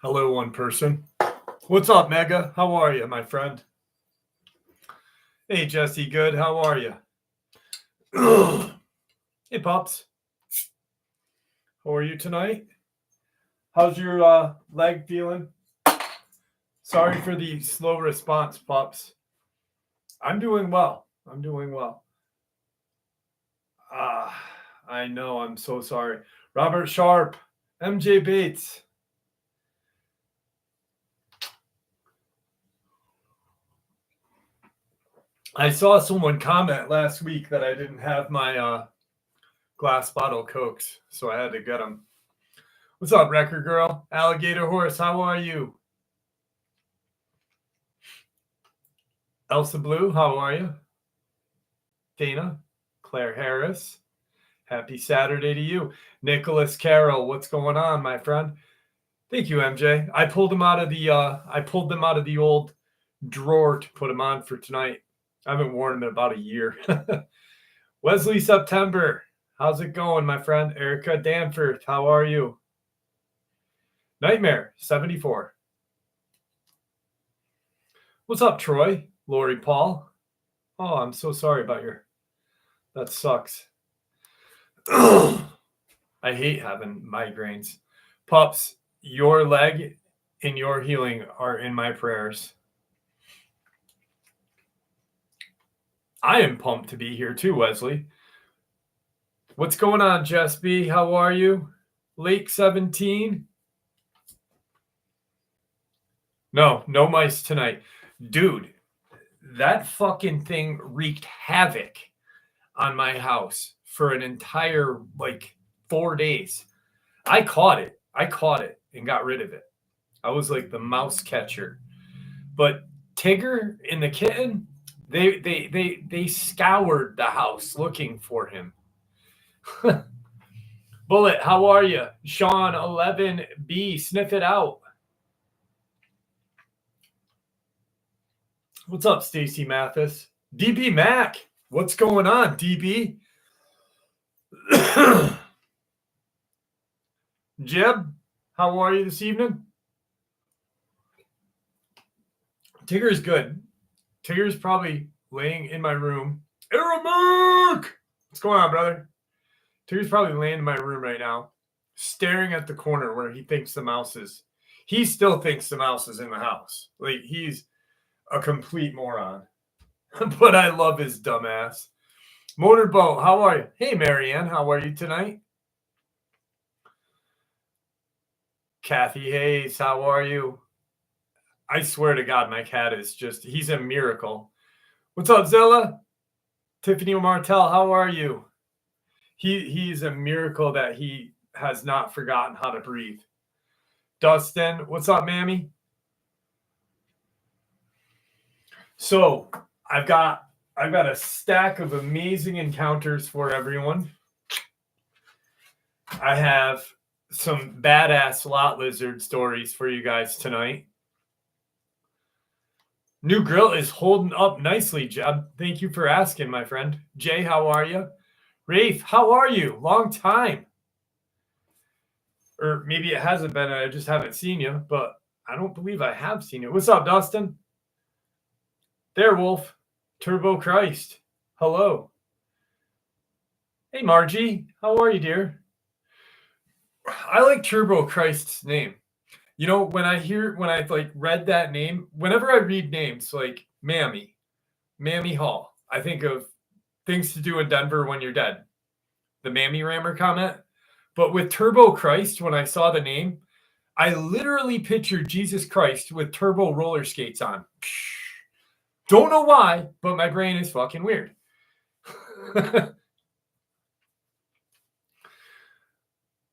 Hello, one person. What's up, Mega? How are you, my friend? Hey, Jesse. Good. How are you? Hey, Pops. How are you tonight? How's your leg feeling? Sorry for the slow response, Pops. I'm doing well. I know. I'm so sorry. Robert Sharp, MJ Bates. I saw someone comment last week that I didn't have my glass bottle Cokes, so I had to get them. What's up, Record Girl? Alligator Horse, how are you? Elsa Blue, how are you? Dana, Claire Harris, happy Saturday to you. Nicholas Carroll, what's going on, my friend? Thank you, MJ. I pulled them out of the old drawer to put them on for tonight. I haven't worn them in about a year. Wesley September, how's it going, my friend? Erica Danforth, how are you? Nightmare 74. What's up, Troy? Lori Paul. Oh, I'm so sorry about that sucks. I hate having migraines. Pups, your leg and your healing are in my prayers. I am pumped to be here too, Wesley. What's going on, Jess B? How are you? Lake 17? No mice tonight. Dude, that fucking thing wreaked havoc on my house for an entire 4 days. I caught it and got rid of it. I was like the mouse catcher. But Tigger and the kitten, they scoured the house looking for him. Bullet, how are you? Sean 11B, sniff it out. What's up, Stacy Mathis? DB Mac, what's going on, DB? Jeb, how are you this evening? Tigger's good. Tigger's probably laying in my room. Aramark! What's going on, brother? Tigger's probably laying in my room right now, staring at the corner where he thinks the mouse is. He still thinks the mouse is in the house. Like, he's a complete moron. But I love his dumbass. Motorboat, how are you? Hey, Marianne, how are you tonight? Kathy Hayes, how are you? I swear to God, my cat is he's a miracle. What's up, Zilla? Tiffany Martell, how are you? He's a miracle that he has not forgotten how to breathe. Dustin, what's up, Mammy? So I've got a stack of amazing encounters for everyone. I have some badass lot lizard stories for you guys tonight. New grill is holding up nicely, Jeb. Thank you for asking, my friend. Jay, how are you? Rafe, how are you? Long time. Or maybe it hasn't been, I just haven't seen you, but I don't believe I have seen you. What's up, Dustin? There, Wolf. Turbo Christ. Hello. Hey, Margie. How are you, dear? I like Turbo Christ's name. You know, when I read that name, whenever I read names like Mammy Hall, I think of Things to Do in Denver When You're Dead. The Mammy Rammer comment. But with Turbo Christ, when I saw the name, I literally pictured Jesus Christ with turbo roller skates on. Don't know why, but my brain is fucking weird.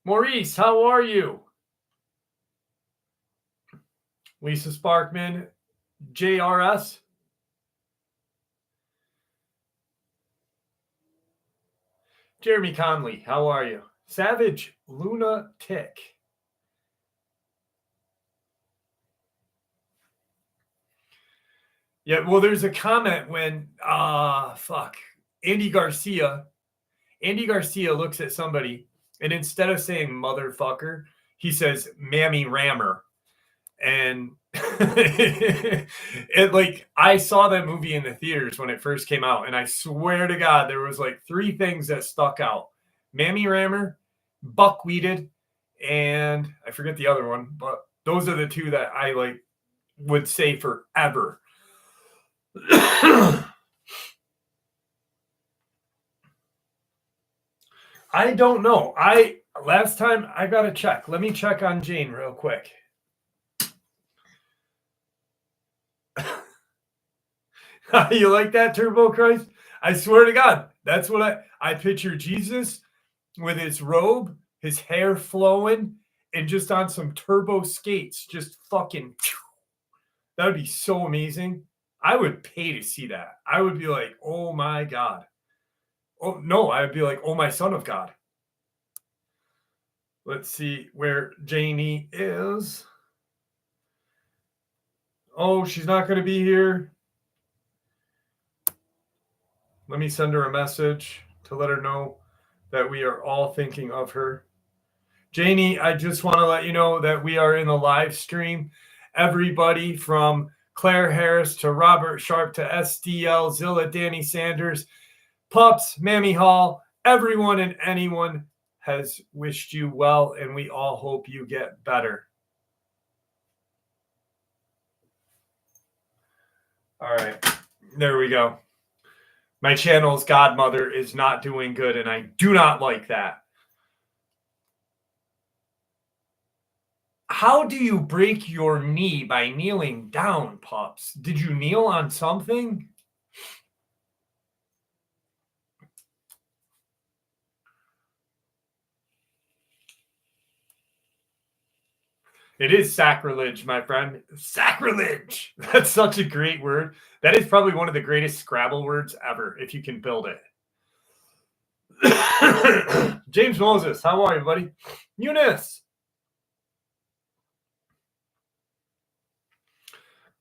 Maurice, how are you? Lisa Sparkman, JRS. Jeremy Conley, how are you? Savage Lunatic. Yeah, well, there's a comment when, Andy Garcia looks at somebody, and instead of saying motherfucker, he says Mammy Rammer. And it like I saw that movie in the theaters when it first came out, and I swear to God, there was like 3 things that stuck out: Mammy Rammer, Buckwheated, and I forget the other one, but those are the 2 that I like would say forever. I don't know. Last time I gotta check. Let me check on Jane real quick. You like that, Turbo Christ? I swear to God, that's what I picture Jesus with his robe, his hair flowing, and just on some turbo skates, just fucking. That would be so amazing. I would pay to see that. I would be like, oh my God. Oh no, I would be like, oh my son of God. Let's see where Janie is. Oh, she's not going to be here. Let me send her a message to let her know that we are all thinking of her. Janie, I just want to let you know that we are in the live stream. Everybody from Claire Harris to Robert Sharp to SDL, Zilla, Danny Sanders, Pups, Mammy Hall, everyone and anyone has wished you well, and we all hope you get better. All right, there we go. My channel's godmother is not doing good, and I do not like that. How do you break your knee by kneeling down, Pups? Did you kneel on something? It is sacrilege, my friend. Sacrilege! That's such a great word. That is probably one of the greatest Scrabble words ever, if you can build it. James Moses, how are you, buddy? Eunice.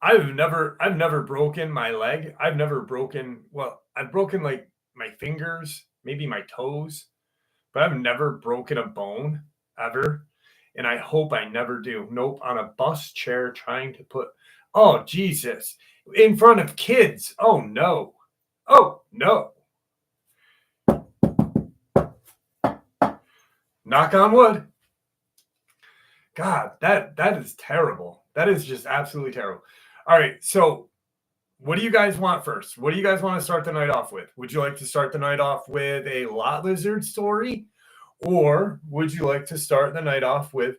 I've never broken my leg. I've broken like my fingers, maybe my toes, but I've never broken a bone ever. And I hope I never do. Nope, on a bus chair trying to put, oh, Jesus, in front of kids. Oh, no. Oh, no. Knock on wood. God, that is terrible. That is just absolutely terrible. All right, so what do you guys want first? What do you guys want to start the night off with? Would you like to start the night off with a lot lizard story? Or would you like to start the night off with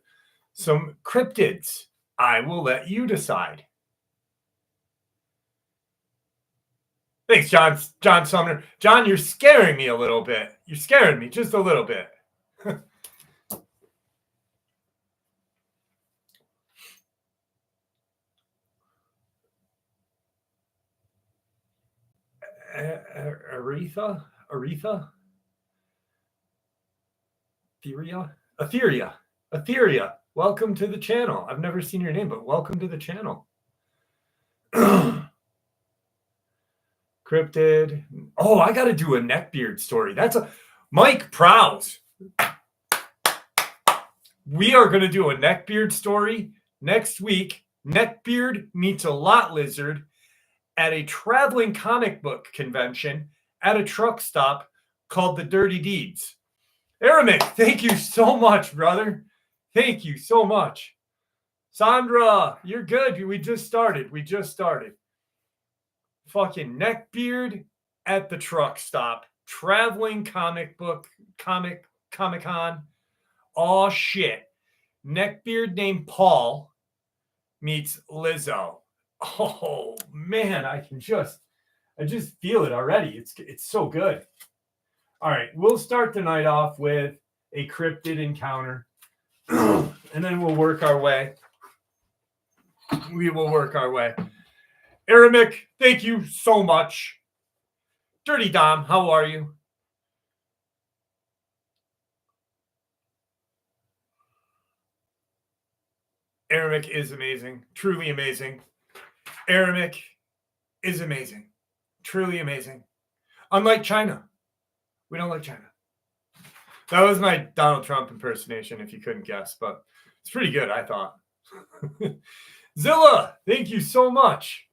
some cryptids? I will let you decide. Thanks, John Sumner. John, you're scaring me a little bit. You're scaring me just a little bit. Aretha? Etheria. Welcome to the channel. I've never seen your name, but welcome to the channel. Cryptid. Oh, I got to do a neckbeard story. That's a Mike Prowse. We are going to do a neckbeard story next week. Neckbeard meets a lot lizard at a traveling comic book convention at a truck stop called The Dirty Deeds. Aramis, thank you so much, brother. Thank you so much. Sandra, you're good. We just started. Fucking neckbeard at the truck stop. Traveling Comic-Con. Oh, shit. Neckbeard named Paul meets Lizo. Oh, man, I just feel it already. It's so good. All right, we'll start the night off with a cryptid encounter, and then we'll work our way. We will work our way. Aramic, thank you so much. Dirty Dom, how are you? Aramic is amazing. Truly amazing. Aramic is amazing. Truly amazing. Unlike China. We don't like China. That was my Donald Trump impersonation, if you couldn't guess, but it's pretty good, I thought. Zilla, thank you so much.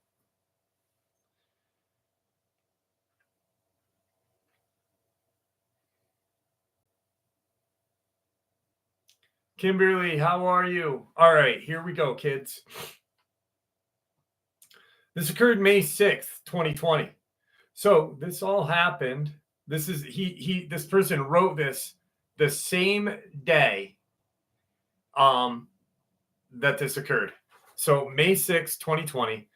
Kimberly, how are you? All right, here we go, kids. This occurred May 6th, 2020. So this all happened. This is this person wrote this the same day that this occurred. So May 6th, 2020.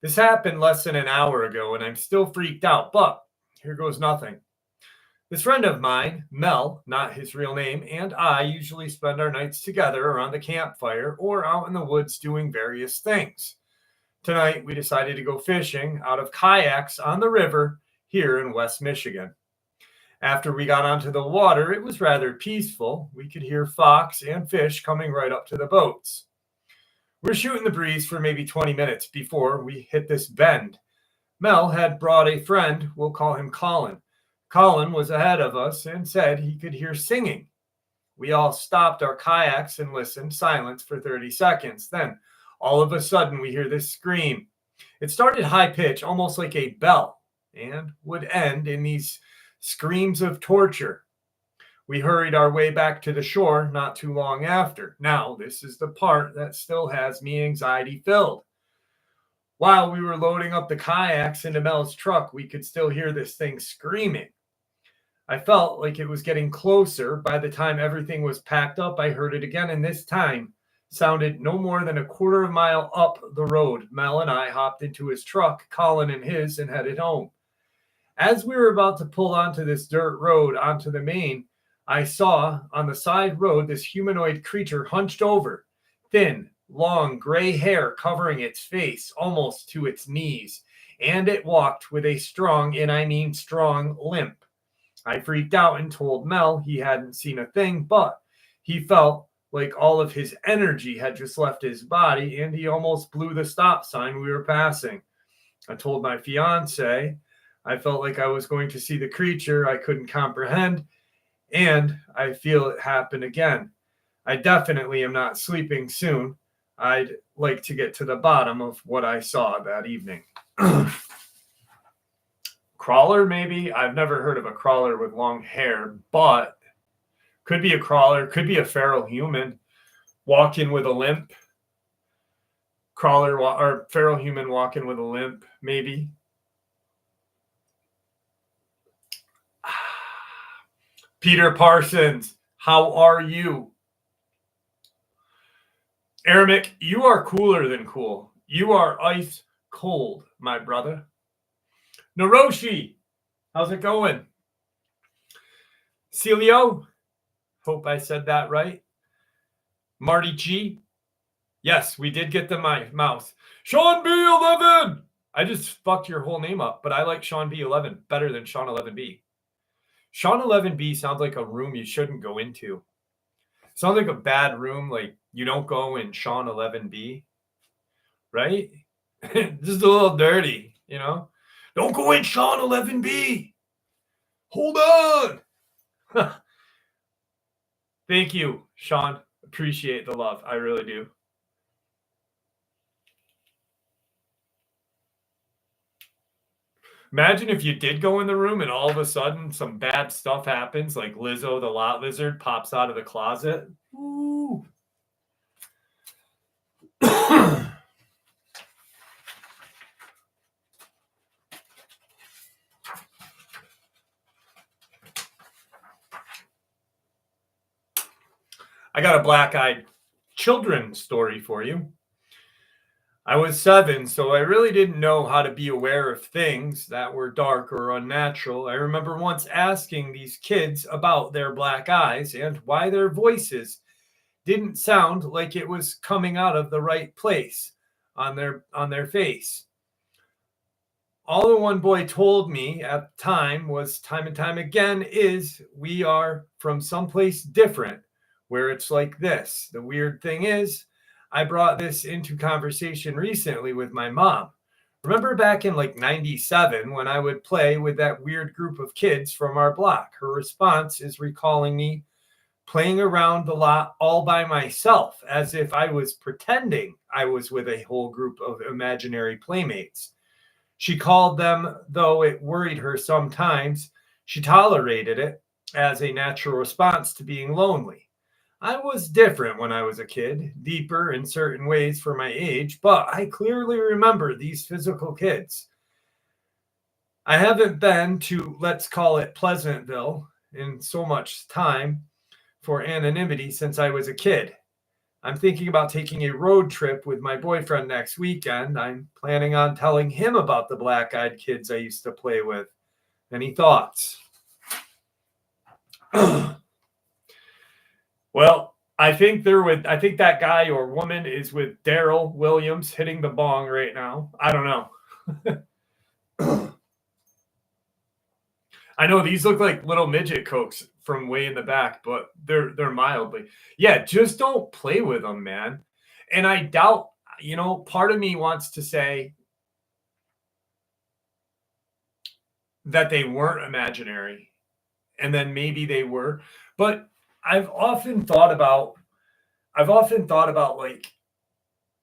This happened less than an hour ago, and I'm still freaked out, but here goes nothing. This friend of mine, Mel, not his real name, and I usually spend our nights together around the campfire or out in the woods doing various things. Tonight, we decided to go fishing out of kayaks on the river here in West Michigan. After we got onto the water, it was rather peaceful. We could hear fox and fish coming right up to the boats. We're shooting the breeze for maybe 20 minutes before we hit this bend. Mel had brought a friend, we'll call him Colin. Colin was ahead of us and said he could hear singing. We all stopped our kayaks and listened, silence for 30 seconds. Then, all of a sudden, we hear this scream. It started high pitch, almost like a bell, and would end in these screams of torture. We hurried our way back to the shore not too long after. Now, this is the part that still has me anxiety filled. While we were loading up the kayaks into Mel's truck, we could still hear this thing screaming. I felt like it was getting closer. By the time everything was packed up, I heard it again, and this time sounded no more than a quarter of a mile up the road. Mel and I hopped into his truck, Colin in his, and headed home. As we were about to pull onto this dirt road onto the main, I saw on the side road this humanoid creature hunched over, thin, long gray hair covering its face almost to its knees, and it walked with a strong, and I mean strong, limp. I freaked out and told Mel he hadn't seen a thing, but he felt like all of his energy had just left his body, and he almost blew the stop sign we were passing. I told my fiance I felt like I was going to see the creature I couldn't comprehend, and I feel it happen again. I definitely am not sleeping soon. I'd like to get to the bottom of what I saw that evening. Crawler, maybe? I've never heard of a crawler with long hair, but could be a crawler, could be a feral human walking with a limp. Crawler or feral human walking with a limp, maybe. Peter Parsons, how are you? Arabic, you are cooler than cool. You are ice cold, my brother. Naroshi, how's it going? Celio, hope I said that right. Marty G, yes, we did get the mouse. Sean B11, I just fucked your whole name up, but I like Sean B11 better than Sean 11B. Sean 11B sounds like a room you shouldn't go into. Sounds like a bad room, like you don't go in Sean 11B, right? Just a little dirty, you know? Don't go in Sean 11B. Hold on. Thank you, Sean. Appreciate the love. I really do. Imagine if you did go in the room and all of a sudden some bad stuff happens, like Lizo the lot lizard pops out of the closet. Ooh. I got a black-eyed children story for you. I was 7, so I really didn't know how to be aware of things that were dark or unnatural. I remember once asking these kids about their black eyes and why their voices didn't sound like it was coming out of the right place on their face. All the one boy told me at the time was time and time again is we are from someplace different where it's like this. The weird thing is, I brought this into conversation recently with my mom. Remember back in like 97 when I would play with that weird group of kids from our block? Her response is recalling me playing around the lot all by myself, as if I was pretending I was with a whole group of imaginary playmates. She called them, though it worried her sometimes. She tolerated it as a natural response to being lonely. I was different when I was a kid, deeper in certain ways for my age, but I clearly remember these physical kids. I haven't been to, let's call it Pleasantville, in so much time for anonymity since I was a kid. I'm thinking about taking a road trip with my boyfriend next weekend. I'm planning on telling him about the black-eyed kids I used to play with. Any thoughts? Well, I think that guy or woman is with Daryl Williams hitting the bong right now. I don't know. I know these look like little midget cokes from way in the back, but they're mildly. Yeah, just don't play with them, man. And I doubt, part of me wants to say that they weren't imaginary, and then maybe they were. But I've often thought about like,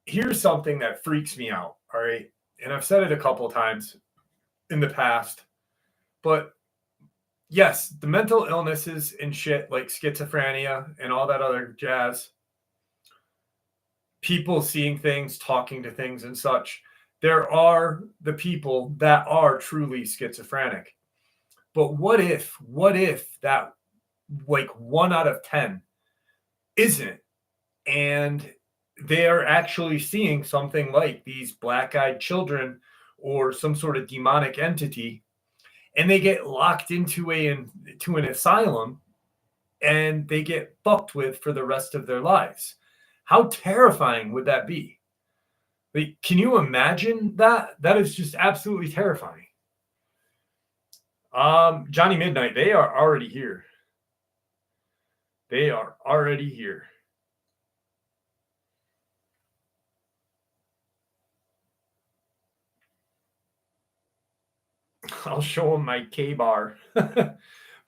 here's something that freaks me out, all right? And I've said it a couple times in the past, but yes, the mental illnesses and shit like schizophrenia and all that other jazz, people seeing things, talking to things and such, there are the people that are truly schizophrenic. But what if that, like, 1 out of 10 isn't, and they are actually seeing something like these black-eyed children or some sort of demonic entity, and they get locked into an asylum, and they get fucked with for the rest of their lives? How terrifying would that be? Like, can you imagine that? That is just absolutely terrifying. Johnny Midnight, they are already here. They are already here. I'll show them my K-bar. But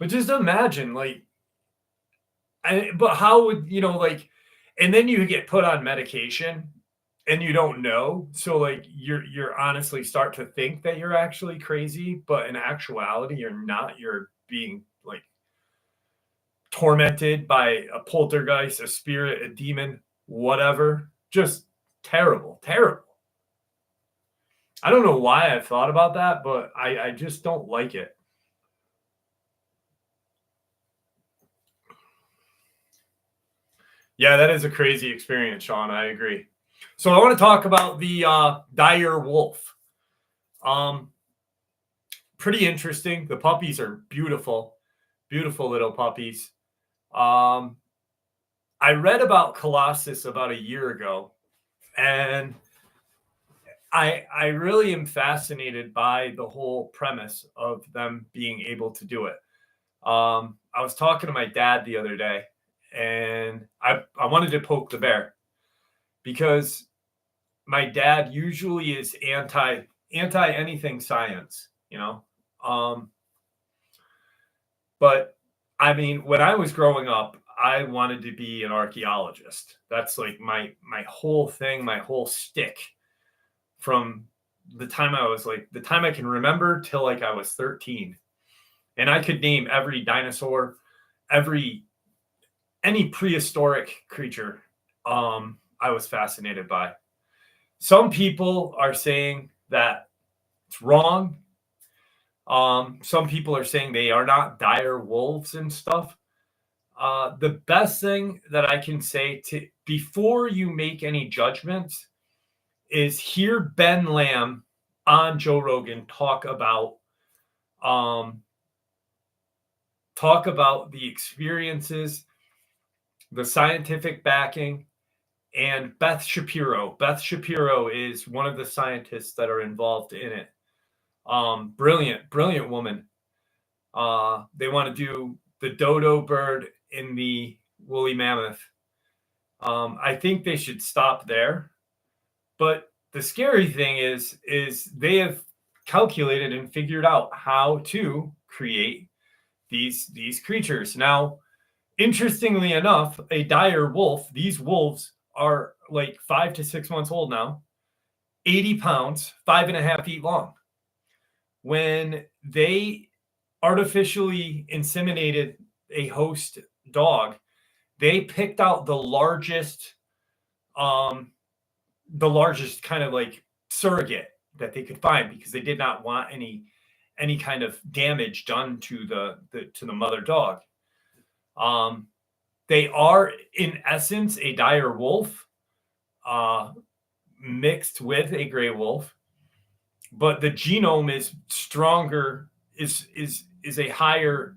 just imagine, like, but how would, and then you get put on medication and you don't know. So, like, you're honestly start to think that you're actually crazy, but in actuality, you're not. You're being, like, tormented by a poltergeist, a spirit, a demon, whatever. Just terrible, terrible. I don't know why I've thought about that, but I just don't like it. Yeah, that is a crazy experience, Sean. I agree. So I want to talk about the dire wolf. Pretty interesting. The puppies are beautiful, beautiful little puppies. I read about Colossus about a year ago, and I really am fascinated by the whole premise of them being able to do it. I was talking to my dad the other day, and I wanted to poke the bear because my dad usually is anti anything science, but I mean, when I was growing up, I wanted to be an archaeologist. That's like my whole thing, my whole stick from the time I can remember till like I was 13. And I could name every dinosaur, any prehistoric creature I was fascinated by. Some people are saying that it's wrong. Some people are saying they are not dire wolves and stuff. The best thing that I can say before you make any judgments is hear Ben Lamb on Joe Rogan talk about the experiences, the scientific backing, and Beth Shapiro. Beth Shapiro is one of the scientists that are involved in it. Brilliant woman. They want to do the dodo bird in the woolly mammoth. I think they should stop there. But the scary thing is they have calculated and figured out how to create these creatures. Now, interestingly enough, a dire wolf, these wolves are like 5 to 6 months old now, 80 pounds, 5.5 feet long. When they artificially inseminated a host dog, they picked out the largest kind of like surrogate that they could find, because they did not want any kind of damage done to the mother dog. They are in essence a dire wolf mixed with a gray wolf, but the genome is stronger, is a higher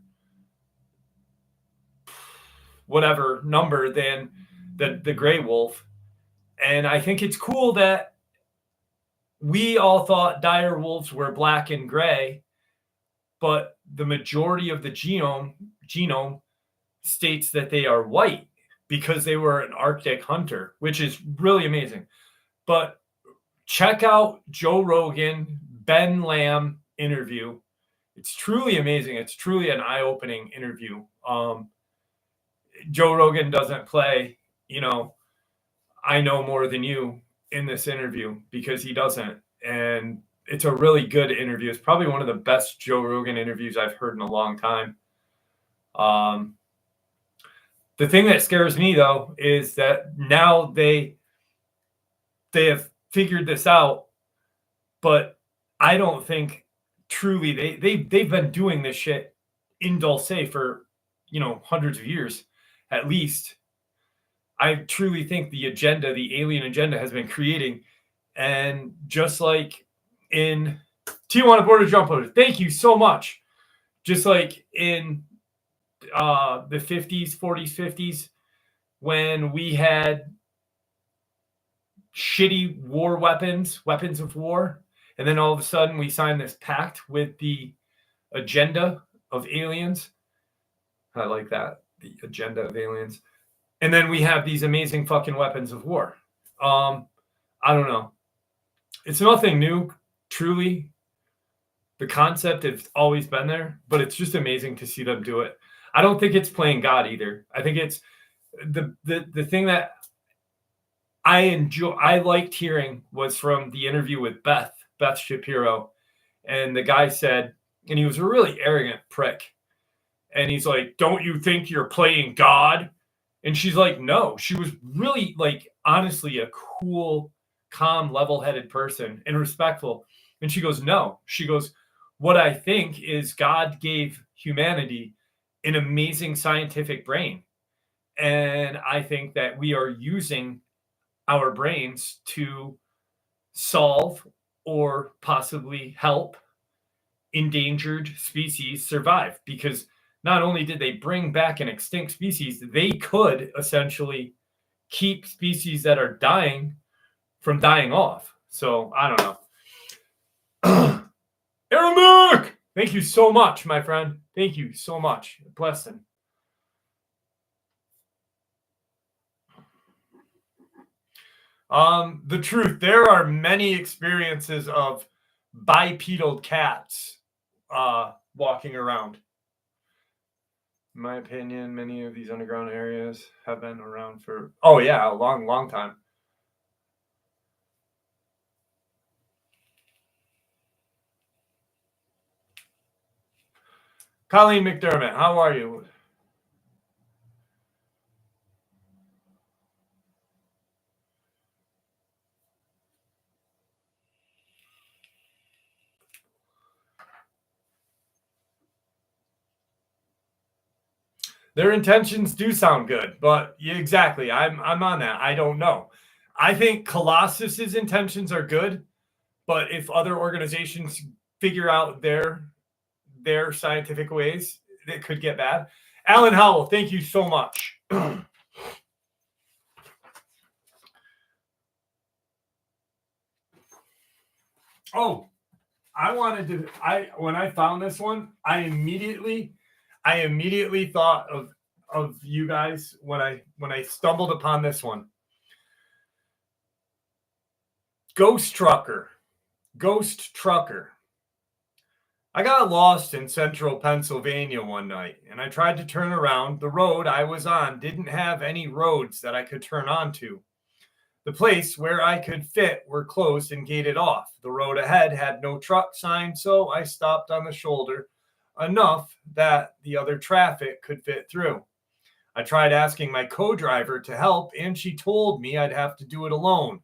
whatever number than the gray wolf. And I think it's cool that we all thought dire wolves were black and gray, but the majority of the genome states that they are white because they were an Arctic hunter, which is really amazing. But check out Joe Rogan, Ben Lamb interview. It's truly amazing. It's truly an eye-opening interview. Joe Rogan doesn't play, I know more than you in this interview, because he doesn't. And it's a really good interview. It's probably one of the best Joe Rogan interviews I've heard in a long time. The thing that scares me, though, is that now they have figured this out, but I don't think truly they've been doing this shit in Dulce for hundreds of years at least. I truly think the alien agenda has been creating, and just like in Tijuana Border Jumpers, thank you so much. Just like in the 50s, 40s, 50s, when we had shitty war weapons of war, and then all of a sudden we signed this pact with the agenda of aliens. I like that, the agenda of aliens. And then we have these amazing fucking weapons of war. I don't know. It's nothing new, truly. The concept has always been there, but it's just amazing to see them do it. I don't think it's playing God either. I think it's the thing that I liked hearing was from the interview with Beth Shapiro. And the guy said, and he was a really arrogant prick, and he's like, "Don't you think you're playing God?" And she's like, "No." She was really, like, honestly a cool, calm, level-headed person and respectful. And she goes, "No." She goes, "What I think is God gave humanity an amazing scientific brain. And I think that we are using our brains to solve or possibly help endangered species survive, because not only did they bring back an extinct species, they could essentially keep species that are dying from dying off." So I don't know. Aramak! Thank you so much, my friend. Thank you so much. Blessing. The truth, there are many experiences of bipedal cats walking around. In my opinion, many of these underground areas have been around for, a long, long time. Colleen McDermott, how are you? Their intentions do sound good, but exactly, I'm on that. I don't know. I think Colossus's intentions are good, but if other organizations figure out their scientific ways, it could get bad. Alan Howell, thank you so much. Oh, when I found this one, I immediately thought of you guys when I stumbled upon this one. Ghost Trucker. I got lost in central Pennsylvania one night, and I tried to turn around. The road I was on didn't have any roads that I could turn onto. The place where I could fit were closed and gated off. The road ahead had no truck sign, so I stopped on the shoulder enough that the other traffic could fit through. I tried asking my co-driver to help, and she told me I'd have to do it alone.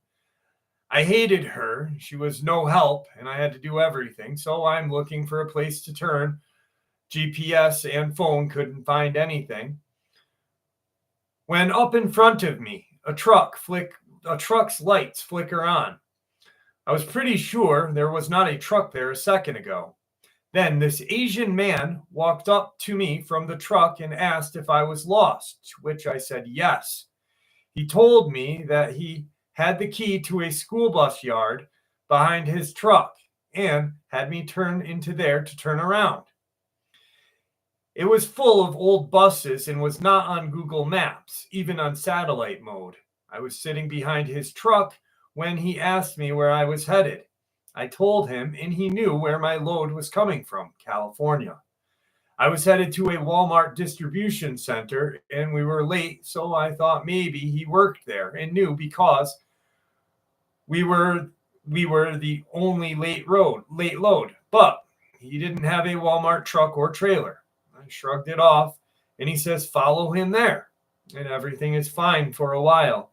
I hated her. She was no help, and I had to do everything. So I'm looking for a place to turn. GPS and phone couldn't find anything. When up in front of me, a truck's lights flicker on. I was pretty sure there was not a truck there a second ago. Then this Asian man walked up to me from the truck and asked if I was lost, to which I said yes. He told me that he had the key to a school bus yard behind his truck and had me turn into there to turn around. It was full of old buses and was not on Google Maps, even on satellite mode. I was sitting behind his truck when he asked me where I was headed. I told him, and he knew where my load was coming from, California. I was headed to a Walmart distribution center, and we were late, so I thought maybe he worked there and knew because we were the only late load, but he didn't have a Walmart truck or trailer. I shrugged it off, and he says, follow him there, and everything is fine for a while.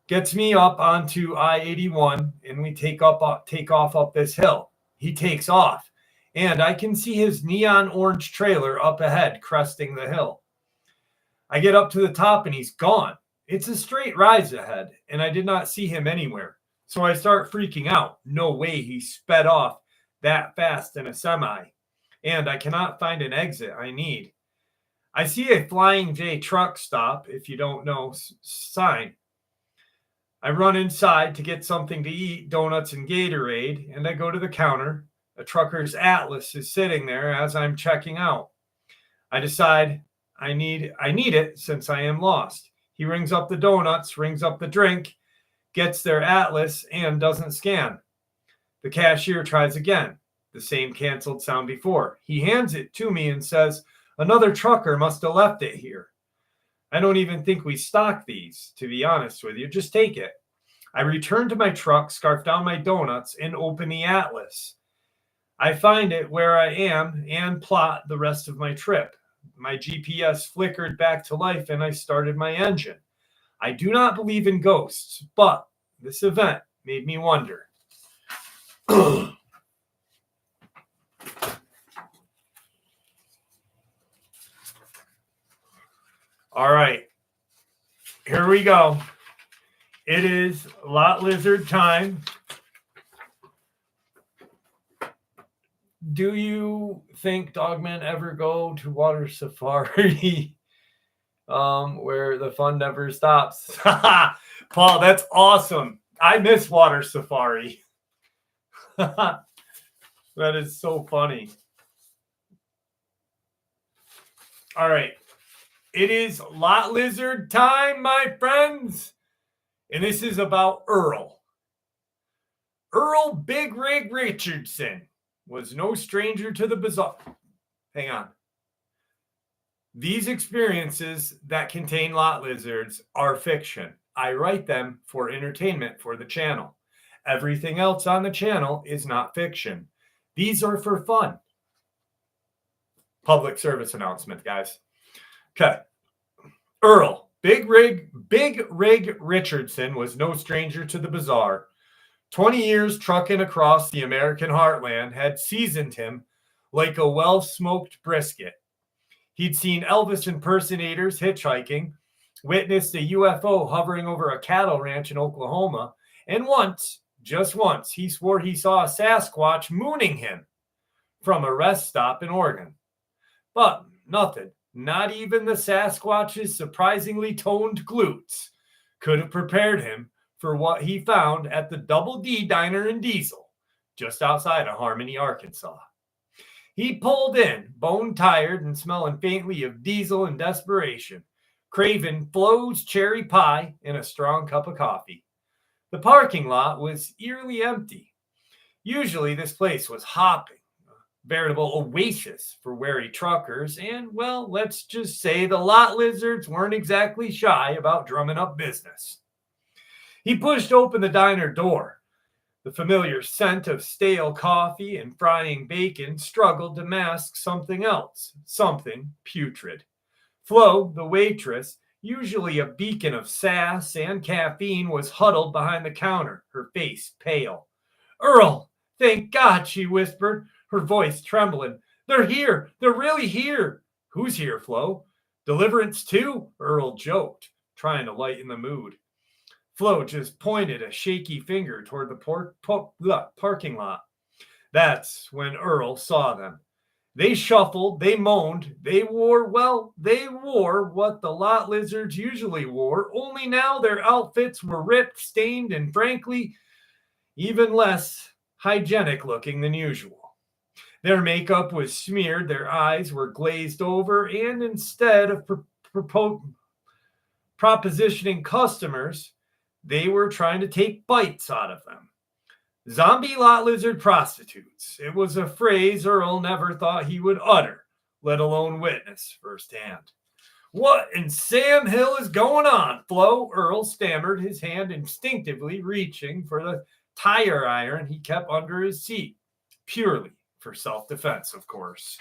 Gets me up onto I-81, and we take off up this hill. He takes off, and I can see his neon orange trailer up ahead, cresting the hill. I get up to the top, and he's gone. It's a straight rise ahead, and I did not see him anywhere. So I start freaking out. No way he sped off that fast in a semi, and I cannot find an exit I need. I see a Flying J truck stop, if you don't know, sign. I run inside to get something to eat, donuts and Gatorade, and I go to the counter. A trucker's atlas is sitting there as I'm checking out. I decide I need it since I am lost. He rings up the donuts, rings up the drink, gets their atlas, and doesn't scan. The cashier tries again. The same canceled sound before. He hands it to me and says, another trucker must have left it here. I don't even think we stock these, to be honest with you. Just take it. I return to my truck, scarf down my donuts, and open the atlas. I find it where I am and plot the rest of my trip. My GPS flickered back to life, and I started my engine. I do not believe in ghosts, but this event made me wonder. All right, here we go. It is lot lizard time. Do you think Dogman ever go to water safari? Where the fun never stops. Paul, that's awesome. I miss water safari. That is so funny. All right. It is lot lizard time, my friends. And this is about Earl. Earl Big Rig Richardson was no stranger to the bizarre. Hang on. These experiences that contain lot lizards are fiction. I write them for entertainment for the channel. Everything else on the channel is not fiction. These are for fun. Public service announcement, guys. Okay. Earl, Big Rig Richardson was no stranger to the bizarre. 20 years trucking across the American heartland had seasoned him like a well-smoked brisket. He'd seen Elvis impersonators hitchhiking, witnessed a UFO hovering over a cattle ranch in Oklahoma, and once, just once, he swore he saw a Sasquatch mooning him from a rest stop in Oregon. But nothing, not even the Sasquatch's surprisingly toned glutes, could have prepared him for what he found at the Double D Diner and Diesel, just outside of Harmony, Arkansas. He pulled in, bone-tired and smelling faintly of diesel and desperation, craving Flo's cherry pie and a strong cup of coffee. The parking lot was eerily empty. Usually this place was hopping, veritable oasis for wary truckers, and, well, let's just say the lot lizards weren't exactly shy about drumming up business. He pushed open the diner door. The familiar scent of stale coffee and frying bacon struggled to mask something else, something putrid. Flo, the waitress, usually a beacon of sass and caffeine, was huddled behind the counter, her face pale. "Earl, thank God," she whispered, her voice trembling. "They're here. They're really here." "Who's here, Flo?" "Deliverance too?" Earl joked, trying to lighten the mood. Flo just pointed a shaky finger toward the parking lot. That's when Earl saw them. They shuffled, they moaned, they wore what the lot lizards usually wore, only now their outfits were ripped, stained, and frankly, even less hygienic looking than usual. Their makeup was smeared, their eyes were glazed over, and instead of propositioning customers, they were trying to take bites out of them. Zombie lot lizard prostitutes. It was a phrase Earl never thought he would utter, let alone witness firsthand. "What in Sam Hill is going on, Flo?" Earl stammered, his hand instinctively reaching for the tire iron he kept under his seat, purely for self-defense, of course.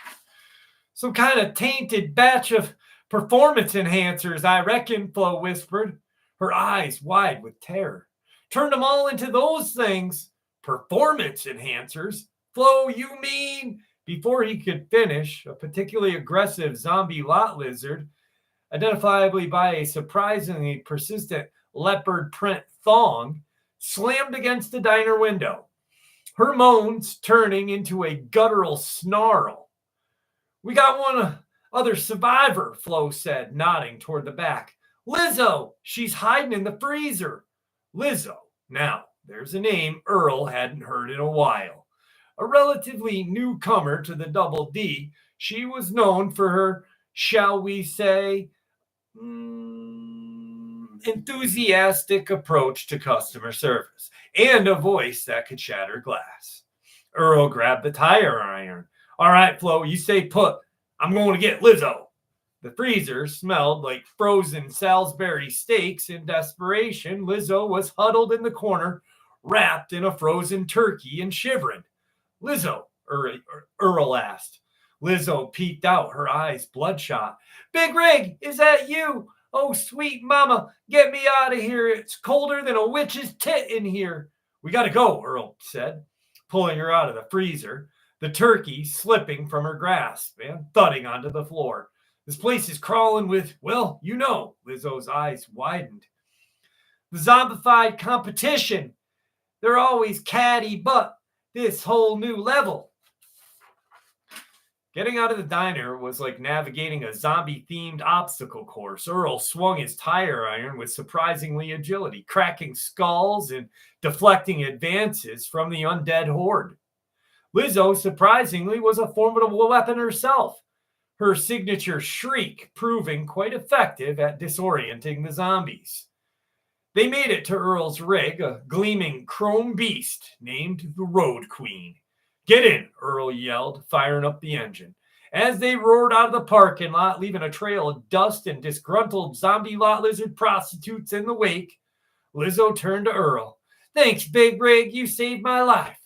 "Some kind of tainted batch of performance enhancers, I reckon," Flo whispered, her eyes wide with terror. "Turned them all into those things." "Performance enhancers? Flo, you mean?" Before he could finish, a particularly aggressive zombie lot lizard, identifiably by a surprisingly persistent leopard print thong, slammed against the diner window, her moans turning into a guttural snarl. "We got one other survivor," Flo said, nodding toward the back. "Lizo, she's hiding in the freezer." Lizo. Now, there's a name Earl hadn't heard in a while. A relatively newcomer to the Double D, she was known for her, shall we say, enthusiastic approach to customer service and a voice that could shatter glass. Earl grabbed the tire iron. "All right, Flo, you stay put. I'm going to get Lizo." The freezer smelled like frozen Salisbury steaks. In desperation, Lizo was huddled in the corner, wrapped in a frozen turkey and shivering. "Lizo," Earl asked. Lizo peeked out, her eyes bloodshot. "Big Rig, is that you? Oh, sweet mama, get me out of here. It's colder than a witch's tit in here." "We got to go," Earl said, pulling her out of the freezer, the turkey slipping from her grasp and thudding onto the floor. "This place is crawling with, well, you know." Lizo's eyes widened. "The zombified competition. They're always catty, but this whole new level." Getting out of the diner was like navigating a zombie-themed obstacle course. Earl swung his tire iron with surprisingly agility, cracking skulls and deflecting advances from the undead horde. Lizo, surprisingly, was a formidable weapon herself, her signature shriek proving quite effective at disorienting the zombies. They made it to Earl's rig, a gleaming chrome beast named the Road Queen. "Get in," Earl yelled, firing up the engine. As they roared out of the parking lot, leaving a trail of dust and disgruntled zombie lot lizard prostitutes in the wake, Lizo turned to Earl. "Thanks, Big Rig, you saved my life."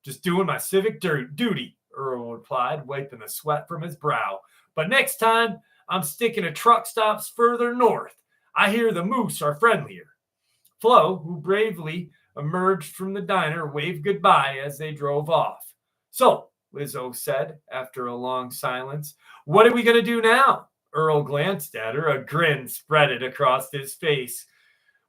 "Just doing my civic duty," Earl replied, wiping the sweat from his brow. "But next time, I'm sticking to truck stops further north. I hear the moose are friendlier." Flo, who bravely emerged from the diner, waved goodbye as they drove off. "So," Lizo said after a long silence, "what are we going to do now?" Earl glanced at her, a grin spreaded across his face.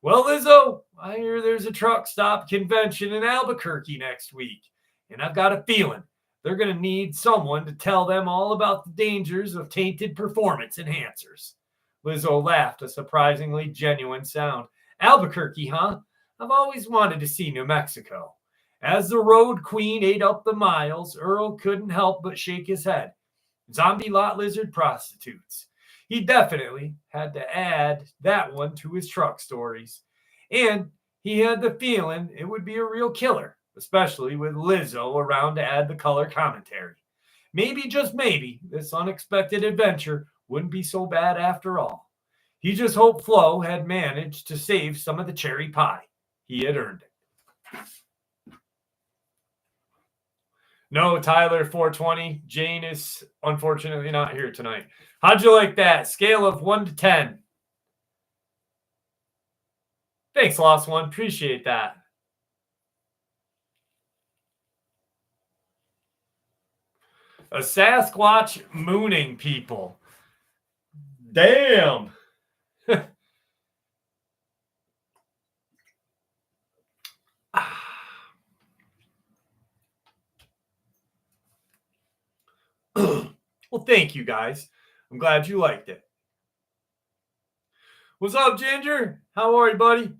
"Well, Lizo, I hear there's a truck stop convention in Albuquerque next week, and I've got a feeling they're going to need someone to tell them all about the dangers of tainted performance enhancers." Lizo laughed, a surprisingly genuine sound. "Albuquerque, huh? I've always wanted to see New Mexico." As the Road Queen ate up the miles, Earl couldn't help but shake his head. Zombie lot lizard prostitutes. He definitely had to add that one to his truck stories. And he had the feeling it would be a real killer, especially with Lizo around to add the color commentary. maybe, just maybe, this unexpected adventure wouldn't be so bad after all. He just hoped Flo had managed to save some of the cherry pie. He had earned it. No, Tyler 420. Jane is unfortunately not here tonight. How'd you like that? Scale of 1 to 10. Thanks, Lost One. Appreciate that. A Sasquatch mooning people. Damn. Well, thank you guys. I'm glad you liked it. What's up, Ginger? How are you, buddy?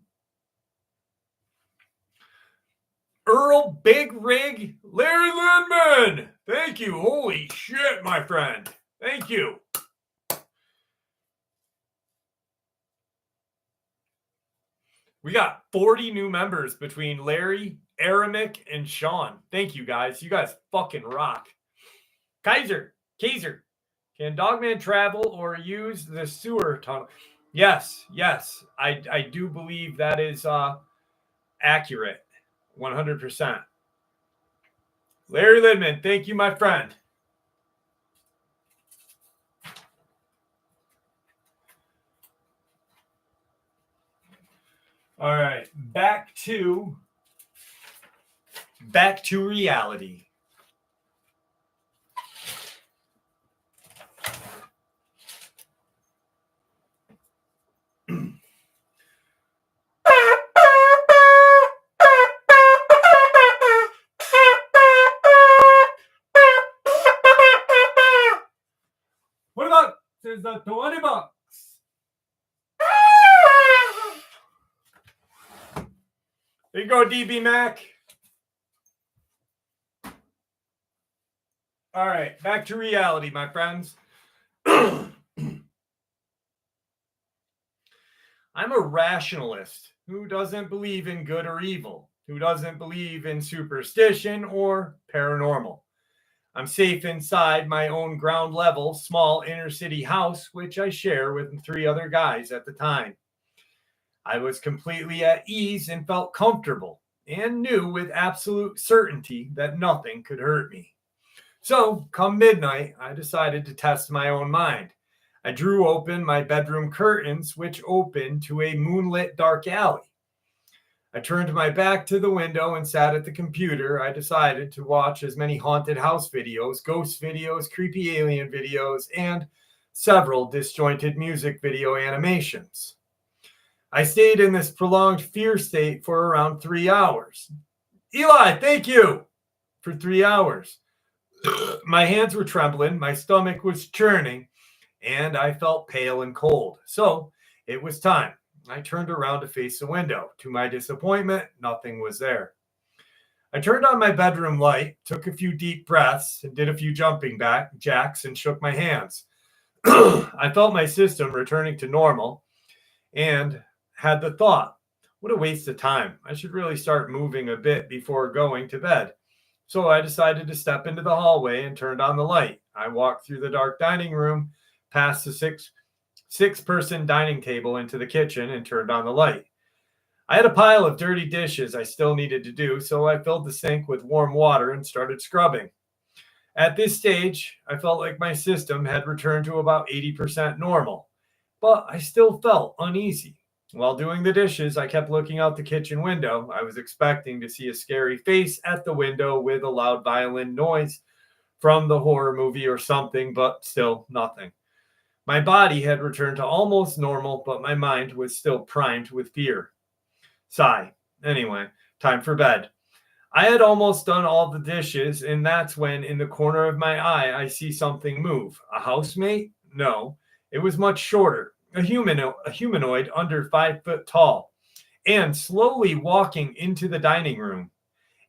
Earl Big Rig, Larry Lindman. Thank you. Holy shit, my friend. Thank you. We got 40 new members between Larry, Aramic, and Sean. Thank you, guys. You guys fucking rock. Kaiser, can Dogman travel or use the sewer tunnel? Yes. I do believe that is accurate. 100%. Larry Lindman, thank you, my friend. All right, back to reality. What about there's the 20 bucks? There you go, DB Mac. All right, back to reality, my friends. I'm a rationalist who doesn't believe in good or evil, who doesn't believe in superstition or paranormal. I'm safe inside my own ground level, small inner city house, which I share with 3 other guys at the time. I was completely at ease and felt comfortable and knew with absolute certainty that nothing could hurt me. So, come midnight, I decided to test my own mind. I drew open my bedroom curtains, which opened to a moonlit dark alley. I turned my back to the window and sat at the computer. I decided to watch as many haunted house videos, ghost videos, creepy alien videos, and several disjointed music video animations. I stayed in this prolonged fear state for around 3 hours. Eli, thank you! For 3 hours. My hands were trembling, my stomach was churning, and I felt pale and cold. So it was time. I turned around to face the window. To my disappointment, nothing was there. I turned on my bedroom light, took a few deep breaths, and did a few jumping jacks and shook my hands. I felt my system returning to normal and had the thought, what a waste of time. I should really start moving a bit before going to bed. So I decided to step into the hallway and turned on the light. I walked through the dark dining room, past the six-person dining table into the kitchen and turned on the light. I had a pile of dirty dishes I still needed to do, so I filled the sink with warm water and started scrubbing. At this stage, I felt like my system had returned to about 80% normal, but I still felt uneasy. While doing the dishes, I kept looking out the kitchen window. I was expecting to see a scary face at the window with a loud violin noise from the horror movie or something, but still nothing. My body had returned to almost normal, but my mind was still primed with fear. Sigh. Anyway, time for bed. I had almost done all the dishes, and that's when, in the corner of my eye, I see something move. A housemate? No. It was much shorter. A humanoid under 5 foot tall, and slowly walking into the dining room.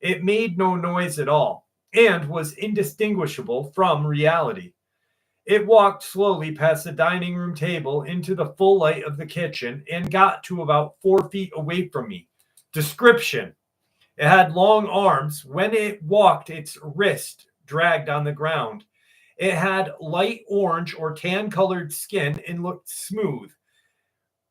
It made no noise at all, and was indistinguishable from reality. It walked slowly past the dining room table into the full light of the kitchen and got to about 4 feet away from me. Description: it had long arms. When it walked, its wrist dragged on the ground, It had light orange or tan-colored skin and looked smooth,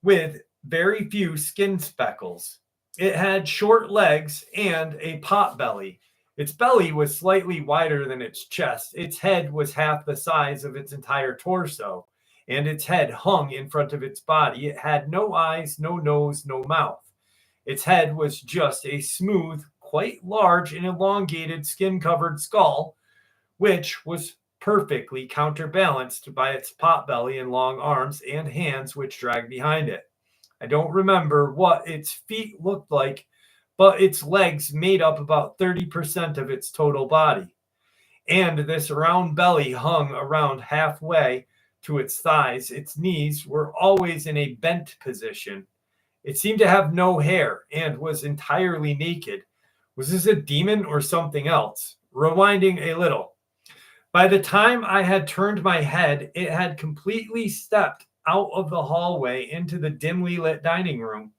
with very few skin speckles. It had short legs and a pot belly. Its belly was slightly wider than its chest. Its head was half the size of its entire torso, and its head hung in front of its body. It had no eyes, no nose, no mouth. Its head was just a smooth, quite large and elongated skin-covered skull, which was perfectly counterbalanced by its pot belly and long arms and hands which dragged behind it. I don't remember what its feet looked like, but its legs made up about 30% of its total body. And this round belly hung around halfway to its thighs. Its knees were always in a bent position. It seemed to have no hair and was entirely naked. Was this a demon or something else? Rewinding a little. By the time I had turned my head, it had completely stepped out of the hallway into the dimly lit dining room.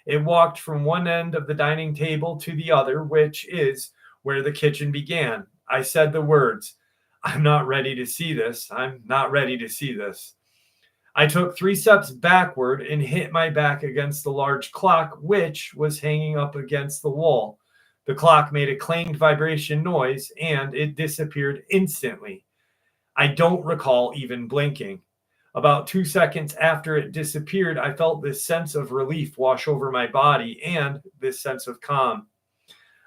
It walked from one end of the dining table to the other, which is where the kitchen began. I said the words, "I'm not ready to see this. I'm not ready to see this." I took 3 steps backward and hit my back against the large clock, which was hanging up against the wall. The clock made a clanged vibration noise, and it disappeared instantly. I don't recall even blinking. About 2 seconds after it disappeared, I felt this sense of relief wash over my body and this sense of calm.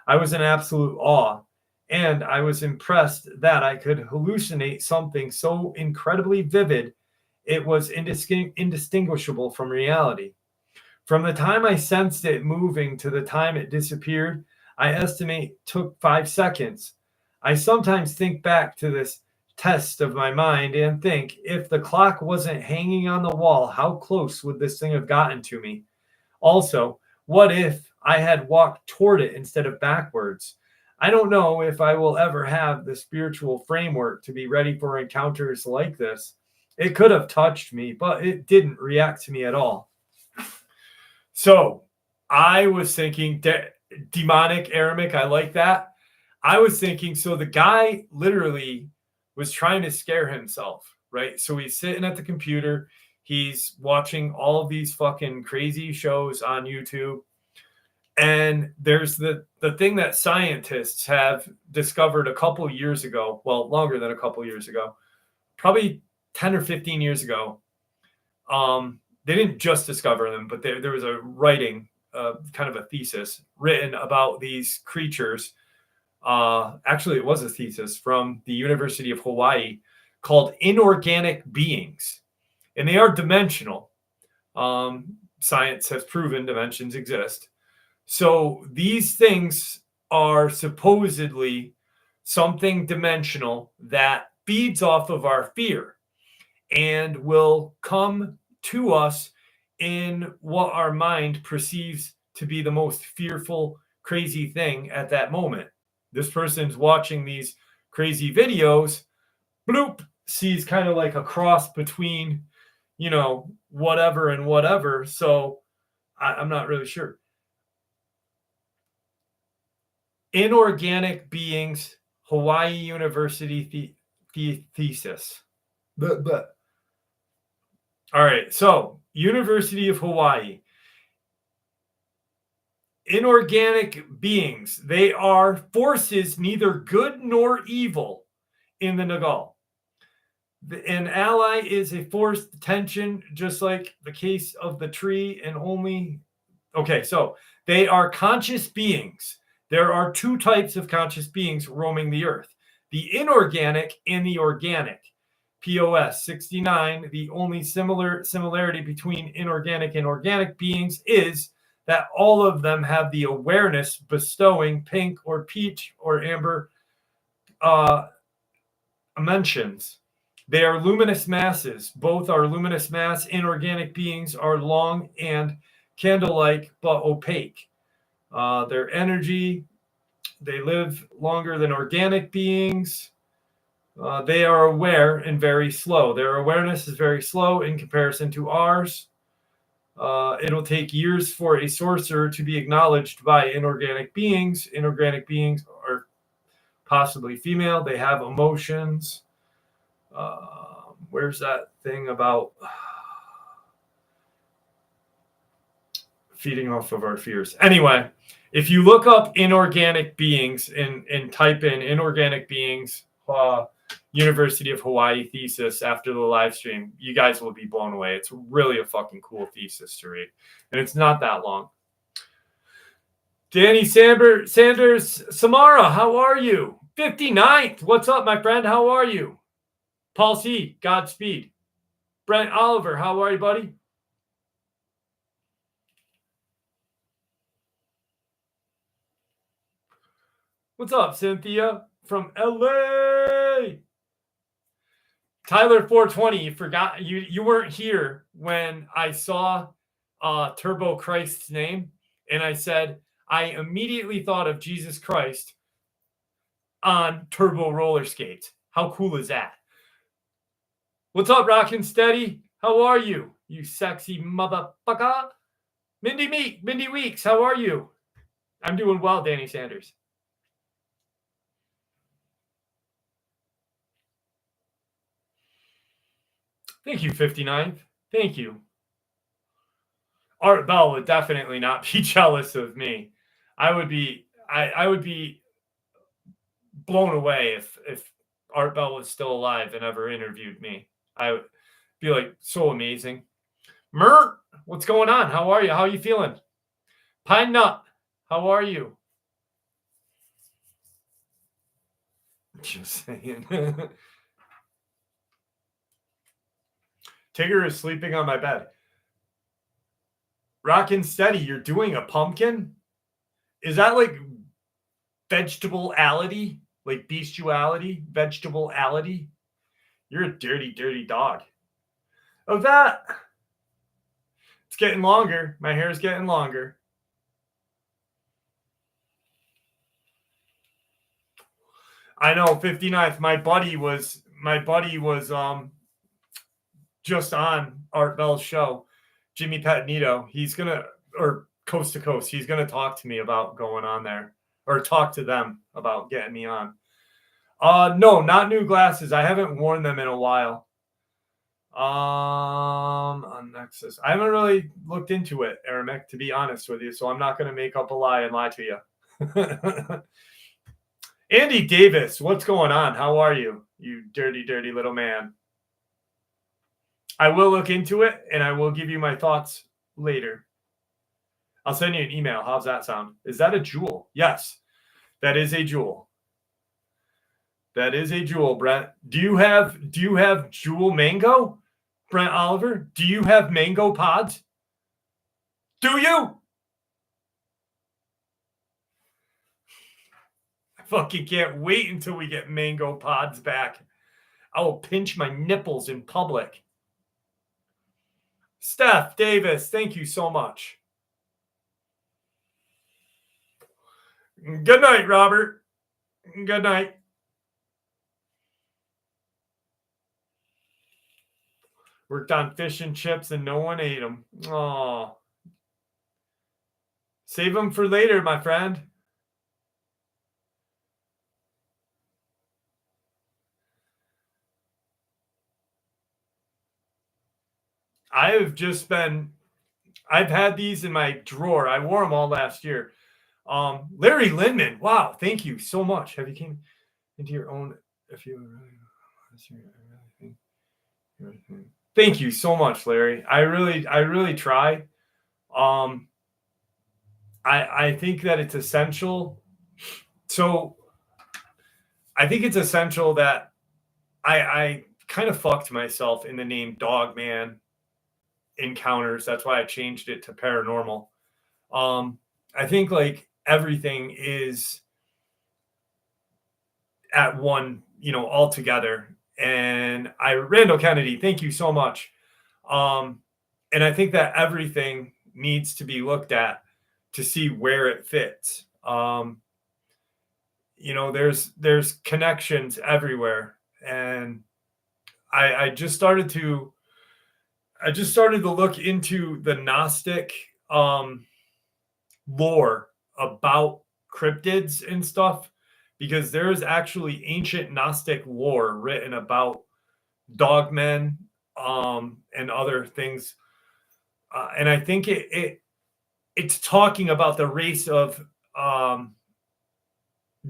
I was in absolute awe, and I was impressed that I could hallucinate something so incredibly vivid it was indistinguishable from reality. From the time I sensed it moving to the time it disappeared, I estimate took 5 seconds. I sometimes think back to this test of my mind and think, if the clock wasn't hanging on the wall, how close would this thing have gotten to me? Also, what if I had walked toward it instead of backwards? I don't know if I will ever have the spiritual framework to be ready for encounters like this. It could have touched me, but it didn't react to me at all. So I was thinking, demonic Aramic, I like that. I was thinking, so the guy literally was trying to scare himself, right? So he's sitting at the computer. He's watching all of these fucking crazy shows on YouTube. And there's the thing that scientists have discovered a couple years ago, well, longer than a couple years ago, probably 10 or 15 years ago. They didn't just discover them, but there was a writing, kind of a thesis written about these creatures. Actually, it was a thesis from the University of Hawaii called Inorganic Beings. And they are dimensional. Science has proven dimensions exist. So these things are supposedly something dimensional that feeds off of our fear and will come to us in what our mind perceives to be the most fearful, crazy thing at that moment. This person's watching these crazy videos, bloop, sees kind of like a cross between, whatever and whatever. So I'm not really sure. Inorganic Beings, Hawaii University thesis. All right, so University of Hawaii. Inorganic beings, they are forces neither good nor evil in the Nagal. An ally is a forced tension, just like the case of the tree, and only... Okay, so they are conscious beings. There are 2 types of conscious beings roaming the earth, the inorganic and the organic. POS 69, the only similarity between inorganic and organic beings is that all of them have the awareness bestowing pink or peach or amber dimensions. They are luminous masses. Both are luminous mass. Inorganic beings are long and candle-like but opaque. Their energy, they live longer than organic beings. They are aware and very slow. Their awareness is very slow in comparison to ours. It'll take years for a sorcerer to be acknowledged by inorganic beings. Inorganic beings are possibly female. They have emotions. Where's that thing about feeding off of our fears? Anyway, if you look up inorganic beings and type in inorganic beings, University of Hawaii thesis after the live stream, you guys will be blown away. It's really a fucking cool thesis to read. And it's not that long. Danny Sanders, Samara, how are you? 59th. What's up, my friend? How are you? Paul C., Godspeed. Brent Oliver, how are you, buddy? What's up, Cynthia from LA? Tyler 420, you forgot you weren't here when I saw Turbo Christ's name, and I said I immediately thought of Jesus Christ on turbo roller skates. How cool is that? What's up, Rockin' Steady? How are you, you sexy motherfucker? Mindy Weeks, how are you? I'm doing well, Danny Sanders. Thank you, 59th. Thank you. Art Bell would definitely not be jealous of me. I would be blown away if Art Bell was still alive and ever interviewed me. I would be like, so amazing. Mert, what's going on? How are you? How are you feeling? Pine Nut, how are you? Just saying. Tigger is sleeping on my bed. Rockin' Steady, you're doing a pumpkin? Is that like vegetable-ality? Like bestiality? Vegetable-ality? You're a dirty, dirty dog. Of that, it's getting longer. My hair's getting longer. I know, 59th. My buddy was just on Art Bell's show, Jimmy Patanito. He's gonna, or Coast to Coast, he's gonna talk to me about going on there, or talk to them about getting me on. No, not new glasses. I haven't worn them in a while. On Nexus, I haven't really looked into it, Aramek, to be honest with you. So I'm not gonna make up a lie and lie to you. Andy Davis, what's going on? How are you, you dirty, dirty little man? I will look into it, and I will give you my thoughts later. I'll send you an email. How's that sound? Is that a jewel? Yes, that is a jewel. That is a jewel, Brent. Do you have jewel mango, Brent Oliver? Do you have mango pods? Do you? I fucking can't wait until we get mango pods back. I will pinch my nipples in public. Steph Davis, thank you so much. Good night, Robert. Good night. Worked on fish and chips and no one ate them. Oh. Save them for later, my friend. I've had these in my drawer. I wore them all last year. Larry Lindman, wow, thank you so much. Have you came into your own? If you really thank you so much, Larry. I really try. I think that it's essential. So I think it's essential that I kind of fucked myself in the name Dogman Encounters. That's why I changed it to Paranormal. I think like everything is at one, all together. And Randall Kennedy, thank you so much. And I think that everything needs to be looked at to see where it fits. There's connections everywhere. And I just started to look into the Gnostic lore about cryptids and stuff, because there is actually ancient Gnostic lore written about Dogman, and other things. And I think it's talking about the race of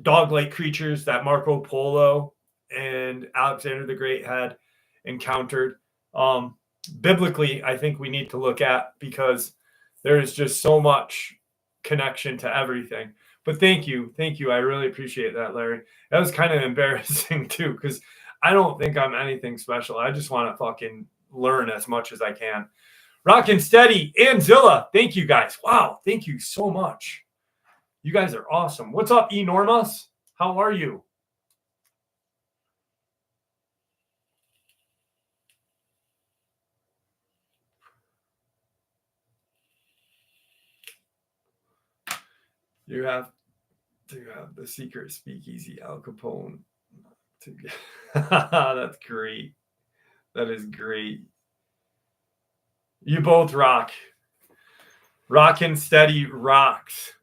dog-like creatures that Marco Polo and Alexander the Great had encountered. Biblically, I think we need to look at, because there is just so much connection to everything. But thank you. I really appreciate that, Larry. That was kind of embarrassing too, because I don't think I'm anything special. I just want to fucking learn as much as I can. Rockin' Steady and Zilla, thank you guys. Wow, thank you so much. You guys are awesome. What's up, Enormous? How are you? You have to have the secret speakeasy Al Capone. That's great. That is great. You both rock. Rockin' Steady rocks.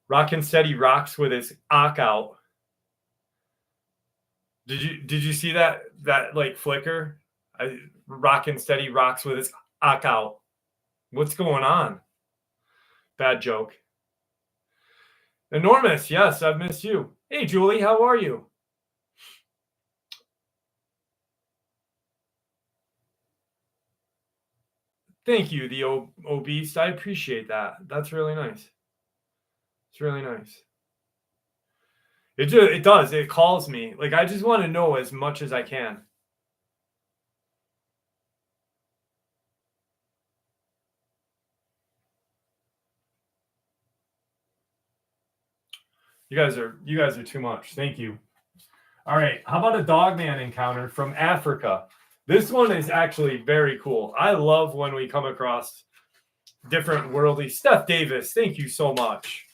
Rockin' Steady rocks with his ock out. Did you see that like flicker? Rockin' Steady rocks with his ock out. What's going on? Bad joke. Enormous, yes, I've missed you. Hey, Julie, how are you? Thank you, the obese. I appreciate that. That's really nice. It's really nice. It does. It calls me. Like, I just want to know as much as I can. You guys are too much. Thank you. All right. How about a Dogman encounter from Africa? This one is actually very cool. I love when we come across different worldly. Steph Davis, thank you so much.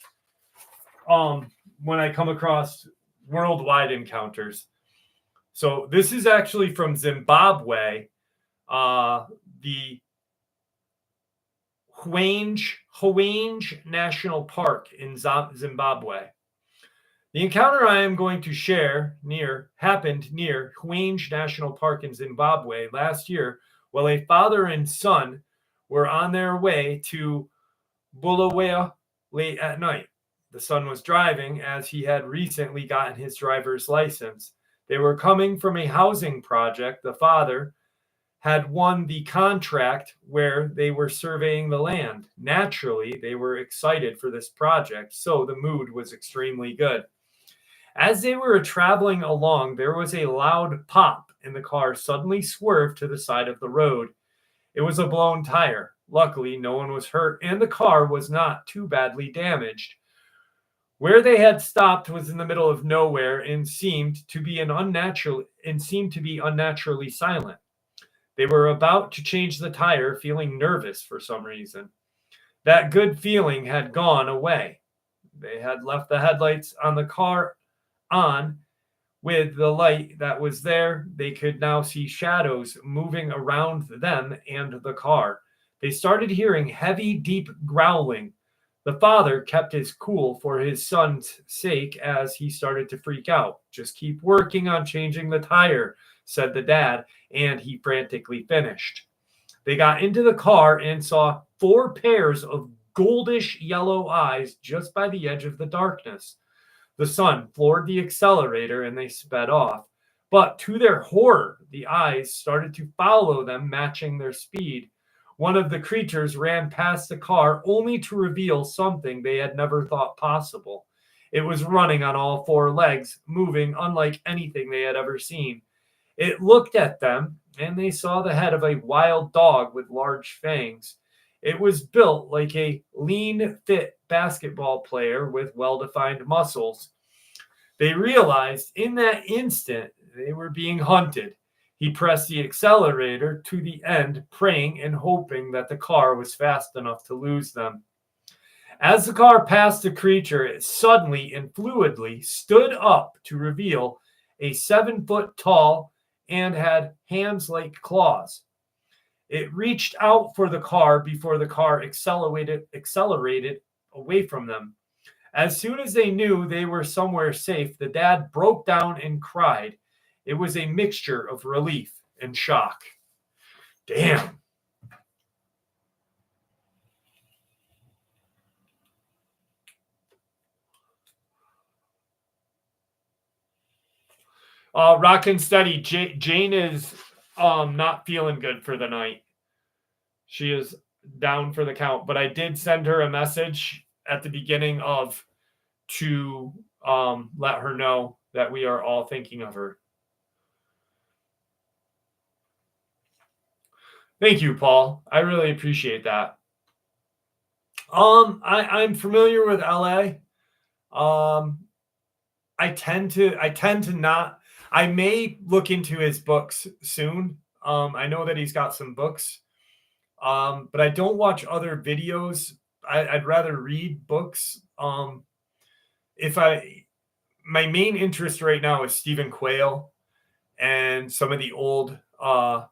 When I come across worldwide encounters. So this is actually from Zimbabwe, the Hwange National Park in Zimbabwe. The encounter I am going to share happened near Hwange National Park in Zimbabwe last year, while a father and son were on their way to Bulawayo late at night. The son was driving, as he had recently gotten his driver's license. They were coming from a housing project. The father had won the contract where they were surveying the land. Naturally, they were excited for this project, so the mood was extremely good. As they were traveling along, there was a loud pop, and the car suddenly swerved to the side of the road. It was a blown tire. Luckily, no one was hurt, and the car was not too badly damaged. Where they had stopped was in the middle of nowhere and seemed to be unnaturally silent. They were about to change the tire, feeling nervous for some reason. That good feeling had gone away. They had left the headlights on the car on. With the light that was there, they could now see shadows moving around them and the car. They started hearing heavy, deep growling. The father kept his cool for his son's sake as he started to freak out. Just keep working on changing the tire, said the dad, and he frantically finished. They got into the car and saw 4 pairs of goldish yellow eyes just by the edge of the darkness. The son floored the accelerator and they sped off. But to their horror, the eyes started to follow them, matching their speed. One of the creatures ran past the car only to reveal something they had never thought possible. It was running on all 4 legs, moving unlike anything they had ever seen. It looked at them, and they saw the head of a wild dog with large fangs. It was built like a lean, fit basketball player with well-defined muscles. They realized in that instant they were being hunted. He pressed the accelerator to the end, praying and hoping that the car was fast enough to lose them. As the car passed the creature, it suddenly and fluidly stood up to reveal a 7-foot tall and had hands like claws. It reached out for the car before the car accelerated away from them. As soon as they knew they were somewhere safe, the dad broke down and cried. It was a mixture of relief in shock. Damn. Rockin' steady. Jane is not feeling good for the night. She is down for the count, but I did send her a message at the beginning to let her know that we are all thinking of her. Thank you, Paul. I really appreciate that. I'm familiar with LA. I tend to not. I may look into his books soon. I know that he's got some books, but I don't watch other videos. I'd rather read books. My main interest right now is Stephen Quayle and some of the old Tom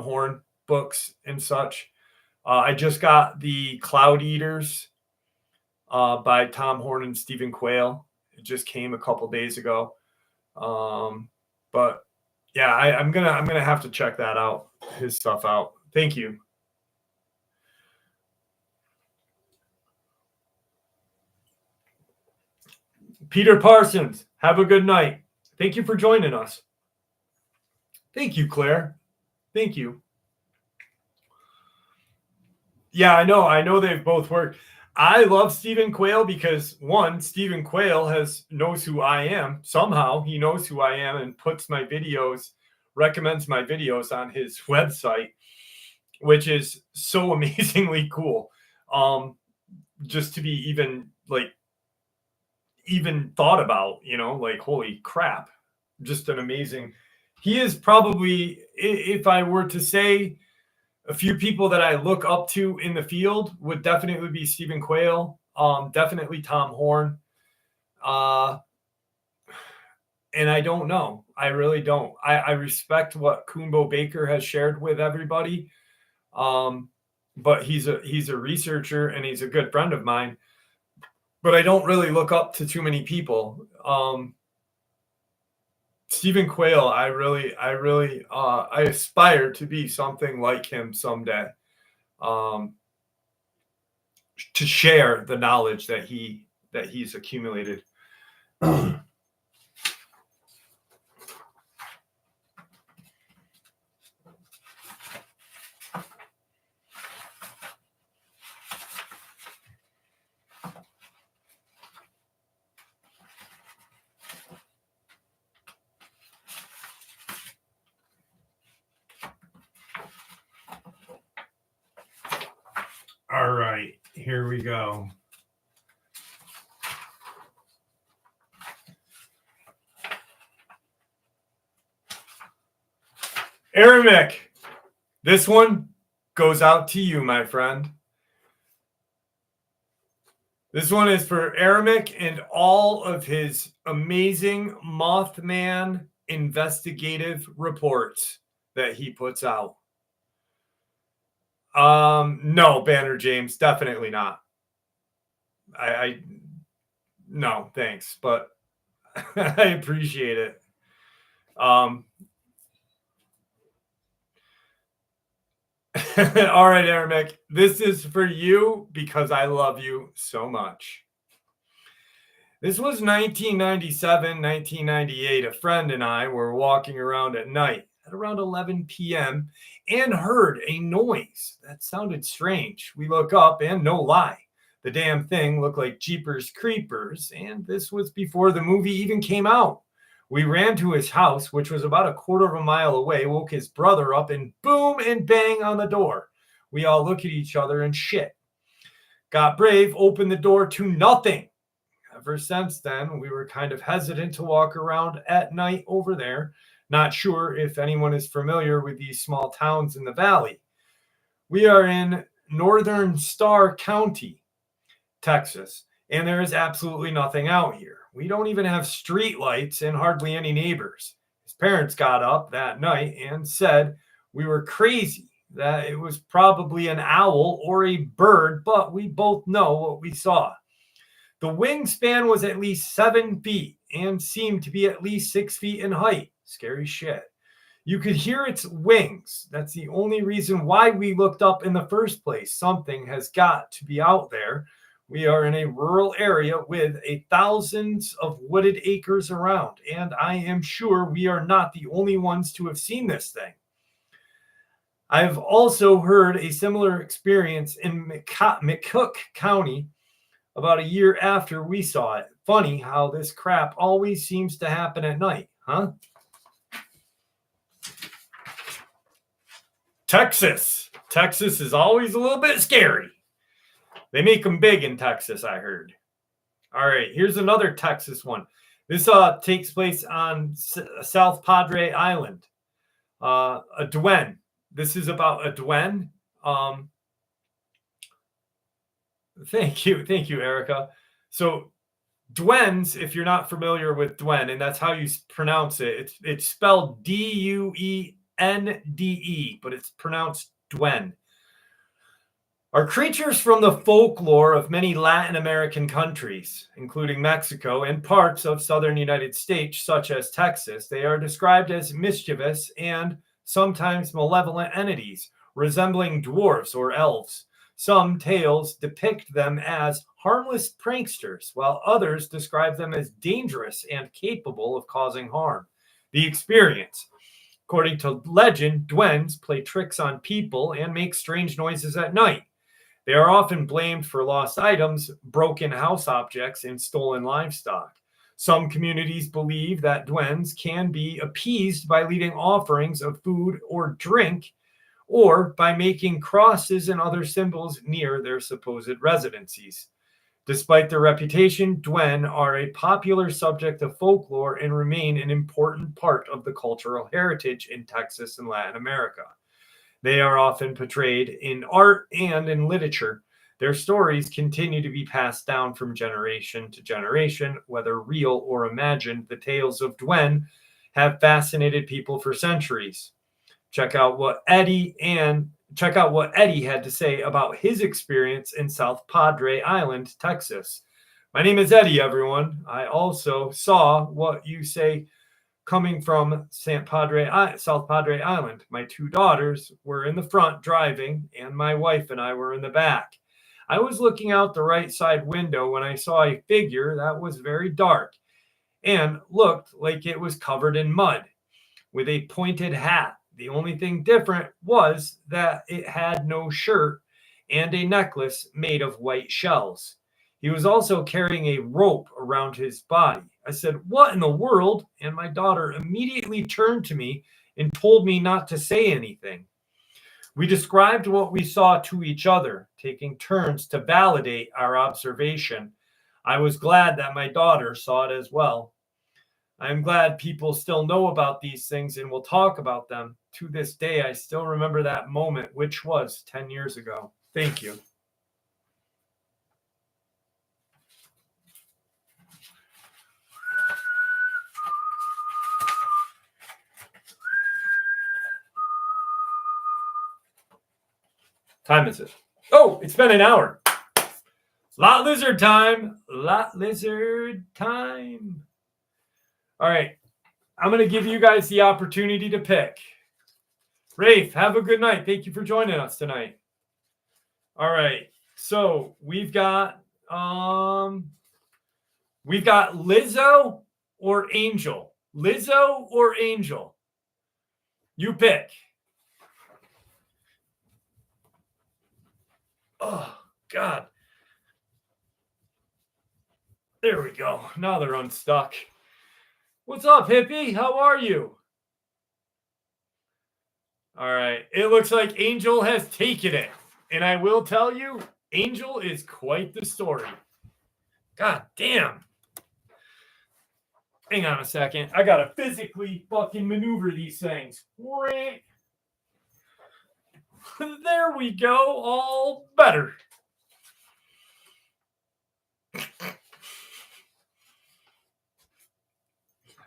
Horn books and such. I just got the Cloud Eaters by Tom Horn and Stephen Quayle. It just came a couple days ago. But yeah, I'm gonna have to check that out, his stuff out. Thank you. Peter Parsons, have a good night. Thank you for joining us. Thank you, Claire. Thank you. Yeah, I know they've both worked. I love Stephen Quayle because, one, Stephen Quayle knows who I am. Somehow he knows who I am and recommends my videos on his website, which is so amazingly cool. Just to be even thought about, holy crap, just an amazing. He is probably, if I were to say a few people that I look up to in the field, would definitely be Stephen Quayle, definitely Tom Horn. And I don't know. I really don't. I respect what Kumbo Baker has shared with everybody. But he's a researcher and he's a good friend of mine. But I don't really look up to too many people. Stephen Quayle, I aspire to be something like him someday. To share the knowledge that he's accumulated. All right, here we go. Aramic, this one goes out to you, my friend. This one is for Aramic and all of his amazing Mothman investigative reports that he puts out. No, Banner James, definitely not. No, thanks, but I appreciate it. All right, Aramic, this is for you because I love you so much. This was 1997, 1998. A friend and I were walking around at night at around 11 p.m. and heard a noise that sounded strange. We look up and no lie, the damn thing looked like Jeepers Creepers, and this was before the movie even came out. We ran to his house, which was about a quarter of a mile away, woke his brother up, and boom and bang on the door. We all look at each other and shit. Got brave, opened the door to nothing. Ever since then, we were kind of hesitant to walk around at night over there. Not sure if anyone is familiar with these small towns in the valley. We are in northern Starr County, Texas, and there is absolutely nothing out here. We don't even have street lights and hardly any neighbors. His parents got up that night and said we were crazy, that it was probably an owl or a bird, but we both know what we saw. The wingspan was at least 7 feet and seemed to be at least 6 feet in height. Scary shit. You could hear its wings. That's the only reason why we looked up in the first place. Something has got to be out there. We are in a rural area with thousands of wooded acres around, and I am sure we are not the only ones to have seen this thing. I've also heard a similar experience in McCook County about a year after we saw it. Funny how this crap always seems to happen at night, huh? Texas. Texas is always a little bit scary. They make them big in Texas, I heard. All right, here's another Texas one. This takes place on South Padre Island. A Dwen. This is about a Dwen. Thank you, Erica. So Dwens, if you're not familiar with Dwen, and that's how you pronounce it, it's spelled Duende, but it's pronounced Dwen, are creatures from the folklore of many Latin American countries, including Mexico and parts of southern United States, such as Texas. They are described as mischievous and sometimes malevolent entities, resembling dwarfs or elves. Some tales depict them as harmless pranksters, while others describe them as dangerous and capable of causing harm. The experience. According to legend, Dwens play tricks on people and make strange noises at night. They are often blamed for lost items, broken house objects, and stolen livestock. Some communities believe that Dwens can be appeased by leaving offerings of food or drink, or by making crosses and other symbols near their supposed residencies. Despite their reputation, Dwen are a popular subject of folklore and remain an important part of the cultural heritage in Texas and Latin America. They are often portrayed in art and in literature. Their stories continue to be passed down from generation to generation, whether real or imagined. The tales of Dwen have fascinated people for centuries. Check out what Eddie had to say about his experience in South Padre Island, Texas. My name is Eddie, everyone. I also saw what you say coming from South Padre Island. My two daughters were in the front driving, and my wife and I were in the back. I was looking out the right side window when I saw a figure that was very dark and looked like it was covered in mud with a pointed hat. The only thing different was that it had no shirt and a necklace made of white shells. He was also carrying a rope around his body. I said, "What in the world?" And my daughter immediately turned to me and told me not to say anything. We described what we saw to each other, taking turns to validate our observation. I was glad that my daughter saw it as well. I'm glad people still know about these things and will talk about them. To this day, I still remember that moment, which was 10 years ago. Thank you. Time is it? Oh, it's been an hour. Lot lizard time. Lot lizard time. All right. I'm going to give you guys the opportunity to pick. Rafe, have a good night. Thank you for joining us tonight. All right. So we've got Lizo or Angel. Lizo or Angel. You pick. Oh, God. There we go. Now they're unstuck. What's up, hippie? How are you? All right. It looks like Angel has taken it. And I will tell you, Angel is quite the story. God damn. Hang on a second. I got to physically fucking maneuver these things. There we go. All better.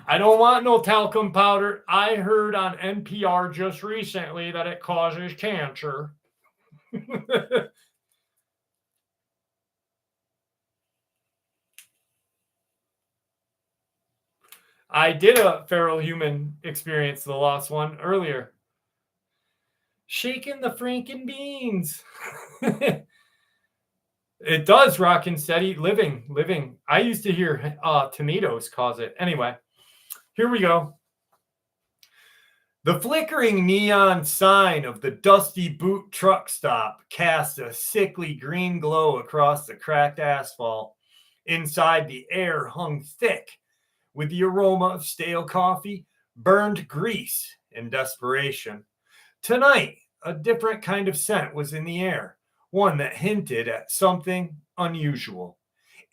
I don't want no talcum powder. I heard on NPR just recently that it causes cancer. I did a feral human experience, the lost one, earlier. Shaking the Franken beans. It does rock and steady living. I used to hear tomatoes cause it. Anyway, here we go. The flickering neon sign of the Dusty Boot truck stop cast a sickly green glow across the cracked asphalt. Inside, the air hung thick with the aroma of stale coffee, burned grease, and desperation. Tonight, a different kind of scent was in the air, one that hinted at something unusual.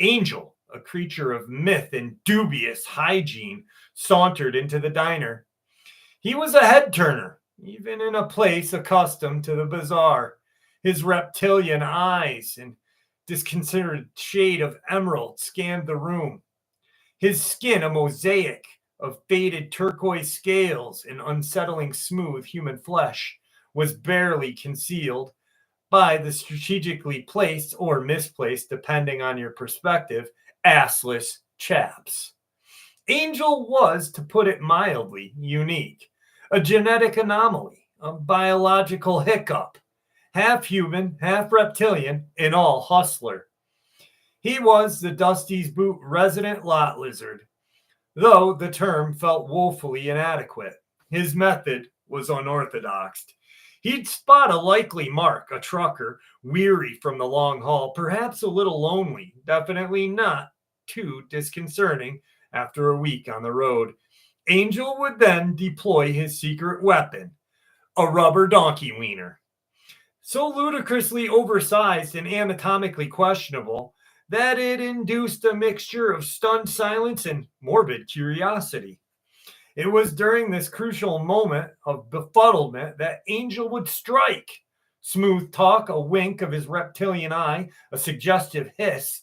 Angel, a creature of myth and dubious hygiene, sauntered into the diner. He was a head turner, even in a place accustomed to the bizarre. His reptilian eyes and disconcerted shade of emerald scanned the room. His skin a mosaic of faded turquoise scales and unsettling smooth human flesh was barely concealed by the strategically placed or misplaced, depending on your perspective, assless chaps. Angel was, to put it mildly, unique, a genetic anomaly, a biological hiccup, half human, half reptilian, and all hustler. He was the Dusty's Boot resident lot lizard, though the term felt woefully inadequate. His method was unorthodox. He'd spot a likely mark, a trucker, weary from the long haul, perhaps a little lonely, definitely not too disconcerting after a week on the road. Angel would then deploy his secret weapon, a rubber donkey wiener. So ludicrously oversized and anatomically questionable that it induced a mixture of stunned silence and morbid curiosity. It was during this crucial moment of befuddlement that Angel would strike. Smooth talk, a wink of his reptilian eye, a suggestive hiss,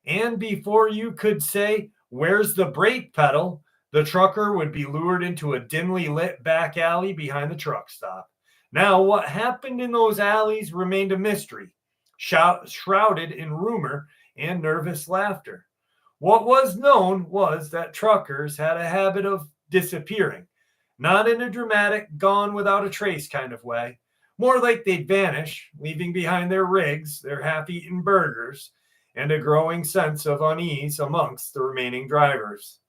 and before you could say, "Where's the brake pedal?" the trucker would be lured into a dimly lit back alley behind the truck stop. Now, what happened in those alleys remained a mystery, shrouded in rumor and nervous laughter. What was known was that truckers had a habit of disappearing, not in a dramatic, gone without a trace kind of way, more like they'd vanish, leaving behind their rigs, their half-eaten burgers, and a growing sense of unease amongst the remaining drivers.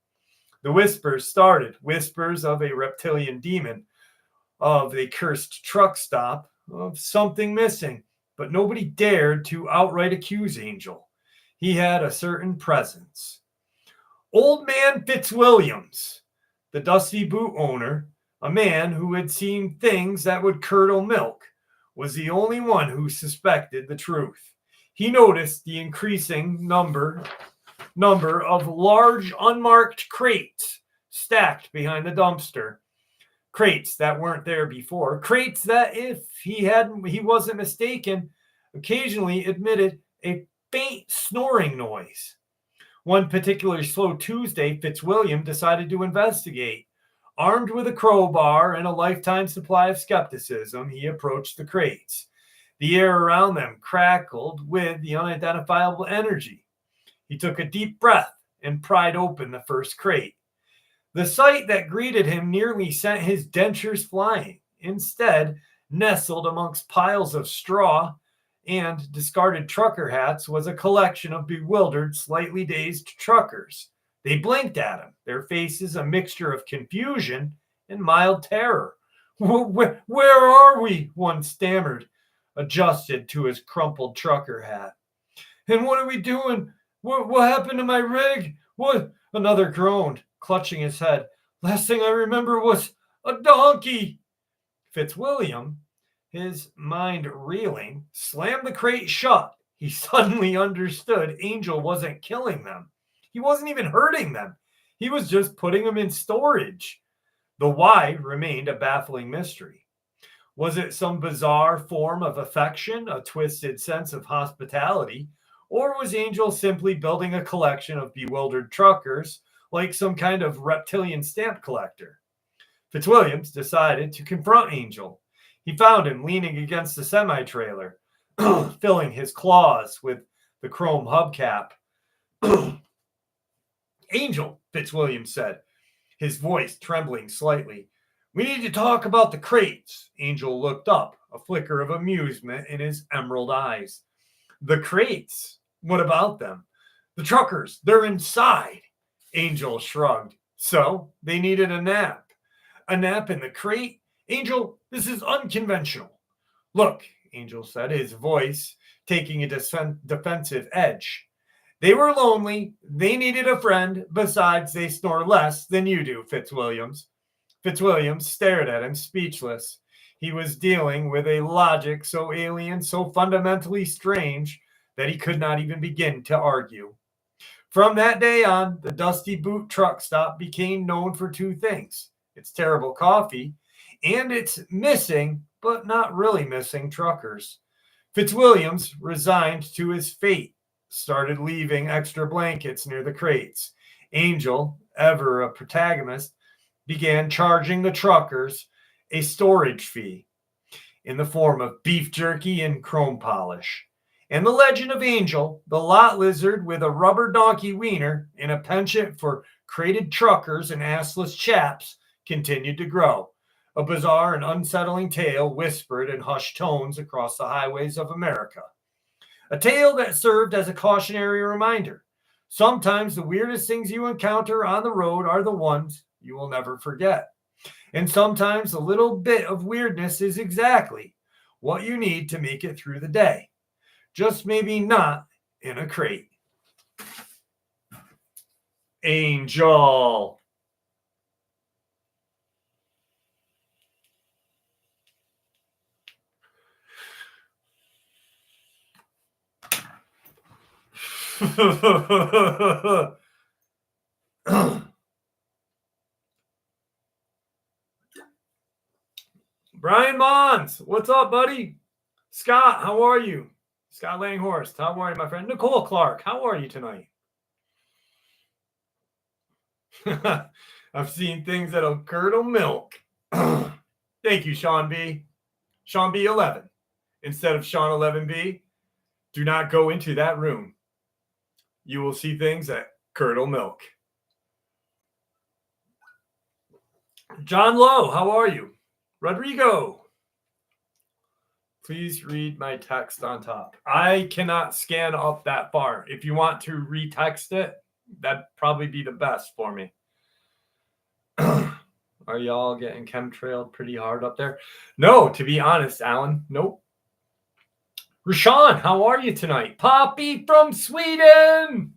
The whispers started, whispers of a reptilian demon, of a cursed truck stop, of something missing, but nobody dared to outright accuse Angel. He had a certain presence. Old Man Fitzwilliams, the Dusty Boot owner, a man who had seen things that would curdle milk, was the only one who suspected the truth. He noticed the increasing number of large unmarked crates stacked behind the dumpster. Crates that weren't there before. Crates that, if he wasn't mistaken, occasionally emitted a faint snoring noise. One particularly slow Tuesday, Fitzwilliam decided to investigate. Armed with a crowbar and a lifetime supply of skepticism, he approached the crates. The air around them crackled with the unidentifiable energy. He took a deep breath and pried open the first crate. The sight that greeted him nearly sent his dentures flying. Instead, nestled amongst piles of straw and discarded trucker hats, was a collection of bewildered, slightly dazed truckers. They blinked at him, their faces a mixture of confusion and mild terror. Where are we?" one stammered, adjusted to his crumpled trucker hat. "And what are we doing? What happened to my rig? What?" Another groaned, clutching his head. "Last thing I remember was a donkey." Fitzwilliam, his mind reeling, slammed the crate shut. He suddenly understood Angel wasn't killing them. He wasn't even hurting them. He was just putting them in storage. The why remained a baffling mystery. Was it some bizarre form of affection, a twisted sense of hospitality, or was Angel simply building a collection of bewildered truckers like some kind of reptilian stamp collector? Fitzwilliams decided to confront Angel. He found him leaning against the semi-trailer, filling his claws with the chrome hubcap. "Angel," Fitzwilliams said, his voice trembling slightly. "We need to talk about the crates." Angel looked up, a flicker of amusement in his emerald eyes. "The crates? What about them?" "The truckers, they're inside." Angel shrugged. "So they needed a nap." "A nap in the crate? Angel, this is unconventional." "Look," Angel said, his voice taking a defensive edge. "They were lonely. They needed a friend. Besides, they snore less than you do, Fitzwilliams." Fitzwilliams stared at him, speechless. He was dealing with a logic so alien, so fundamentally strange, that he could not even begin to argue. From that day on, the Dusty Boot truck stop became known for two things: its terrible coffee and its missing, but not really missing, truckers. Fitzwilliams resigned to his fate, started leaving extra blankets near the crates. Angel, ever a protagonist, began charging the truckers a storage fee in the form of beef jerky and chrome polish. And the legend of Angel, the lot lizard with a rubber donkey wiener and a penchant for crated truckers and assless chaps, continued to grow. A bizarre and unsettling tale whispered in hushed tones across the highways of America. A tale that served as a cautionary reminder. Sometimes the weirdest things you encounter on the road are the ones you will never forget. And sometimes a little bit of weirdness is exactly what you need to make it through the day. Just maybe not in a crate. Angel. Brian Mons, what's up, buddy? Scott, how are you? Scott Langhorst, how are you, my friend? Nicole Clark, how are you tonight? I've seen things that'll curdle milk. Thank you, Sean B. Sean B 11. Instead of Sean 11B, do not go into that room. You will see things that curdle milk. John Lowe, how are you? Rodrigo, please read my text on top. I cannot scan up that far. If you want to retext it, that'd probably be the best for me. Are y'all getting chemtrailed pretty hard up there? No, to be honest, Alan, nope. Rashawn, how are you tonight? Poppy from Sweden.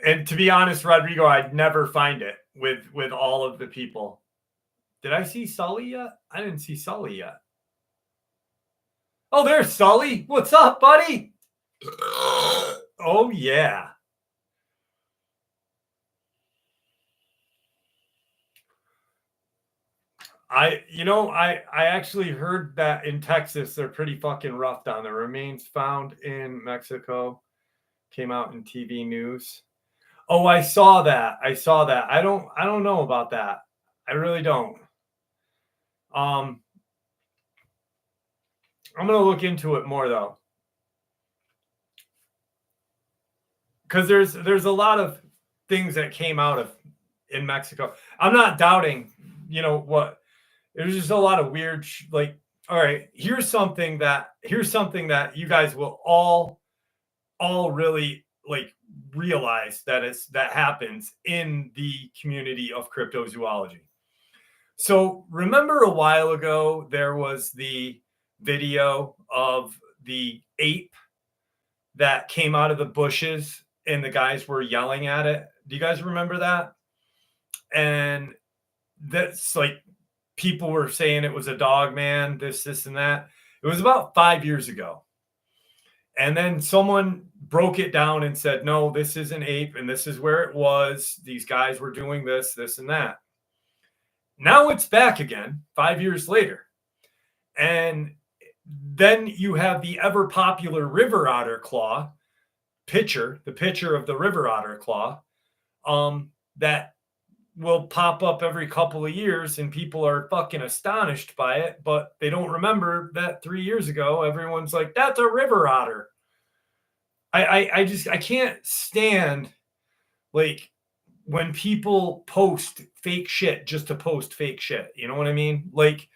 And to be honest, Rodrigo, I'd never find it with all of the people. Did I see Sully yet? I didn't see Sully yet. Oh, there's Sully. What's up, buddy? Oh, yeah. I actually heard that in Texas, they're pretty fucking rough down there. Remains found in Mexico came out in TV news. Oh, I saw that. I don't know about that. I really don't. I'm going to look into it more though. Cuz there's a lot of things that came out of in Mexico. I'm not doubting, what. There's just a lot of weird all right, here's something that you guys will all really realize that happens in the community of cryptozoology. So remember a while ago, there was the video of the ape that came out of the bushes and the guys were yelling at it. Do you guys remember that? And that's people were saying it was a Dogman, this, and that. It was about 5 years ago. And then someone broke it down and said, no, this is an ape and this is where it was. These guys were doing this, and that. Now it's back again 5 years later. And then you have the ever popular river otter claw the picture of the river otter claw that will pop up every couple of years and people are fucking astonished by it, but they don't remember that 3 years ago, everyone's like, that's a river otter. I can't stand like when people post fake shit just to post fake shit. You know what I mean? Like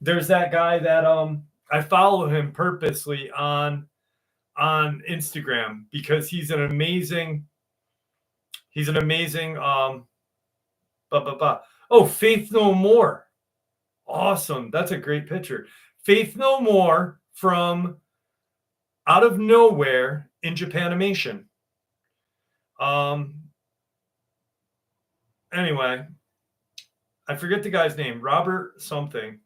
there's that guy that I follow him purposely on Instagram because he's an amazing blah, blah, blah. Oh, Faith No More. Awesome. That's a great picture. Faith No More from out of nowhere in Japanimation. Anyway, I forget the guy's name. Robert something.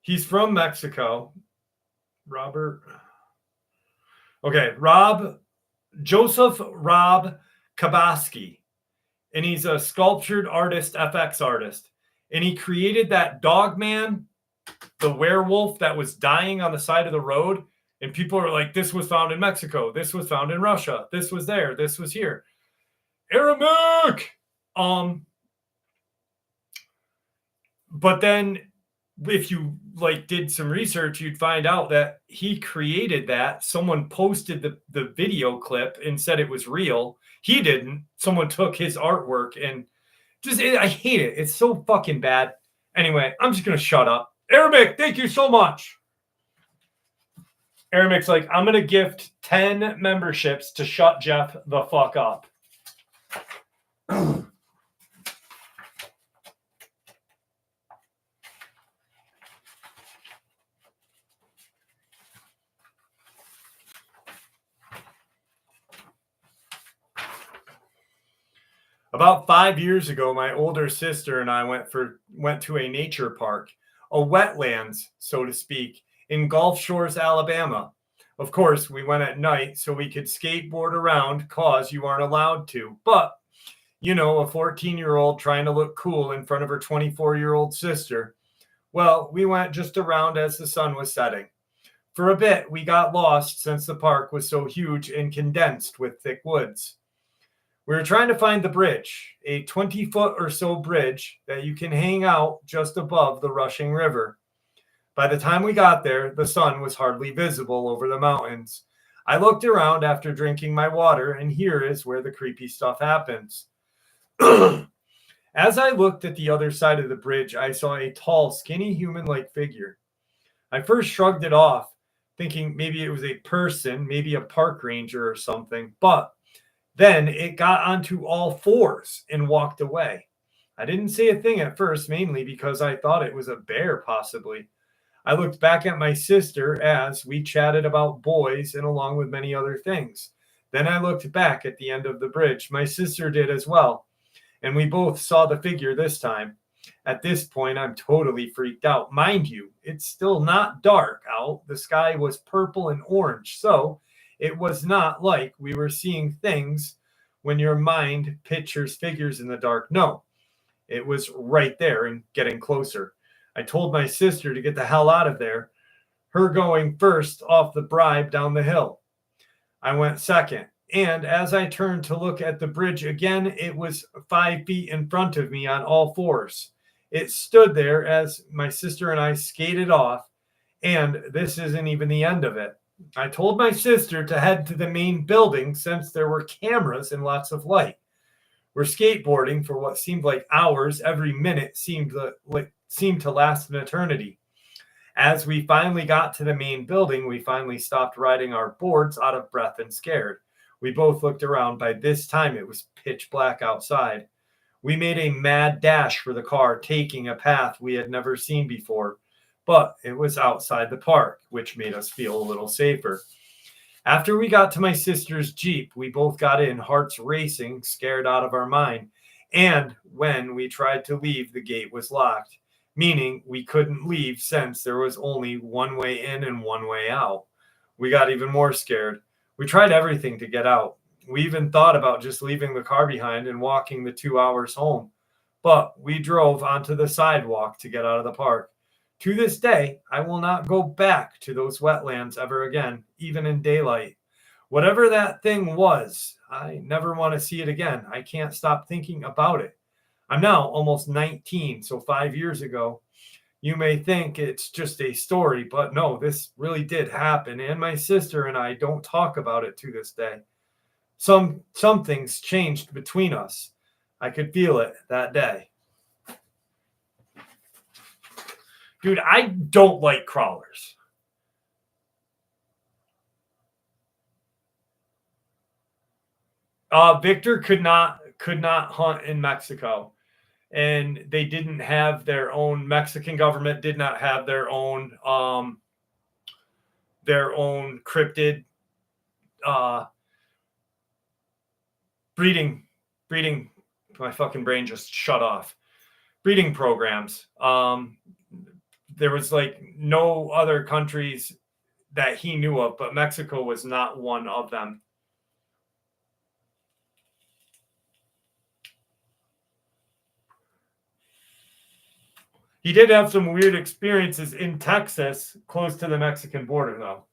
He's from Mexico. Robert. Okay, Joseph Rob Kabaski. And he's a sculptured artist, FX artist. And he created that Dogman, the werewolf that was dying on the side of the road. And people are like, this was found in Mexico. This was found in Russia. This was there. This was here. Arabic! But then if you like did some research, you'd find out that he created that. Someone posted the video clip and said it was real. He didn't. Someone took his artwork and I hate it. It's so fucking bad. Anyway, I'm just going to shut up. Arabic, thank you so much. Arabic's like, I'm going to gift 10 memberships to shut Jeff the fuck up. About 5 years ago, my older sister and I went to a nature park, a wetlands, so to speak, in Gulf Shores, Alabama. Of course, we went at night so we could skateboard around cause you aren't allowed to. But, you know, a 14-year-old trying to look cool in front of her 24-year-old sister. Well, we went just around as the sun was setting. For a bit, we got lost since the park was so huge and condensed with thick woods. We were trying to find the bridge, a 20-foot or so bridge that you can hang out just above the rushing river. By the time we got there, the sun was hardly visible over the mountains. I looked around after drinking my water, and here is where the creepy stuff happens. As I looked at the other side of the bridge, I saw a tall, skinny human-like figure. I first shrugged it off, thinking maybe it was a person, maybe a park ranger or something, but then it got onto all fours and walked away. I didn't say a thing at first, mainly because I thought it was a bear, possibly. I looked back at my sister as we chatted about boys and along with many other things. Then I looked back at the end of the bridge. My sister did as well, and we both saw the figure this time. At this point, I'm totally freaked out. Mind you, it's still not dark out. The sky was purple and orange, so it was not like we were seeing things when your mind pictures figures in the dark. No, it was right there and getting closer. I told my sister to get the hell out of there, her going first off the bribe down the hill. I went second, and as I turned to look at the bridge again, it was 5 feet in front of me on all fours. It stood there as my sister and I skated off, and this isn't even the end of it. I told my sister to head to the main building since there were cameras and lots of light. We're skateboarding for what seemed like hours. Every minute seemed to last an eternity. As we finally got to the main building, we finally stopped riding our boards out of breath and scared. We both looked around. By this time, it was pitch black outside. We made a mad dash for the car, taking a path we had never seen before. But it was outside the park, which made us feel a little safer. After we got to my sister's Jeep, we both got in, hearts racing, scared out of our mind. And when we tried to leave, the gate was locked, meaning we couldn't leave since there was only one way in and one way out. We got even more scared. We tried everything to get out. We even thought about just leaving the car behind and walking the 2 hours home. But we drove onto the sidewalk to get out of the park. To this day, I will not go back to those wetlands ever again, even in daylight. Whatever that thing was, I never want to see it again. I can't stop thinking about it. I'm now almost 19, so 5 years ago, You may think it's just a story, but no, this really did happen. And my sister and I don't talk about it to this day. Some things changed between us. I could feel it that day. Dude, I don't like crawlers. Victor could not hunt in Mexico, and they didn't have their own. Mexican government did not have their own cryptid breeding. My fucking brain just shut off. Breeding programs. There was like no other countries that he knew of, but Mexico was not one of them. He did have some weird experiences in Texas, close to the Mexican border, though.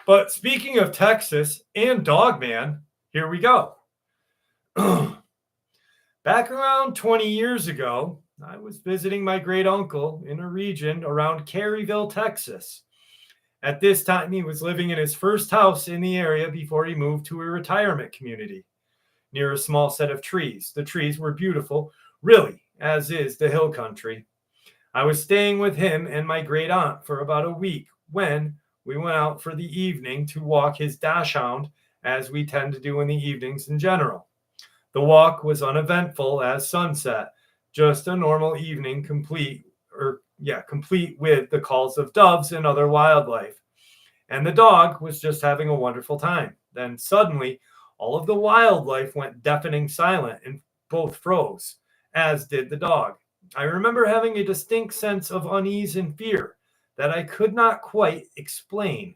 But speaking of Texas and Dogman, here we go. Back around 20 years ago, I was visiting my great uncle in a region around Caryville, Texas. At this time, he was living in his first house in the area before he moved to a retirement community near a small set of trees. The trees were beautiful, really, as is the hill country. I was staying with him and my great aunt for about a week when we went out for the evening to walk his dachshund, as we tend to do in the evenings in general. The walk was uneventful as sunset, just a normal evening complete with the calls of doves and other wildlife. And the dog was just having a wonderful time. Then suddenly, all of the wildlife went deafening silent and both froze, as did the dog. I remember having a distinct sense of unease and fear that I could not quite explain.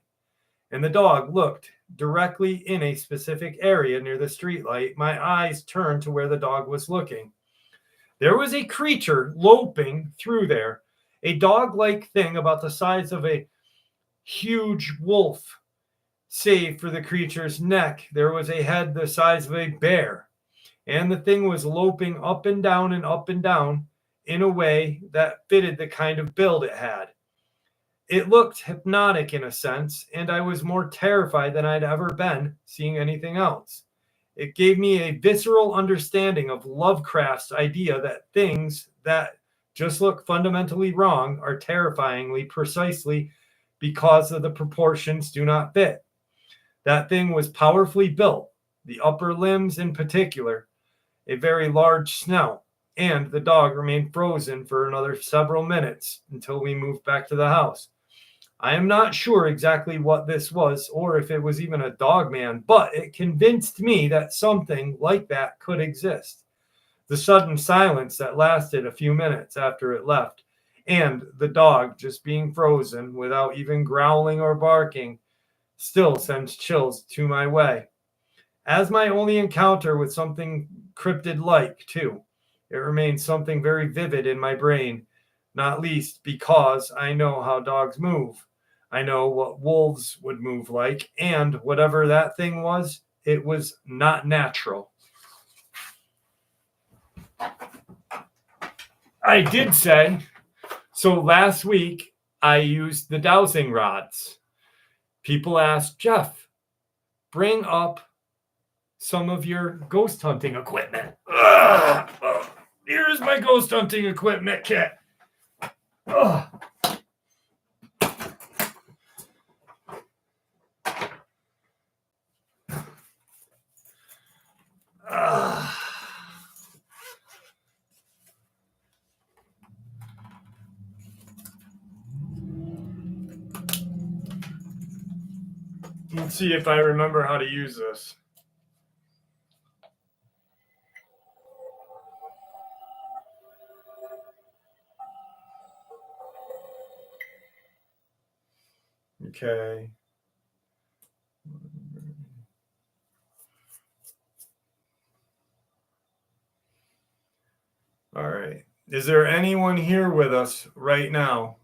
And the dog looked directly in a specific area near the streetlight. My eyes turned to where the dog was looking. There was a creature loping through there, a dog-like thing about the size of a huge wolf. Save for the creature's neck, there was a head the size of a bear, and the thing was loping up and down in a way that fitted the kind of build it had. It looked hypnotic in a sense, and I was more terrified than I'd ever been seeing anything else. It gave me a visceral understanding of Lovecraft's idea that things that just look fundamentally wrong are terrifyingly precisely because of the proportions do not fit. That thing was powerfully built, the upper limbs in particular, a very large snout, and the dog remained frozen for another several minutes until we moved back to the house. I am not sure exactly what this was or if it was even a dogman, but it convinced me that something like that could exist. The sudden silence that lasted a few minutes after it left, and the dog just being frozen without even growling or barking, still sends chills to my way. As my only encounter with something cryptid-like, too, it remains something very vivid in my brain, not least because I know how dogs move. I know what wolves would move like, and whatever that thing was, it was not natural. I did say, so last week I used the dowsing rods. People asked, Jeff, bring up some of your ghost hunting equipment. Here's my ghost hunting equipment kit. Ugh. Let's see if I remember how to use this. Okay. All right. Is there anyone here with us right now?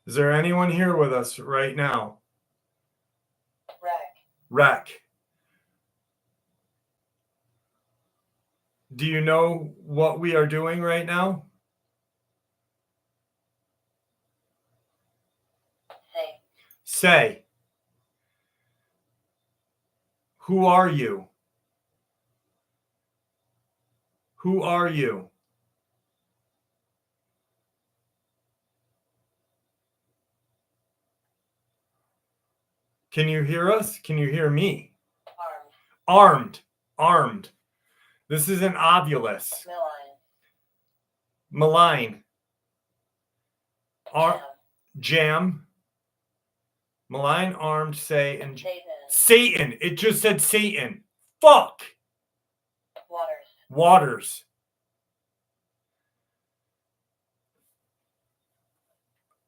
Is there anyone here with us right now? Wreck. Do you know what we are doing right now? Say. Who are you? Who are you? Can you hear us? Can you hear me? Armed. This is an obulus. Malign. Jam. Malign, armed, say, and Satan. It just said Satan. Fuck. Waters.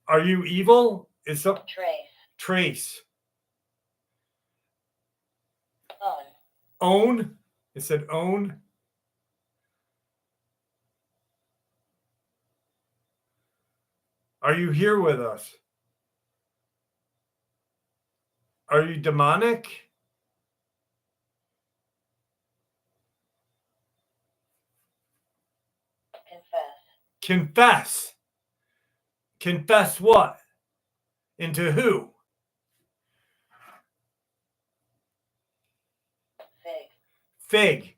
Are you evil? Is some trace. Own. It said own. Are you here with us? Are you demonic? Confess. Confess what? Into who? Fig.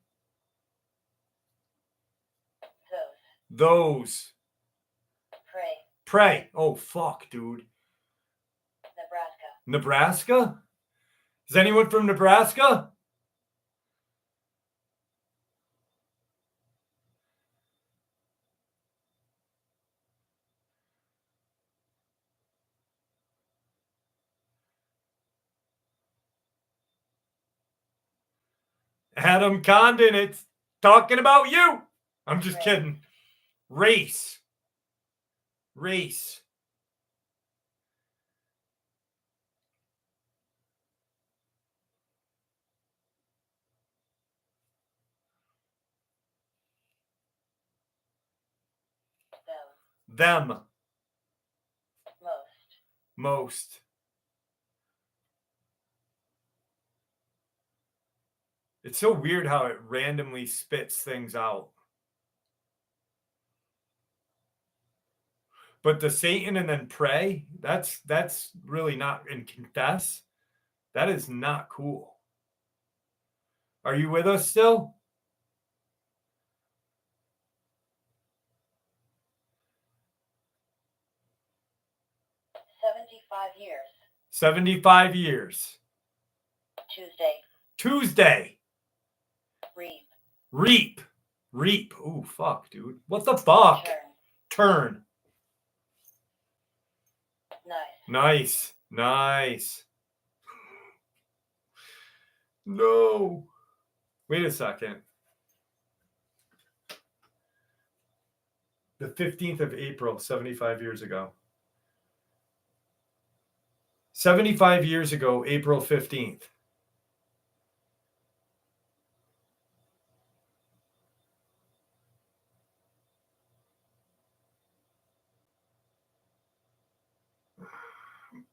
Those. Pray. Oh, fuck, dude. Nebraska? Is anyone from Nebraska? Adam Condon, it's talking about you. I'm just kidding. Race. Them. Most. It's so weird how it randomly spits things out. But the Satan and then pray, that's really not, and confess, that is not cool. Are you with us still? $75 years. 75 years. Tuesday. Reap. Ooh, fuck, dude. What the fuck? Turn. Nice. No. Wait a second. The 15th of April, 75 years ago. 75 years ago, April 15th.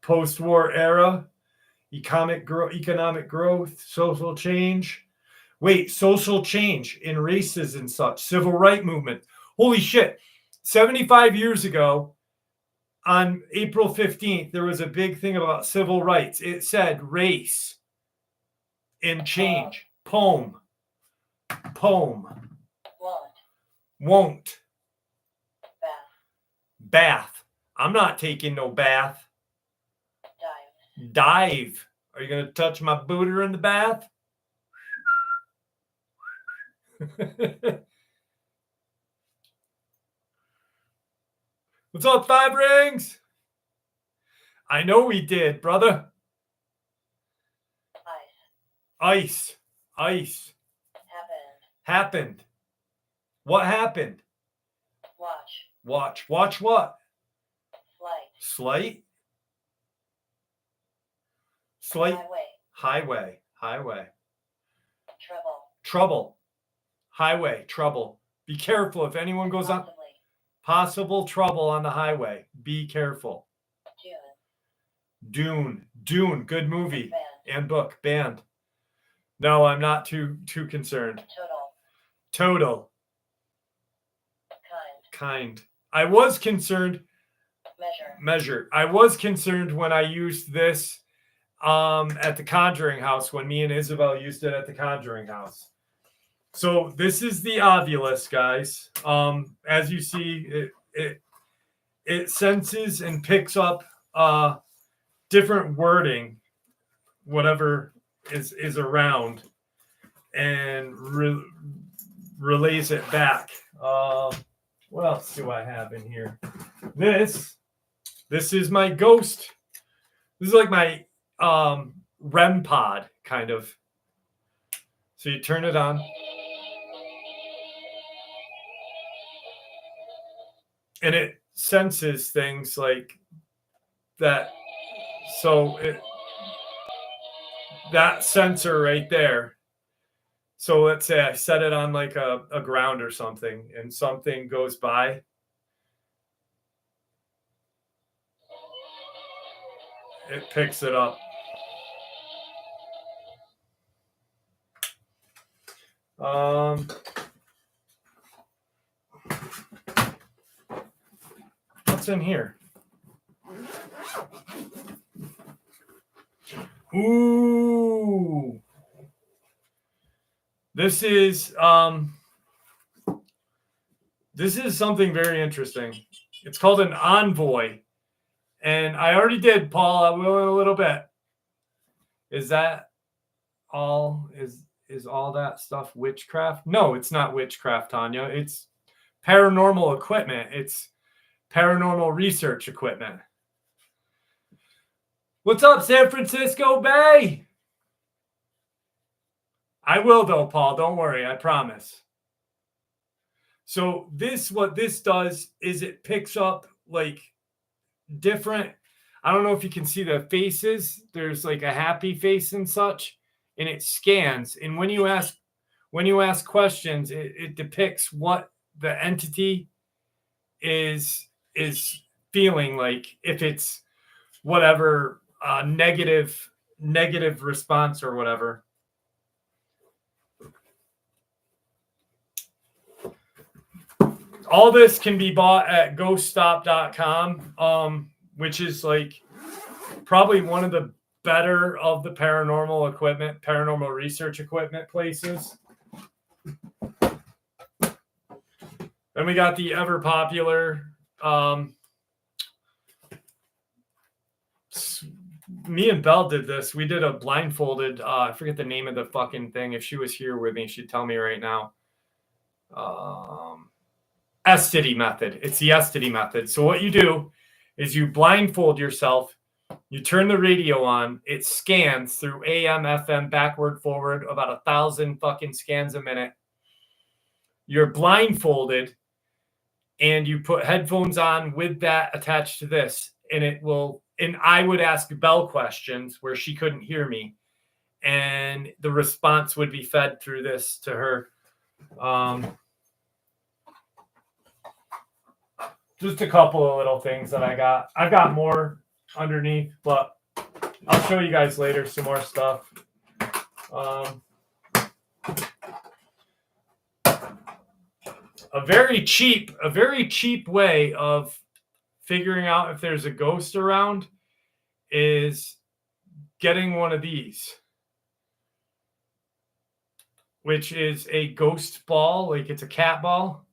Post-war era, economic growth, social change. Wait, social change in races and such, civil rights movement. Holy shit. 75 years ago, on April 15th, there was a big thing about civil rights. It said race and change. Poem. Won't. Bath. I'm not taking no bath. Dive. Are you going to touch my booter in the bath? What's up, 5 Rings? I know we did, brother. Ice. Happened. What happened? Watch what? Slight. Highway. Trouble. Highway. Trouble. Be careful if anyone goes on. Possible trouble on the highway. Be careful. Dune, good movie and book. Banned. No, I'm not too concerned. Total. Kind. I was concerned. Measure. I was concerned when I used this at the Conjuring House, when me and Isabel used it at the Conjuring House. So this is the ovulus, guys. As you see, it senses and picks up different wording, whatever is around, and relays it back. What else do I have in here? This is my ghost. This is like my REM pod, kind of. So you turn it on. And it senses things like that. So that sensor right there. So let's say I set it on like a ground or something, and something goes by. It picks it up. What's in here? Ooh. This is something very interesting. It's called an envoy. And I already did, Paul. I will in a little bit. Is that all? Is all that stuff witchcraft? No, it's not witchcraft, Tanya. It's paranormal equipment. It's paranormal research equipment. What's up, San Francisco Bay? I will, though, Paul. Don't worry. I promise. So what this does is it picks up like different. I don't know if you can see the faces. There's like a happy face and such, and it scans. And when you ask questions, it depicts what the entity is feeling like. If it's whatever negative response or whatever. All this can be bought at ghoststop.com, which is like probably one of the better of the paranormal research equipment places. Then we got the ever popular me and Belle did this. We did a blindfolded I forget the name of the fucking thing. If she was here with me, she'd tell me right now. Estity method. It's the Estity method. So what you do is you blindfold yourself, you turn the radio on, it scans through AM, FM, backward, forward, about 1,000 fucking scans a minute. You're blindfolded, and you put headphones on with that attached to this, and it will, and I would ask Belle questions where she couldn't hear me, and the response would be fed through this to her. Just a couple of little things that I got. I've got more underneath, but I'll show you guys later some more stuff. A very cheap way of figuring out if there's a ghost around is getting one of these, which is a ghost ball, like it's a cat ball.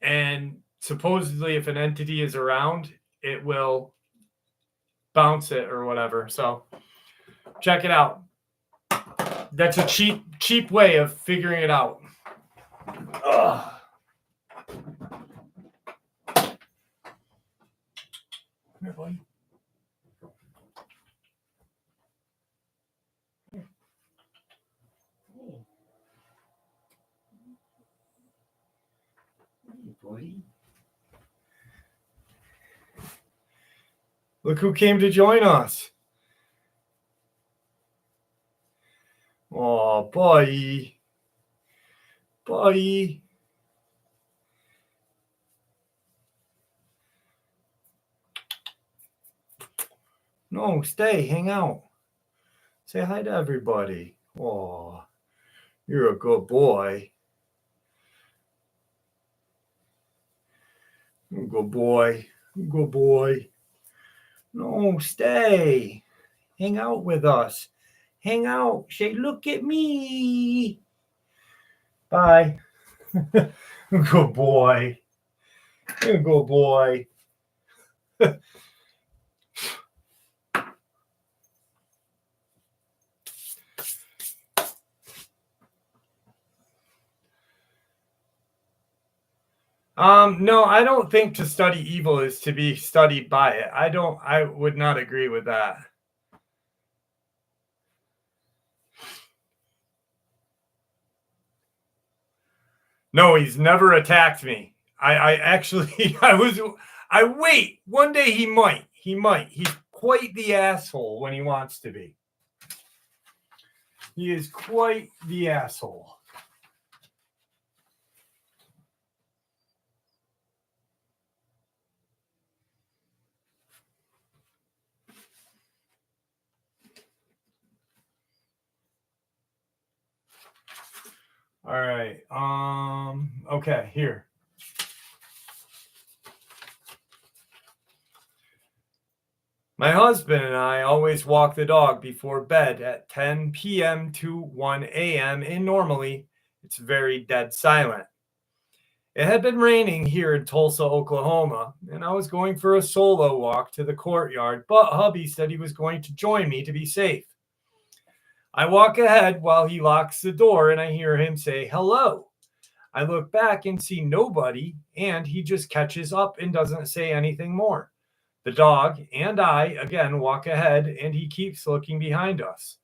And supposedly if an entity is around, it will bounce it or whatever. So check it out. That's a cheap way of figuring it out. Ugh. Come here, buddy. Buddy. Look who came to join us. Oh, buddy. Buddy. No, stay, hang out. Say hi to everybody. Oh, you're a good boy. Good boy. Good boy. No, stay. Hang out with us. Hang out. Say, look at me. Bye. Good boy. You're a good boy. No, I don't think to study evil is to be studied by it. I would not agree with that. No, he's never attacked me. I actually, I wait. One day he might. He might. He's quite the asshole when he wants to be. He is quite the asshole. All right. Okay, here. My husband and I always walk the dog before bed at 10 p.m. to 1 a.m. and normally it's very dead silent. It had been raining here in Tulsa, Oklahoma, and I was going for a solo walk to the courtyard, but hubby said he was going to join me to be safe. I walk ahead while he locks the door and I hear him say hello. I look back and see nobody, and he just catches up and doesn't say anything more. The dog and I again walk ahead, and he keeps looking behind us.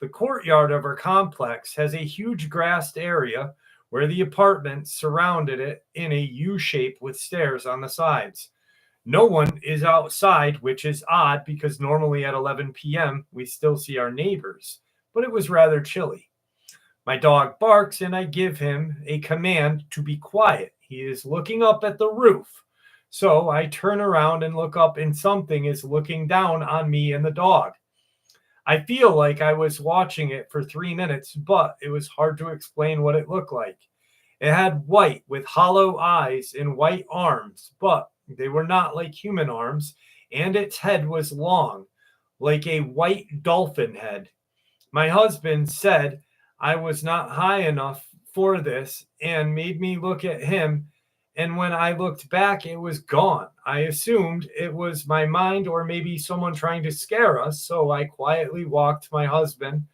The courtyard of our complex has a huge grassed area where the apartments surrounded it in a U shape with stairs on the sides. No one is outside, which is odd because normally at 11 p.m. we still see our neighbors, but it was rather chilly. My dog barks and I give him a command to be quiet. He is looking up at the roof. So I turn around and look up, and something is looking down on me and the dog. I feel like I was watching it for 3 minutes, but it was hard to explain what it looked like. It had white with hollow eyes and white arms, but they were not like human arms, and its head was long, like a white dolphin head. My husband said I was not high enough for this and made me look at him. And when I looked back, it was gone. I assumed it was my mind or maybe someone trying to scare us. So I quietly walked to my husband,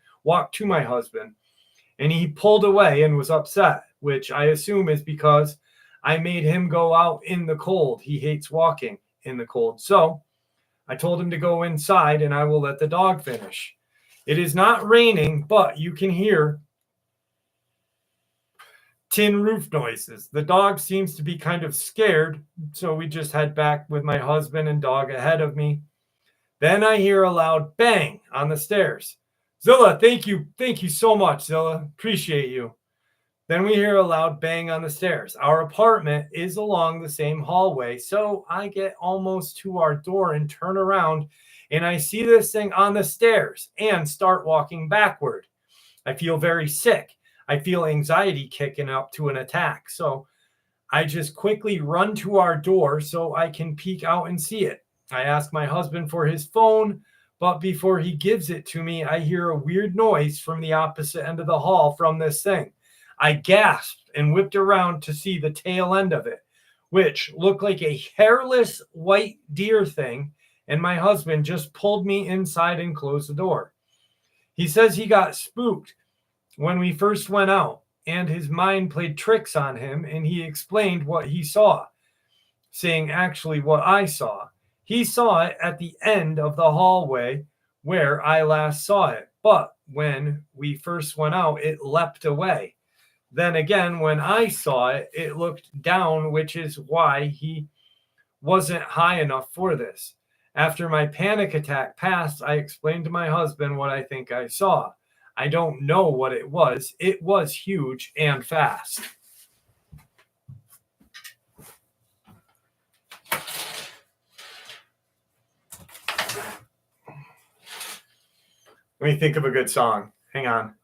and he pulled away and was upset, which I assume is because I made him go out in the cold. He hates walking in the cold. So I told him to go inside and I will let the dog finish. It is not raining, but you can hear tin roof noises. The dog seems to be kind of scared, so we just head back with my husband and dog ahead of me. Then I hear a loud bang on the stairs. Zilla, thank you. Thank you so much, Zilla. Appreciate you. Then we hear a loud bang on the stairs. Our apartment is along the same hallway, so I get almost to our door and turn around, and I see this thing on the stairs and start walking backward. I feel very sick. I feel anxiety kicking up to an attack. So I just quickly run to our door so I can peek out and see it. I ask my husband for his phone, but before he gives it to me, I hear a weird noise from the opposite end of the hall from this thing. I gasped and whipped around to see the tail end of it, which looked like a hairless white deer thing, and my husband just pulled me inside and closed the door. He says he got spooked when we first went out, and his mind played tricks on him, and he explained what he saw, saying actually what I saw. He saw it at the end of the hallway where I last saw it, but when we first went out, it leapt away. Then again, when I saw it, it looked down, which is why he wasn't high enough for this. After my panic attack passed, I explained to my husband what I think I saw. I don't know what it was. It was huge and fast. Let me think of a good song. Hang on.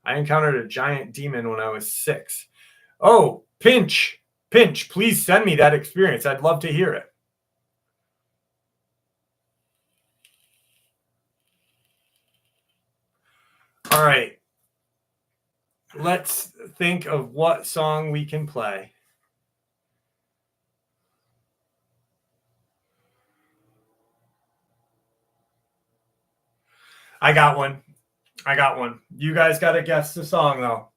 I encountered a giant demon when I was 6. Oh, Pinch, please send me that experience. I'd love to hear it. All right. Let's think of what song we can play. I got one. You guys got to guess the song, though.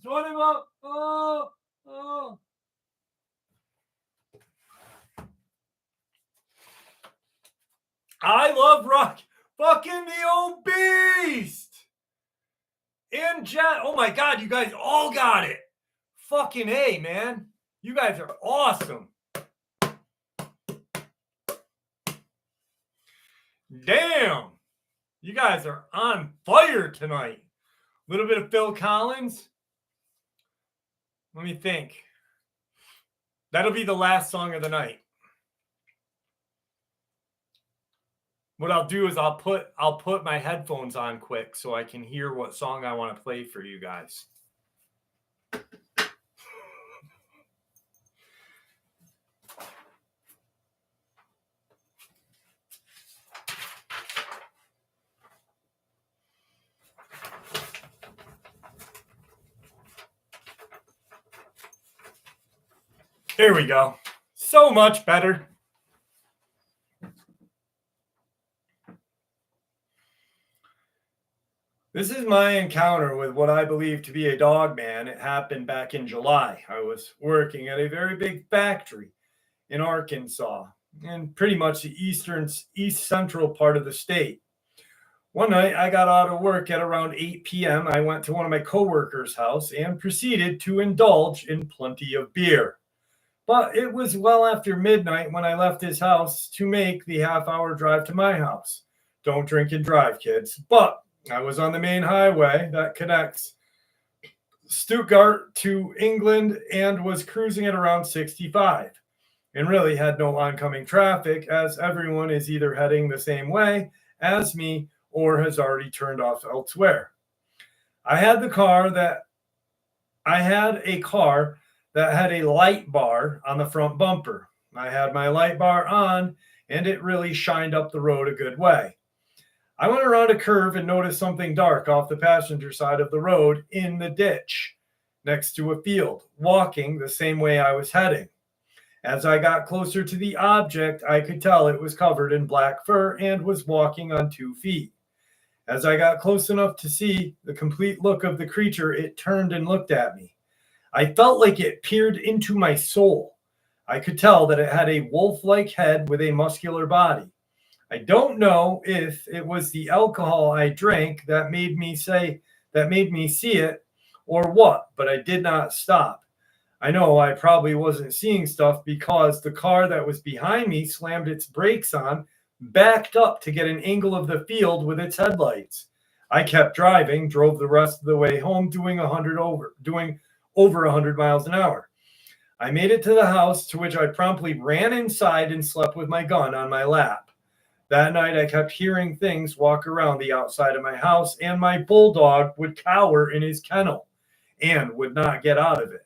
What about, oh. I love rock. Fucking the old beast. And Jet. Oh my God, you guys all got it. Fucking A, man. You guys are awesome. Damn. You guys are on fire tonight. A little bit of Phil Collins. Let me think. That'll be the last song of the night. What I'll do is I'll put my headphones on quick so I can hear what song I want to play for you guys. Here we go. So much better. This is my encounter with what I believe to be a dogman. It happened back in July. I was working at a very big factory in Arkansas, and pretty much the east central part of the state. One night I got out of work at around 8 p.m. I went to one of my coworkers' house and proceeded to indulge in plenty of beer. But it was well after midnight when I left his house to make the half-hour drive to my house. Don't drink and drive, kids. But I was on the main highway that connects Stuttgart to England and was cruising at around 65 and really had no oncoming traffic, as everyone is either heading the same way as me or has already turned off elsewhere. I had a car that had a light bar on the front bumper. I had my light bar on, and it really shined up the road a good way. I went around a curve and noticed something dark off the passenger side of the road in the ditch next to a field, walking the same way I was heading. As I got closer to the object, I could tell it was covered in black fur and was walking on 2 feet. As I got close enough to see the complete look of the creature, it turned and looked at me. I felt like it peered into my soul. I could tell that it had a wolf-like head with a muscular body. I don't know if it was the alcohol I drank that made me see it or what, but I did not stop. I know I probably wasn't seeing stuff because the car that was behind me slammed its brakes on, backed up to get an angle of the field with its headlights. I kept driving, drove the rest of the way home doing over 100 miles an hour. I made it to the house, to which I promptly ran inside and slept with my gun on my lap. That night, I kept hearing things walk around the outside of my house, and my bulldog would cower in his kennel and would not get out of it.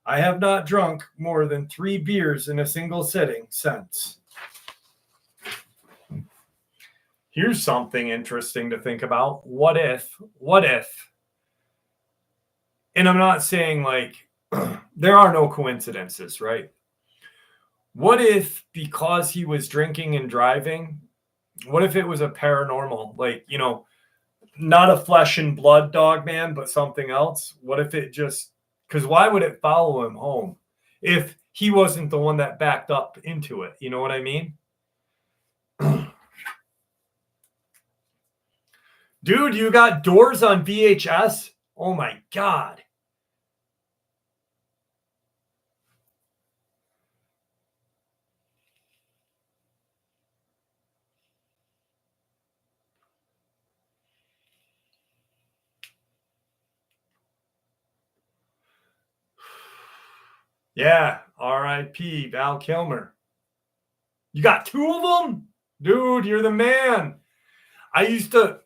I have not drunk more than 3 beers in a single sitting since. Here's something interesting to think about. What if, and I'm not saying like there are no coincidences, right? What if because he was drinking and driving, what if it was a paranormal, like, you know, not a flesh and blood dog man, but something else? What if it just, because why would it follow him home? If he wasn't the one that backed up into it. You know what I mean? Dude, you got Doors on VHS? Oh my God. Yeah, R.I.P. Val Kilmer. You got two of them? Dude, you're the man. I used to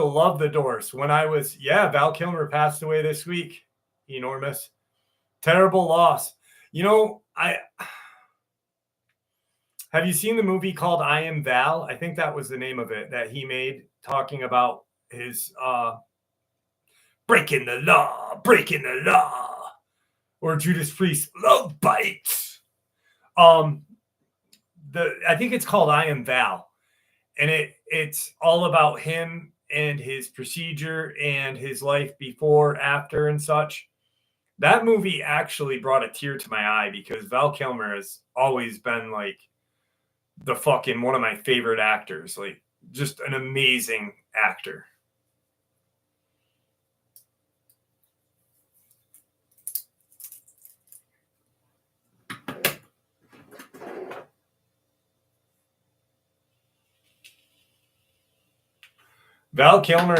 love the Doors when I was, Val Kilmer passed away this week. Enormous. Terrible loss. You know, have you seen the movie called I Am Val? I think that was the name of it that he made, talking about his breaking the law, or Judas Priest love bites. I think it's called I Am Val, and it's all about him and his procedure and his life before, after, and such. That movie actually brought a tear to my eye because Val Kilmer has always been like the fucking one of my favorite actors, like just an amazing actor. Val Kilmer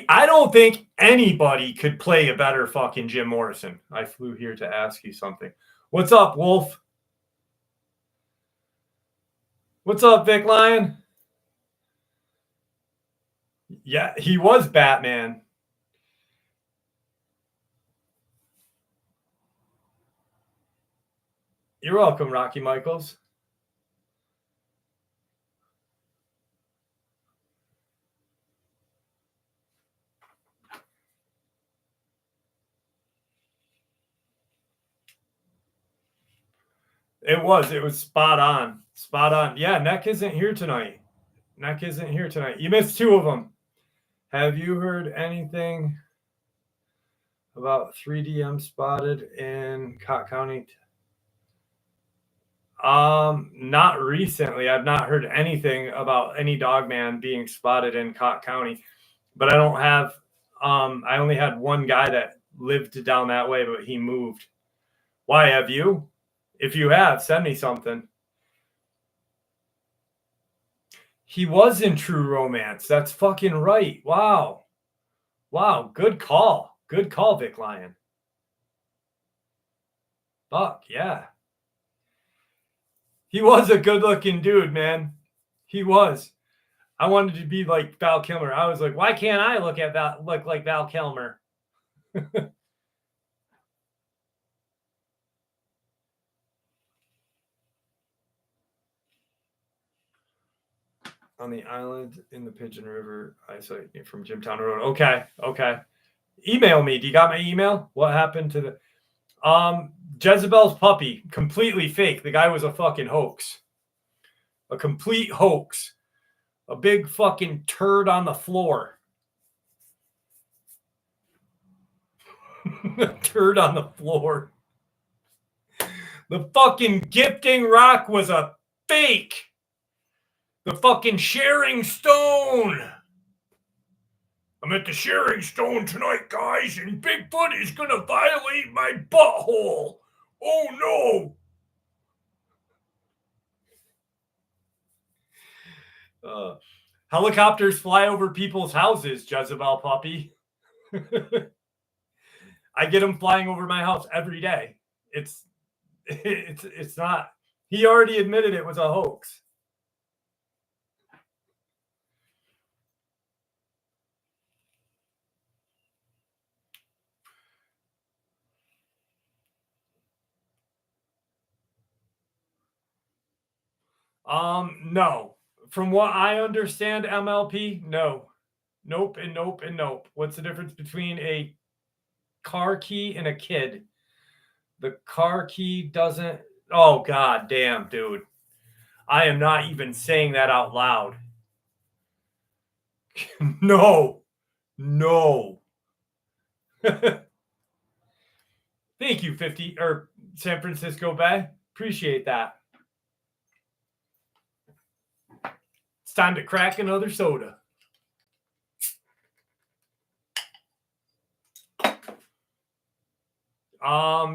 I don't think anybody could play a better fucking Jim Morrison. I flew here to ask you something. What's up, Wolf? What's up, Vic Lion? Yeah, he was Batman. You're welcome, Rocky Michaels. It was spot on. Spot on. Yeah, Neck isn't here tonight. You missed two of them. Have you heard anything about 3DM spotted in Cott County? Not recently. I've not heard anything about any Dogman being spotted in Cott County, but I don't have. I only had one guy that lived down that way, but he moved. Why have you? If you have, send me something. He was in True Romance. That's fucking right. Wow. Good call. Good call, Vic Lion. Fuck, yeah. He was a good looking dude, man. He was. I wanted to be like Val Kilmer. I was like, why can't I look like Val Kilmer? On the island in the Pigeon River, I saw it from Jimtown Road. Okay. Email me. Do you got my email? What happened to the Jezebel's puppy? Completely fake. The guy was a fucking hoax. A complete hoax. A big fucking turd on the floor. A turd on the floor. The fucking gifting rock was a fake. The fucking sharing stone. I'm at the sharing stone tonight, guys, and Bigfoot is gonna violate my butthole. Oh no. Helicopters fly over people's houses, Jezebel puppy. I get them flying over my house every day. It's not. He already admitted it was a hoax. No. From what I understand, MLP, no. Nope and nope and nope. What's the difference between a car key and a kid? The car key doesn't. Oh, god damn, dude. I am not even saying that out loud. No. Thank you, 50 or San Francisco Bay. Appreciate that. It's time to crack another soda.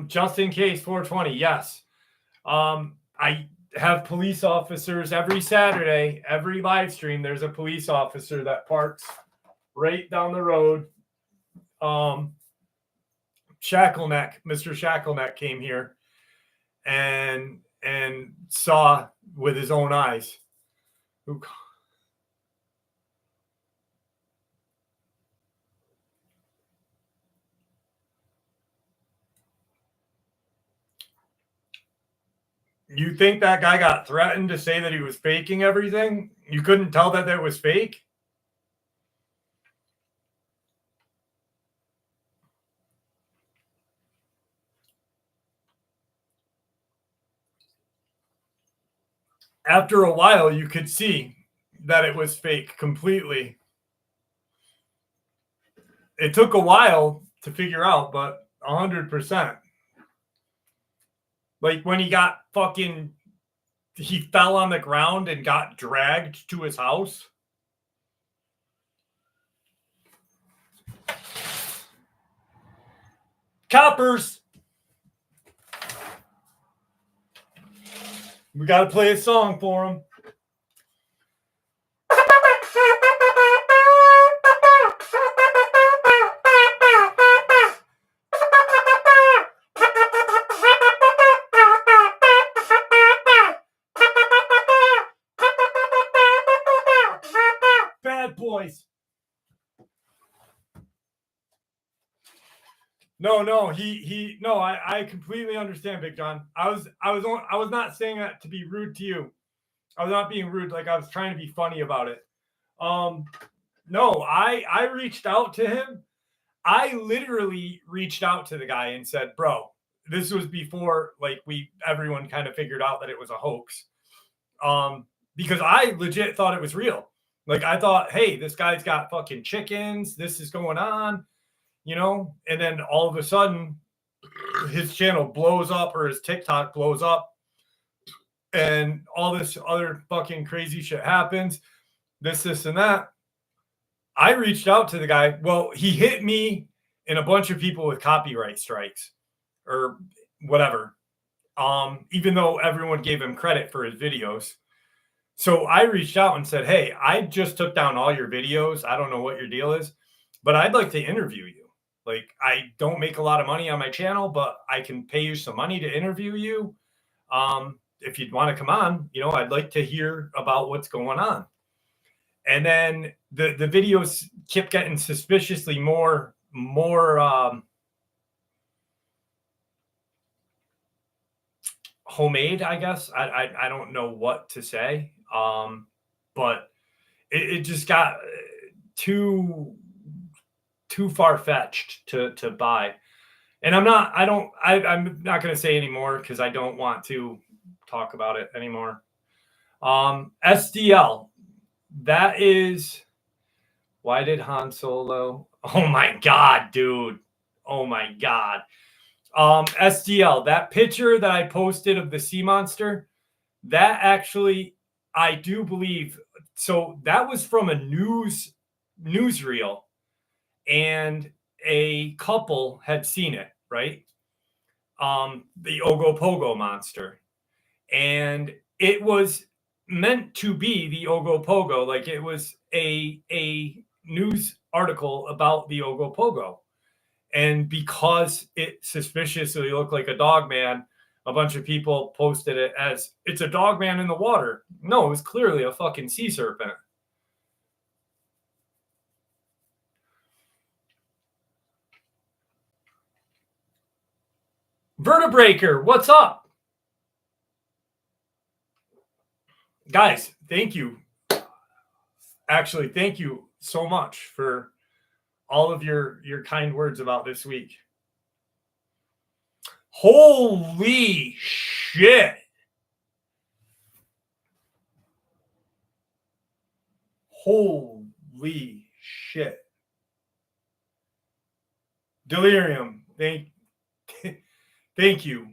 Just in case, 420. Yes. I have police officers every Saturday, every live stream. There's a police officer that parks right down the road. Shackleneck, Mr. Shackleneck came here and saw with his own eyes. You think that guy got threatened to say that he was faking everything? You couldn't tell that that was fake? After a while, you could see that it was fake completely. It took a while to figure out, but 100%. Like when he fell on the ground and got dragged to his house. Coppers! We got to play a song for him. Bad boys. No, I completely understand, Big John. I was not saying that to be rude to you. I was not being rude, like I was trying to be funny about it. No, I reached out to him. I literally reached out to the guy and said, bro, this was before like everyone kind of figured out that it was a hoax. Because I legit thought it was real. Like I thought, hey, this guy's got fucking chickens. This is going on. You know, and then all of a sudden his channel blows up or his TikTok blows up and all this other fucking crazy shit happens. This, and that. I reached out to the guy. Well, he hit me and a bunch of people with copyright strikes or whatever. Even though everyone gave him credit for his videos. So I reached out and said, hey, I just took down all your videos. I don't know what your deal is, but I'd like to interview you. Like, I don't make a lot of money on my channel, but I can pay you some money to interview you. If you'd want to come on, you know, I'd like to hear about what's going on. And then the videos kept getting suspiciously more homemade, I guess. I don't know what to say. But it just got too far-fetched to buy. And I'm not going to say anymore because I don't want to talk about it anymore. SDL, that is, why did Han Solo? Oh my God, dude. Oh my God. SDL, that picture that I posted of the sea monster, that actually, I do believe, so that was from a newsreel. And a couple had seen it, right? The Ogopogo monster. And it was meant to be the Ogopogo. Like it was a news article about the Ogopogo. And because it suspiciously looked like a Dogman, a bunch of people posted it as it's a Dogman in the water. No, it was clearly a fucking sea serpent. Vertebraker, what's up? Guys, thank you. Actually, thank you so much for all of your kind words about this week. Holy shit. Holy shit. Delirium, thank you.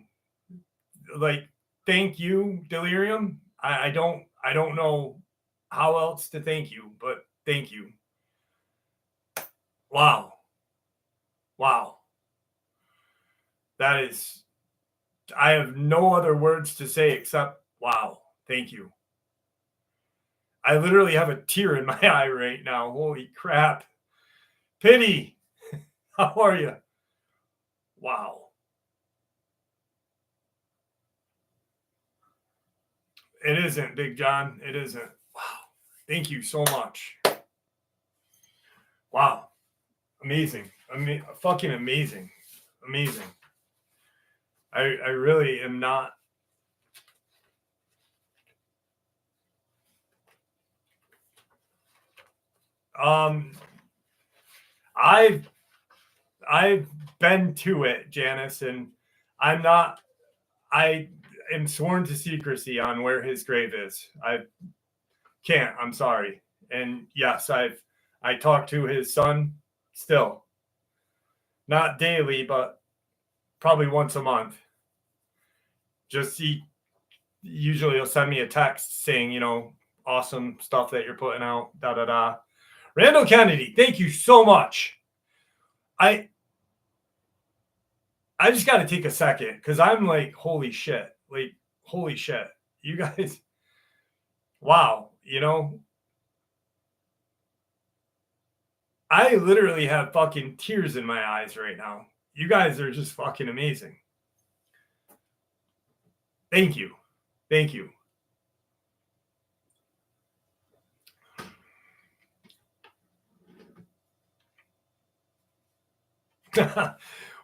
like, thank you, Delirium. I don't know how else to thank you, but thank you. Wow. That is, I have no other words to say except wow. Thank you. I literally have a tear in my eye right now. Holy crap. Pity. How are you? Wow. It isn't, Big John. It isn't. Wow. Thank you so much. Wow. Amazing. Fucking amazing. Amazing. I really am not. I've been to it, Janice, and I am sworn to secrecy on where his grave is. I can't. I'm sorry. And yes, I talk to his son still. Not daily, but probably once a month. Just usually he'll send me a text saying, you know, awesome stuff that you're putting out, da da da. Randall Kennedy, thank you so much. I just got to take a second because I'm like, holy shit. Like, holy shit. You guys, wow. You know, I literally have fucking tears in my eyes right now. You guys are just fucking amazing. Thank you. Thank you.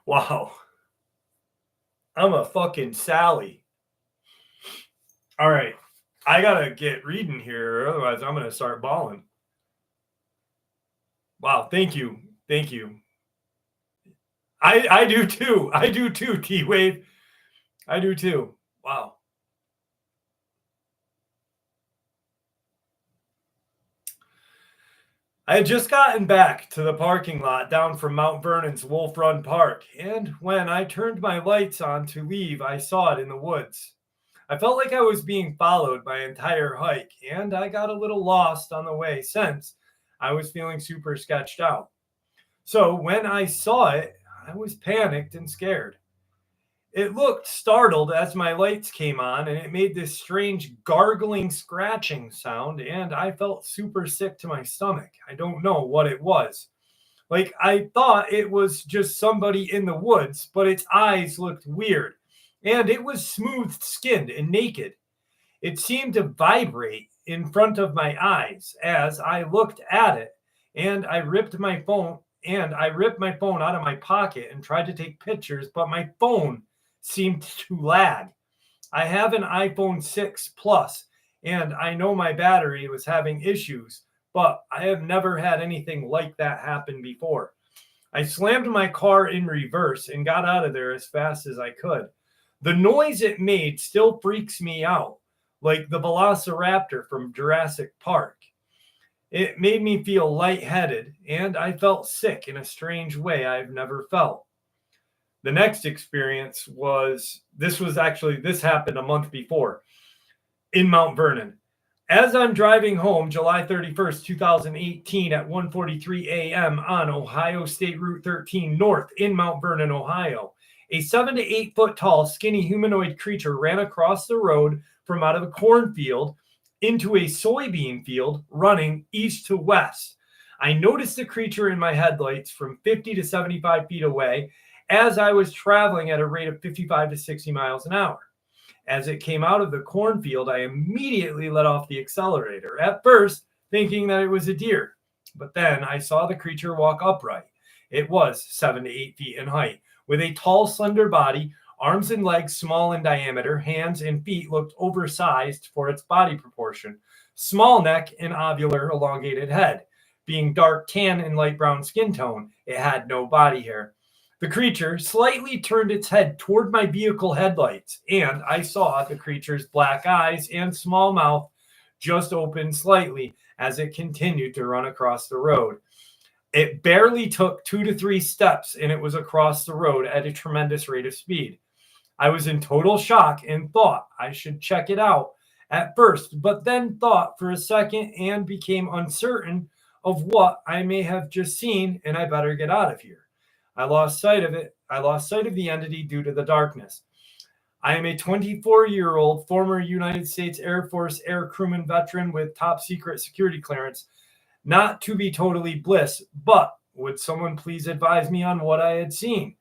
Wow. I'm a fucking Sally. All right. I got to get reading here. Otherwise, I'm going to start bawling. Wow. Thank you. Thank you. I do too. I do too, T-Wave. I do too. Wow. I had just gotten back to the parking lot down from Mount Vernon's Wolf Run Park, and when I turned my lights on to leave, I saw it in the woods. I felt like I was being followed my entire hike, and I got a little lost on the way since I was feeling super sketched out. So when I saw it, I was panicked and scared. It looked startled as my lights came on, and it made this strange gargling, scratching sound, and I felt super sick to my stomach. I don't know what it was. Like, I thought it was just somebody in the woods, but its eyes looked weird, and it was smooth-skinned and naked. It seemed to vibrate in front of my eyes as I looked at it, and I ripped my phone out of my pocket and tried to take pictures, but my phone seemed to lag. I have an iPhone 6 Plus, and I know my battery was having issues, but I have never had anything like that happen before. I slammed my car in reverse and got out of there as fast as I could. The noise it made still freaks me out, like the velociraptor from Jurassic Park. It made me feel lightheaded, and I felt sick in a strange way I've never felt. The next experience this happened a month before in Mount Vernon. As I'm driving home July 31st, 2018 at 1:43 a.m. on Ohio State Route 13 North in Mount Vernon, Ohio, a 7 to 8 foot tall skinny humanoid creature ran across the road from out of a cornfield into a soybean field running east to west. I noticed the creature in my headlights from 50 to 75 feet away as I was traveling at a rate of 55 to 60 miles an hour. As it came out of the cornfield, I immediately let off the accelerator, at first thinking that it was a deer. But then I saw the creature walk upright. It was 7 to 8 feet in height, with a tall, slender body, arms and legs small in diameter, hands and feet looked oversized for its body proportion, small neck and ovular elongated head. Being dark tan and light brown skin tone, it had no body hair. The creature slightly turned its head toward my vehicle headlights, and I saw the creature's black eyes and small mouth just open slightly as it continued to run across the road. It barely took 2 to 3 steps, and it was across the road at a tremendous rate of speed. I was in total shock and thought I should check it out at first, but then thought for a second and became uncertain of what I may have just seen, and I better get out of here. I lost sight of it. I lost sight of the entity due to the darkness. I am a 24-year-old former United States Air Force air crewman veteran with top secret security clearance. Not to be totally bliss, but would someone please advise me on what I had seen?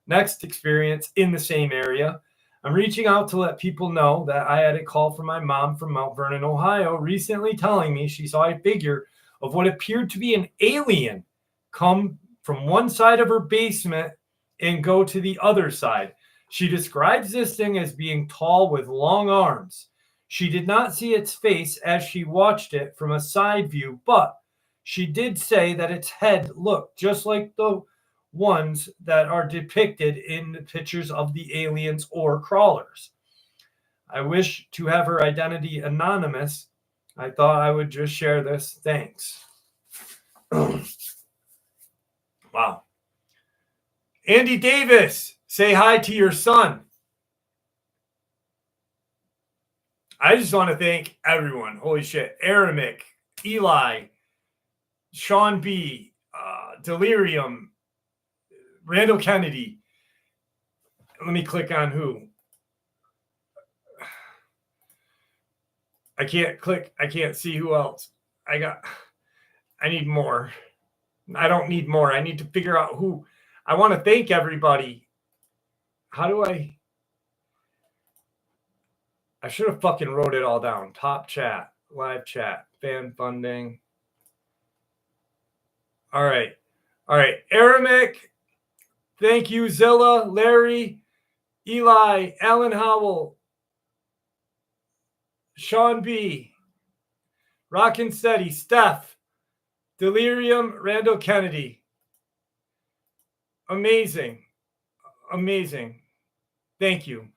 Next experience in the same area. I'm reaching out to let people know that I had a call from my mom from Mount Vernon, Ohio, recently telling me she saw a figure of what appeared to be an alien come from one side of her basement and go to the other side. She describes this thing as being tall with long arms. She did not see its face as she watched it from a side view, but she did say that its head looked just like the ones that are depicted in the pictures of the aliens or crawlers. I wish to have her identity anonymous. I thought I would just share this. Thanks. Wow. Andy Davis, say hi to your son. I just want to thank everyone. Holy shit. Aramic, Eli, Sean B, Delirium, Randall Kennedy. Let me click on who. I can't click. I can't see who else. I need more. I don't need more. I need to figure out who. I want to thank everybody. How do I should have fucking wrote it all down. Top chat, live chat, fan funding. All right. Aramic. Thank you, Zilla, Larry, Eli, Alan Howell, Sean B, Rockin' Steady, Steph, Delirium, Randall Kennedy. Amazing. Thank you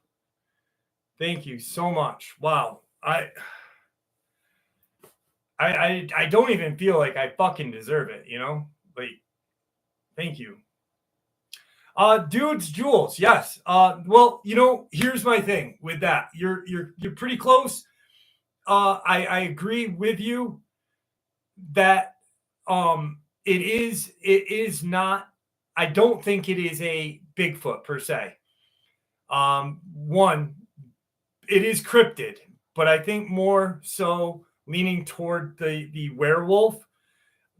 so much. Wow. I don't even feel like I fucking deserve it, you know? Like, thank you. Dudes, Jules, yes. Well, you know, here's my thing with that. You're pretty close. I agree with you that it is not. I don't think it is a Bigfoot per se. One, it is cryptid, but I think more so leaning toward the werewolf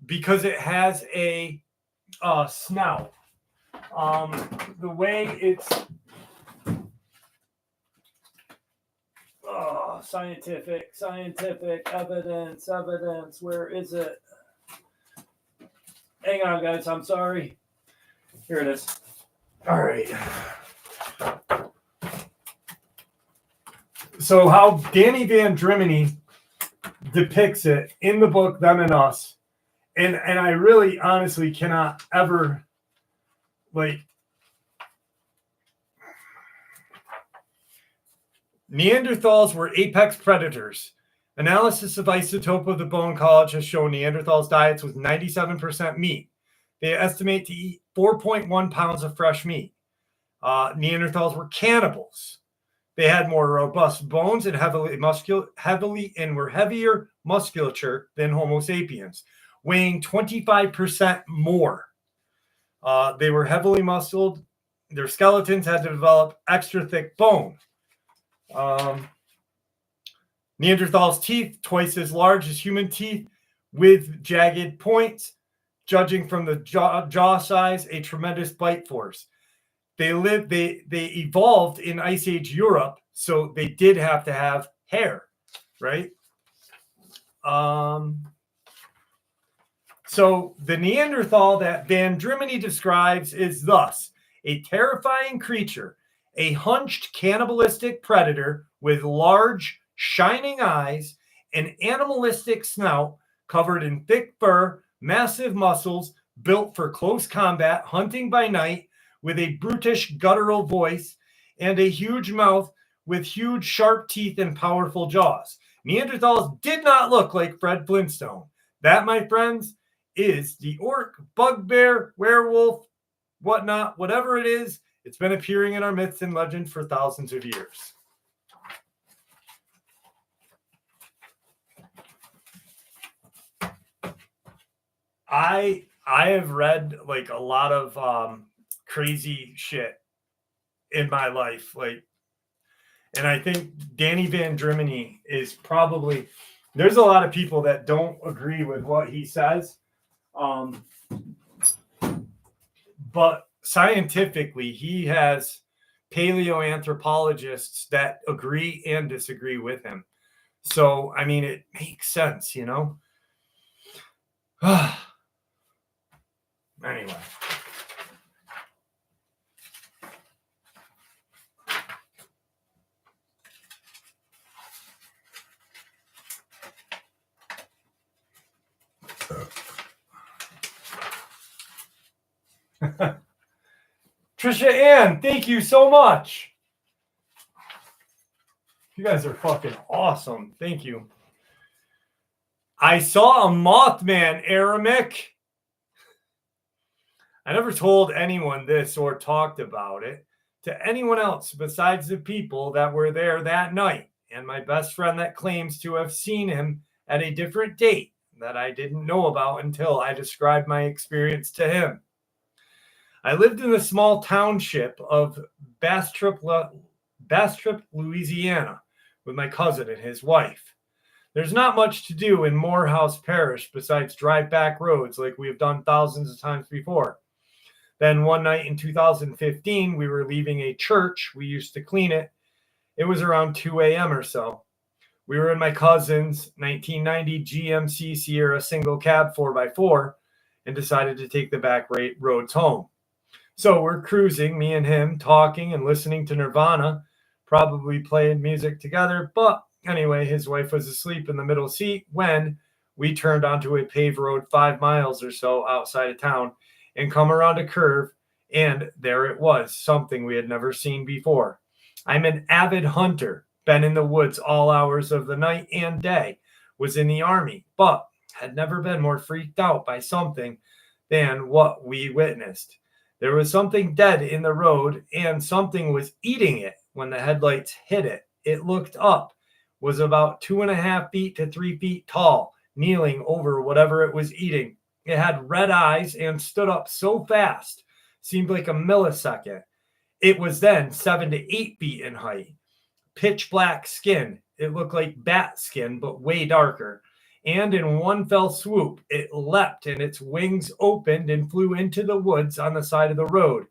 because it has a snout. The way it's scientific evidence. Where is it? Hang on, guys. I'm sorry. Here it is. All right. So how Danny Van Drimeny depicts it in the book Them and Us, and I really honestly cannot ever Neanderthals were apex predators. Analysis of isotope of the bone college has shown Neanderthals' diets with 97% meat. They estimate to eat 4.1 pounds of fresh meat. Neanderthals were cannibals. They had more robust bones and were heavier musculature than Homo sapiens, weighing 25% more. They were heavily muscled. Their skeletons had to develop extra thick bone. Neanderthals' teeth twice as large as human teeth with jagged points. Judging from the jaw size, a tremendous bite force. They evolved in Ice Age Europe, so they did have to have hair, right? So the Neanderthal that Van Drimeny describes is thus: a terrifying creature, a hunched cannibalistic predator with large, shining eyes, an animalistic snout covered in thick fur, massive muscles, built for close combat, hunting by night, with a brutish guttural voice, and a huge mouth with huge sharp teeth and powerful jaws. Neanderthals did not look like Fred Flintstone. That, my friends, is the orc, bugbear, werewolf, whatnot, whatever it is It's been appearing in our myths and legends for thousands of years. I have read like a lot of crazy shit in my life, like, and I think Danny Van Drimeny is probably. There's a lot of people that don't agree with what he says, but scientifically, he has paleoanthropologists that agree and disagree with him. So, I mean, it makes sense, you know? Anyway. Trisha Ann, thank you so much. You guys are fucking awesome. Thank you. I saw a Mothman, Aramik. I never told anyone this or talked about it to anyone else besides the people that were there that night and my best friend that claims to have seen him at a different date that I didn't know about until I described my experience to him. I lived in the small township of Bastrop, Louisiana, with my cousin and his wife. There's not much to do in Morehouse Parish besides drive back roads like we have done thousands of times before. Then one night in 2015, we were leaving a church. We used to clean it. It was around 2 a.m. or so. We were in my cousin's 1990 GMC Sierra single cab 4x4 and decided to take the back roads home. So we're cruising, me and him, talking and listening to Nirvana, probably playing music together. But anyway, his wife was asleep in the middle seat when we turned onto a paved road 5 miles or so outside of town and come around a curve, and there it was, something we had never seen before. I'm an avid hunter, been in the woods all hours of the night and day, was in the Army, but had never been more freaked out by something than what we witnessed. There was something dead in the road, and something was eating it when the headlights hit it. It looked up, was about 2.5 feet to 3 feet tall, kneeling over whatever it was eating. It had red eyes and stood up so fast, seemed like a millisecond. It was then 7 to 8 feet in height. Pitch black skin. It looked like bat skin, but way darker. And in one fell swoop, it leapt and its wings opened and flew into the woods on the side of the road.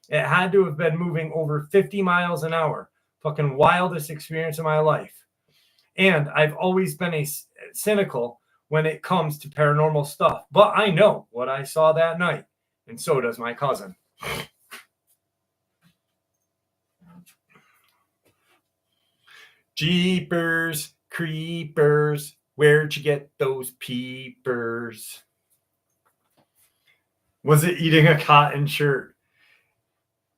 It had to have been moving over 50 miles an hour. Fucking wildest experience of my life. And I've always been cynical when it comes to paranormal stuff. But I know what I saw that night. And so does my cousin. Jeepers, creepers, where'd you get those peepers? Was it eating a cotton shirt?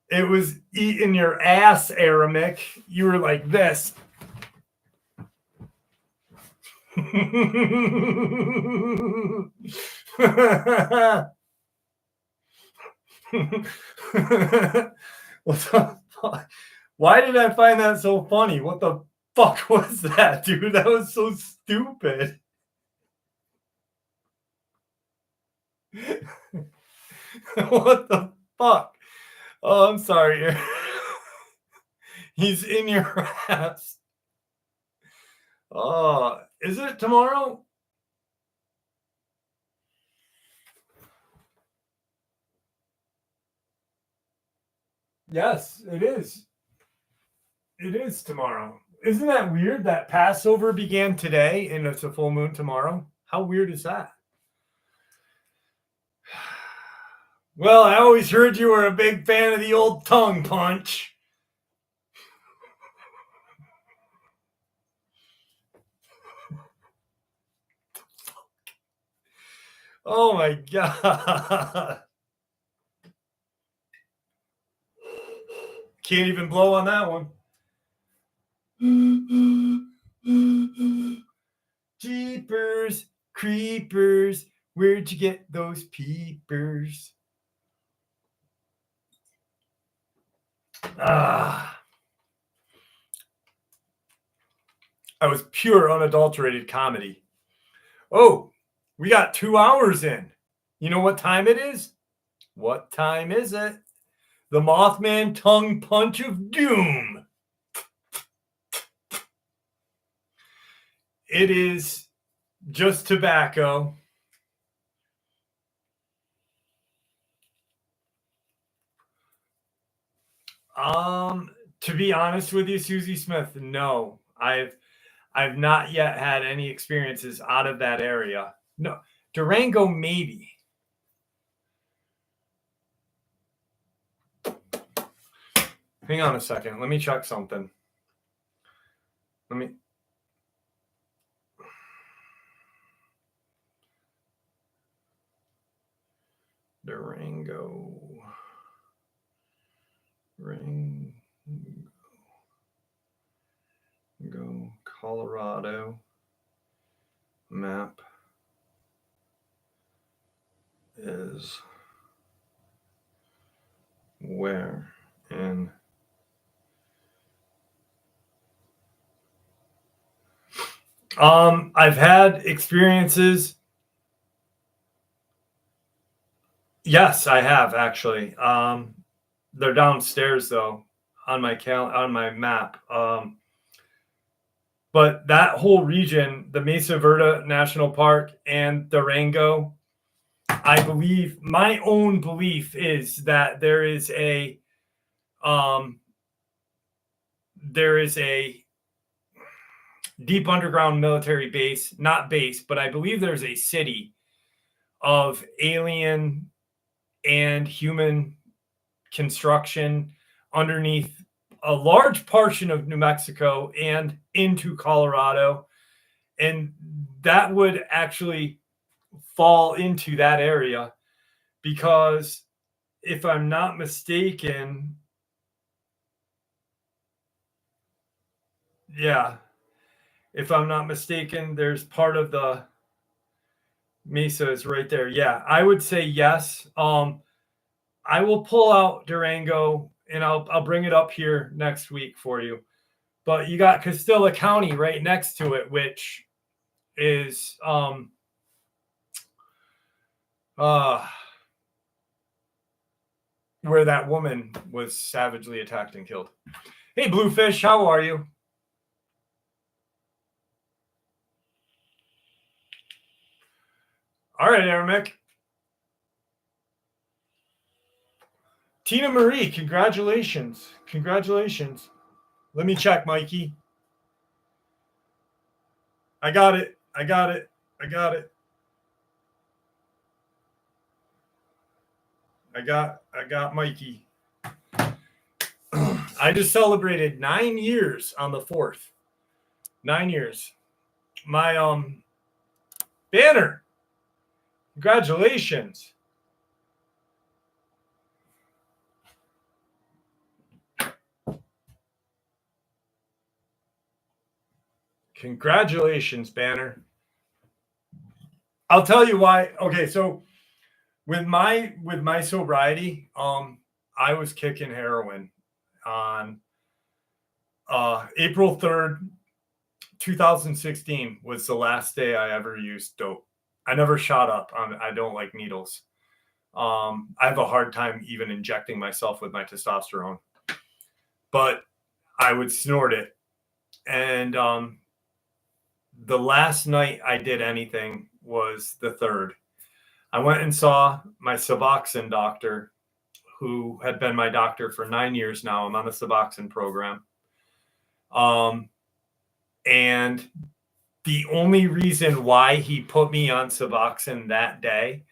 It was eating your ass, Aramik. You were like this. What the fuck? Why did I find that so funny? What the fuck was that, dude? That was so stupid. What the fuck? Oh, I'm sorry. He's in your ass. Oh, is it tomorrow? Yes, it is. It is tomorrow. Isn't that weird that Passover began today and it's a full moon tomorrow? How weird is that? Well, I always heard you were a big fan of the old tongue punch. Oh my God. Can't even blow on that one. Jeepers, creepers, where'd you get those peepers? I was pure, unadulterated comedy. Oh, we got 2 hours in. You know what time it is? What time is it? The Mothman tongue punch of doom. It is just tobacco. To be honest with you, Susie Smith, no. I've not yet had any experiences out of that area. No, Durango maybe. Hang on a second. Let me check something. Durango, Colorado map is where in I've had experiences. Yes, I have actually. They're downstairs though on my map. But that whole region, the Mesa Verde National Park and Durango, I believe, my own belief is that there is a deep underground military base, not base, but I believe there's a city of alien and human construction underneath a large portion of New Mexico and into Colorado. And that would actually fall into that area because if I'm not mistaken, there's part of the Mesa is right there. Yeah, I would say yes. I will pull out Durango and I'll bring it up here next week for you. But you got Castilla County right next to it, which is where that woman was savagely attacked and killed. Hey, Bluefish, how are you? All right, Aramek. Tina Marie, congratulations. Congratulations. Let me check, Mikey. I got it. I got it. I got it. I got Mikey. I just celebrated 9 years on the 4th. 9 years. My banner. Congratulations. Congratulations, banner. I'll tell you why. Okay, so with my sobriety, I was kicking heroin on April 3rd, 2016 was the last day I ever used dope. I never shot up. I don't like needles. I have a hard time even injecting myself with my testosterone, but I would snort it. And the last night I did anything was the 3rd. I went and saw my Suboxone doctor, who had been my doctor for 9 years now. I'm on the Suboxone program. And the only reason why he put me on Suboxone that day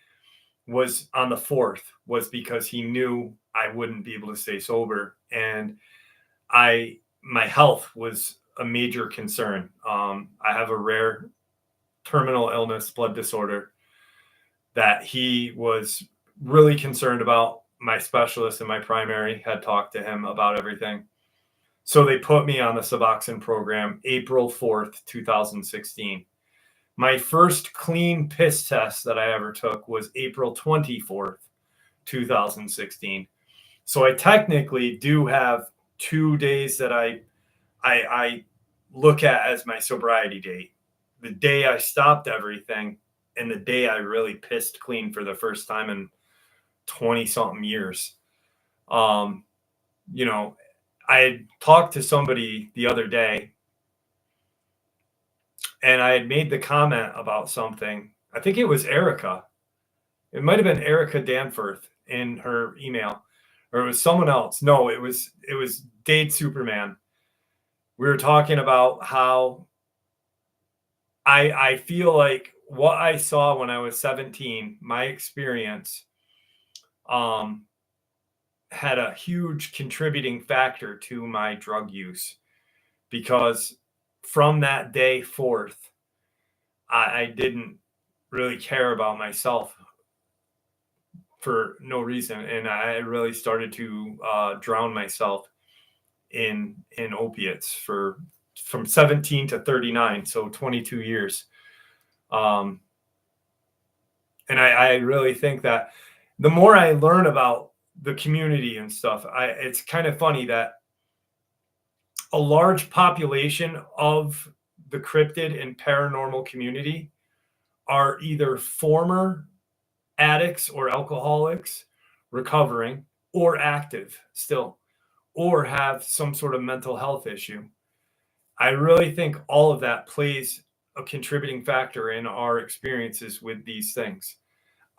was on the 4th, was because he knew I wouldn't be able to stay sober. And my health was a major concern. I have a rare terminal illness, blood disorder, that he was really concerned about. My specialist and my primary had talked to him about everything. So they put me on the Suboxone program April 4th, 2016. My first clean piss test that I ever took was April 24th, 2016. So I technically do have 2 days that I look at as my sobriety date. The day I stopped everything and the day I really pissed clean for the first time in 20 something years. You know, I had talked to somebody the other day and I had made the comment about something. I think it was Erica. It might have been Erica Danforth in her email, or it was someone else. No, it was Dade Superman. We were talking about how I feel like what I saw when I was 17, my experience, had a huge contributing factor to my drug use, because from that day forth, I didn't really care about myself for no reason, and I really started to drown myself in opiates from 17 to 39, so 22 years. And I really think that the more I learn about the community and stuff, it's kind of funny that a large population of the cryptid and paranormal community are either former addicts or alcoholics recovering, or active still, or have some sort of mental health issue. I really think all of that plays a contributing factor in our experiences with these things.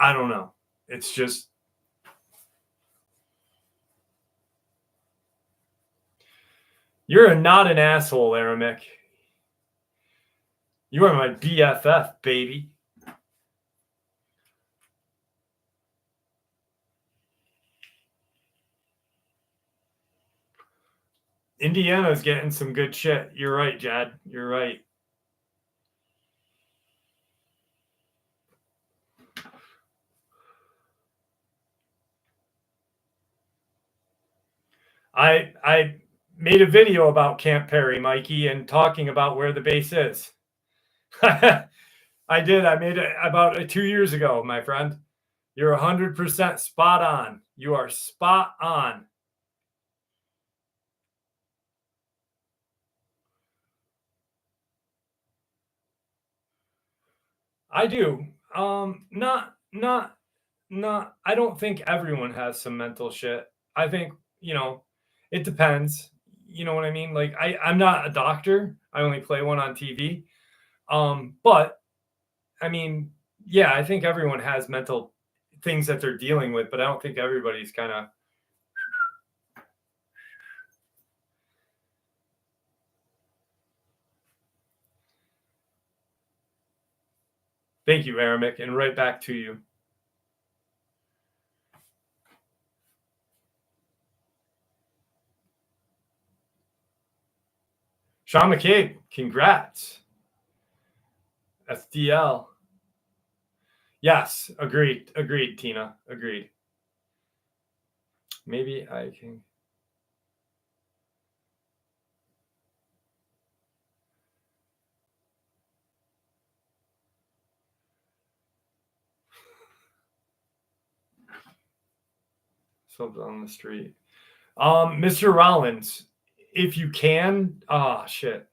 I don't know. It's just, you're not an asshole, Aramic. You are my BFF, baby. Indiana's getting some good shit. You're right, Jad. You're right. I made a video about Camp Perry, Mikey, and talking about where the base is. I did. I made it about 2 years ago, my friend. You're 100% spot on. You are spot on. I do. Not. I don't think everyone has some mental shit. I think, it depends. You know what I mean? Like, I'm not a doctor. I only play one on TV. But I mean, yeah, I think everyone has mental things that they're dealing with, but I don't think everybody's kind of. Thank you, Aramic, and right back to you. Sean McCabe, congrats. SDL. Yes, agreed, Tina, agreed. Maybe I can. Something on the street. Mr. Rollins, if you can, shit.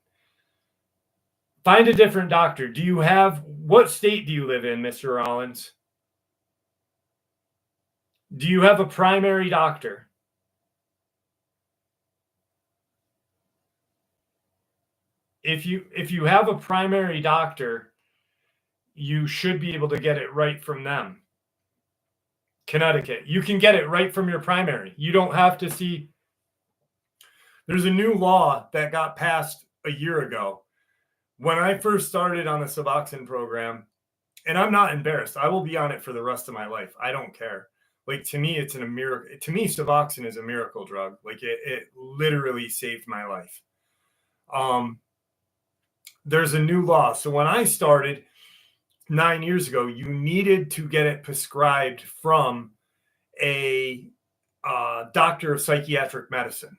Find a different doctor. What state do you live in, Mr. Rollins? Do you have a primary doctor? If you have a primary doctor, you should be able to get it right from them. Connecticut. You can get it right from your primary. You don't have to see. There's a new law that got passed a year ago. When I first started on the Suboxone program, and I'm not embarrassed, I will be on it for the rest of my life. I don't care. Like, to me, it's a miracle. To me, Suboxone is a miracle drug. Like, it literally saved my life. There's a new law. So when I started 9 years ago, you needed to get it prescribed from a doctor of psychiatric medicine.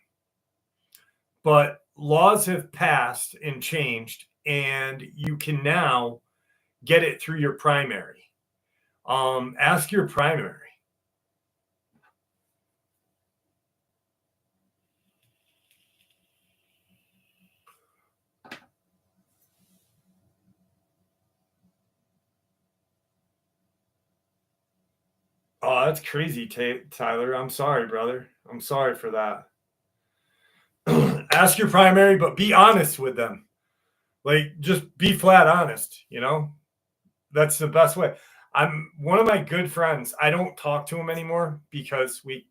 But laws have passed and changed, and you can now get it through your primary. Ask your primary. Oh, that's crazy, Tyler. I'm sorry, brother. I'm sorry for that. Ask your primary, but be honest with them. Like, just be flat honest, you know? That's the best way. I'm one of my good friends. I don't talk to him anymore because we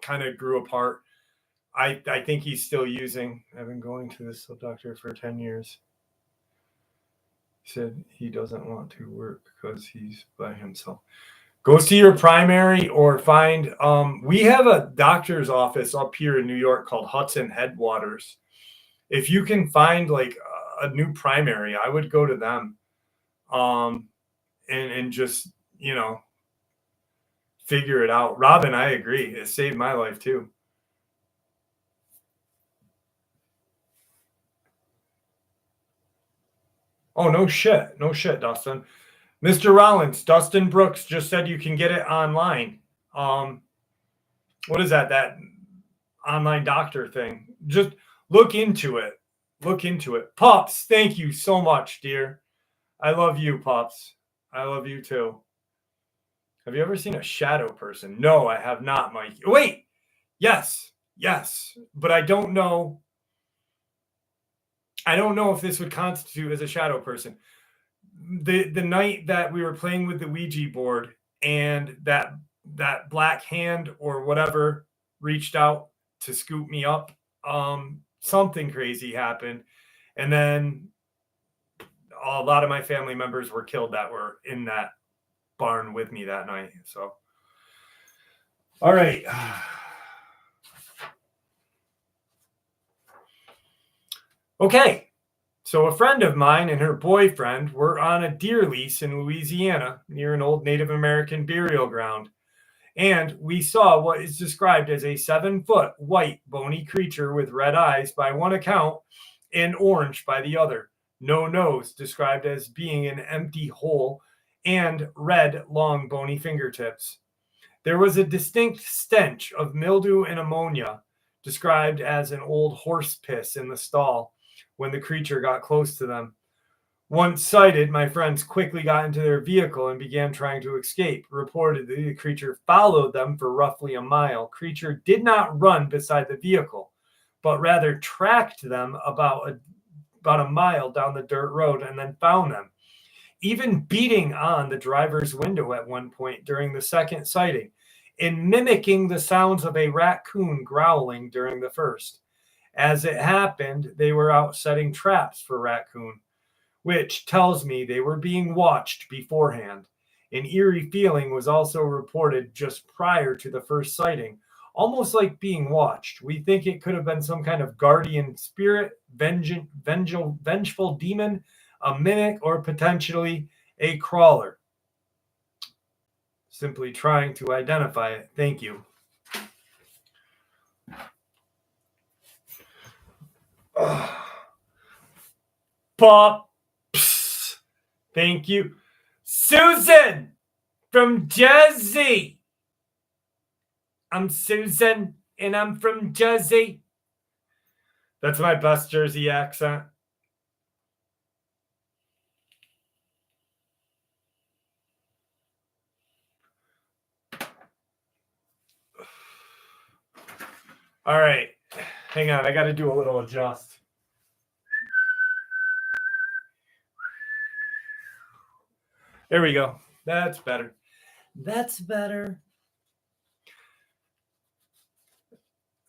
kind of grew apart. I think he's still using. I've been going to this doctor for 10 years. He said he doesn't want to work because he's by himself. Go see your primary or find, we have a doctor's office up here in New York called Hudson Headwaters. If you can find like a new primary, I would go to them. And just, you know, figure it out. Robin, I agree. It saved my life too. Oh, no shit. No shit, Dustin. Mr. Rollins, Dustin Brooks just said you can get it online. What is that? That online doctor thing. Just look into it. Look into it. Pops, thank you so much, dear. I love you, Pops. I love you too. Have you ever seen a shadow person? No, I have not, Mike. Wait. Yes. But I don't know. I don't know if this would constitute as a shadow person. The night that we were playing with the Ouija board and that black hand or whatever reached out to scoop me up, something crazy happened. And then a lot of my family members were killed that were in that barn with me that night. So, all right. Okay. So a friend of mine and her boyfriend were on a deer lease in Louisiana near an old Native American burial ground. And we saw what is described as a 7-foot white bony creature with red eyes by one account and orange by the other. No nose, described as being an empty hole, and red, long, bony fingertips. There was a distinct stench of mildew and ammonia, described as an old horse piss in the stall when the creature got close to them. Once sighted, my friends quickly got into their vehicle and began trying to escape. Reportedly, the creature followed them for roughly a mile. Creature did not run beside the vehicle, but rather tracked them about a mile down the dirt road and then found them, even beating on the driver's window at one point during the second sighting and mimicking the sounds of a raccoon growling during the first. As it happened, they were out setting traps for raccoon, which tells me they were being watched beforehand. An eerie feeling was also reported just prior to the first sighting, almost like being watched. We think it could have been some kind of guardian spirit, vengeful demon, a mimic, or potentially a crawler. Simply trying to identify it. Thank you. Pops. Thank you. Susan from Jersey. I'm Susan and I'm from Jersey. That's my best Jersey accent. All right. Hang on. I got to do a little adjust. There we go. That's better. That's better.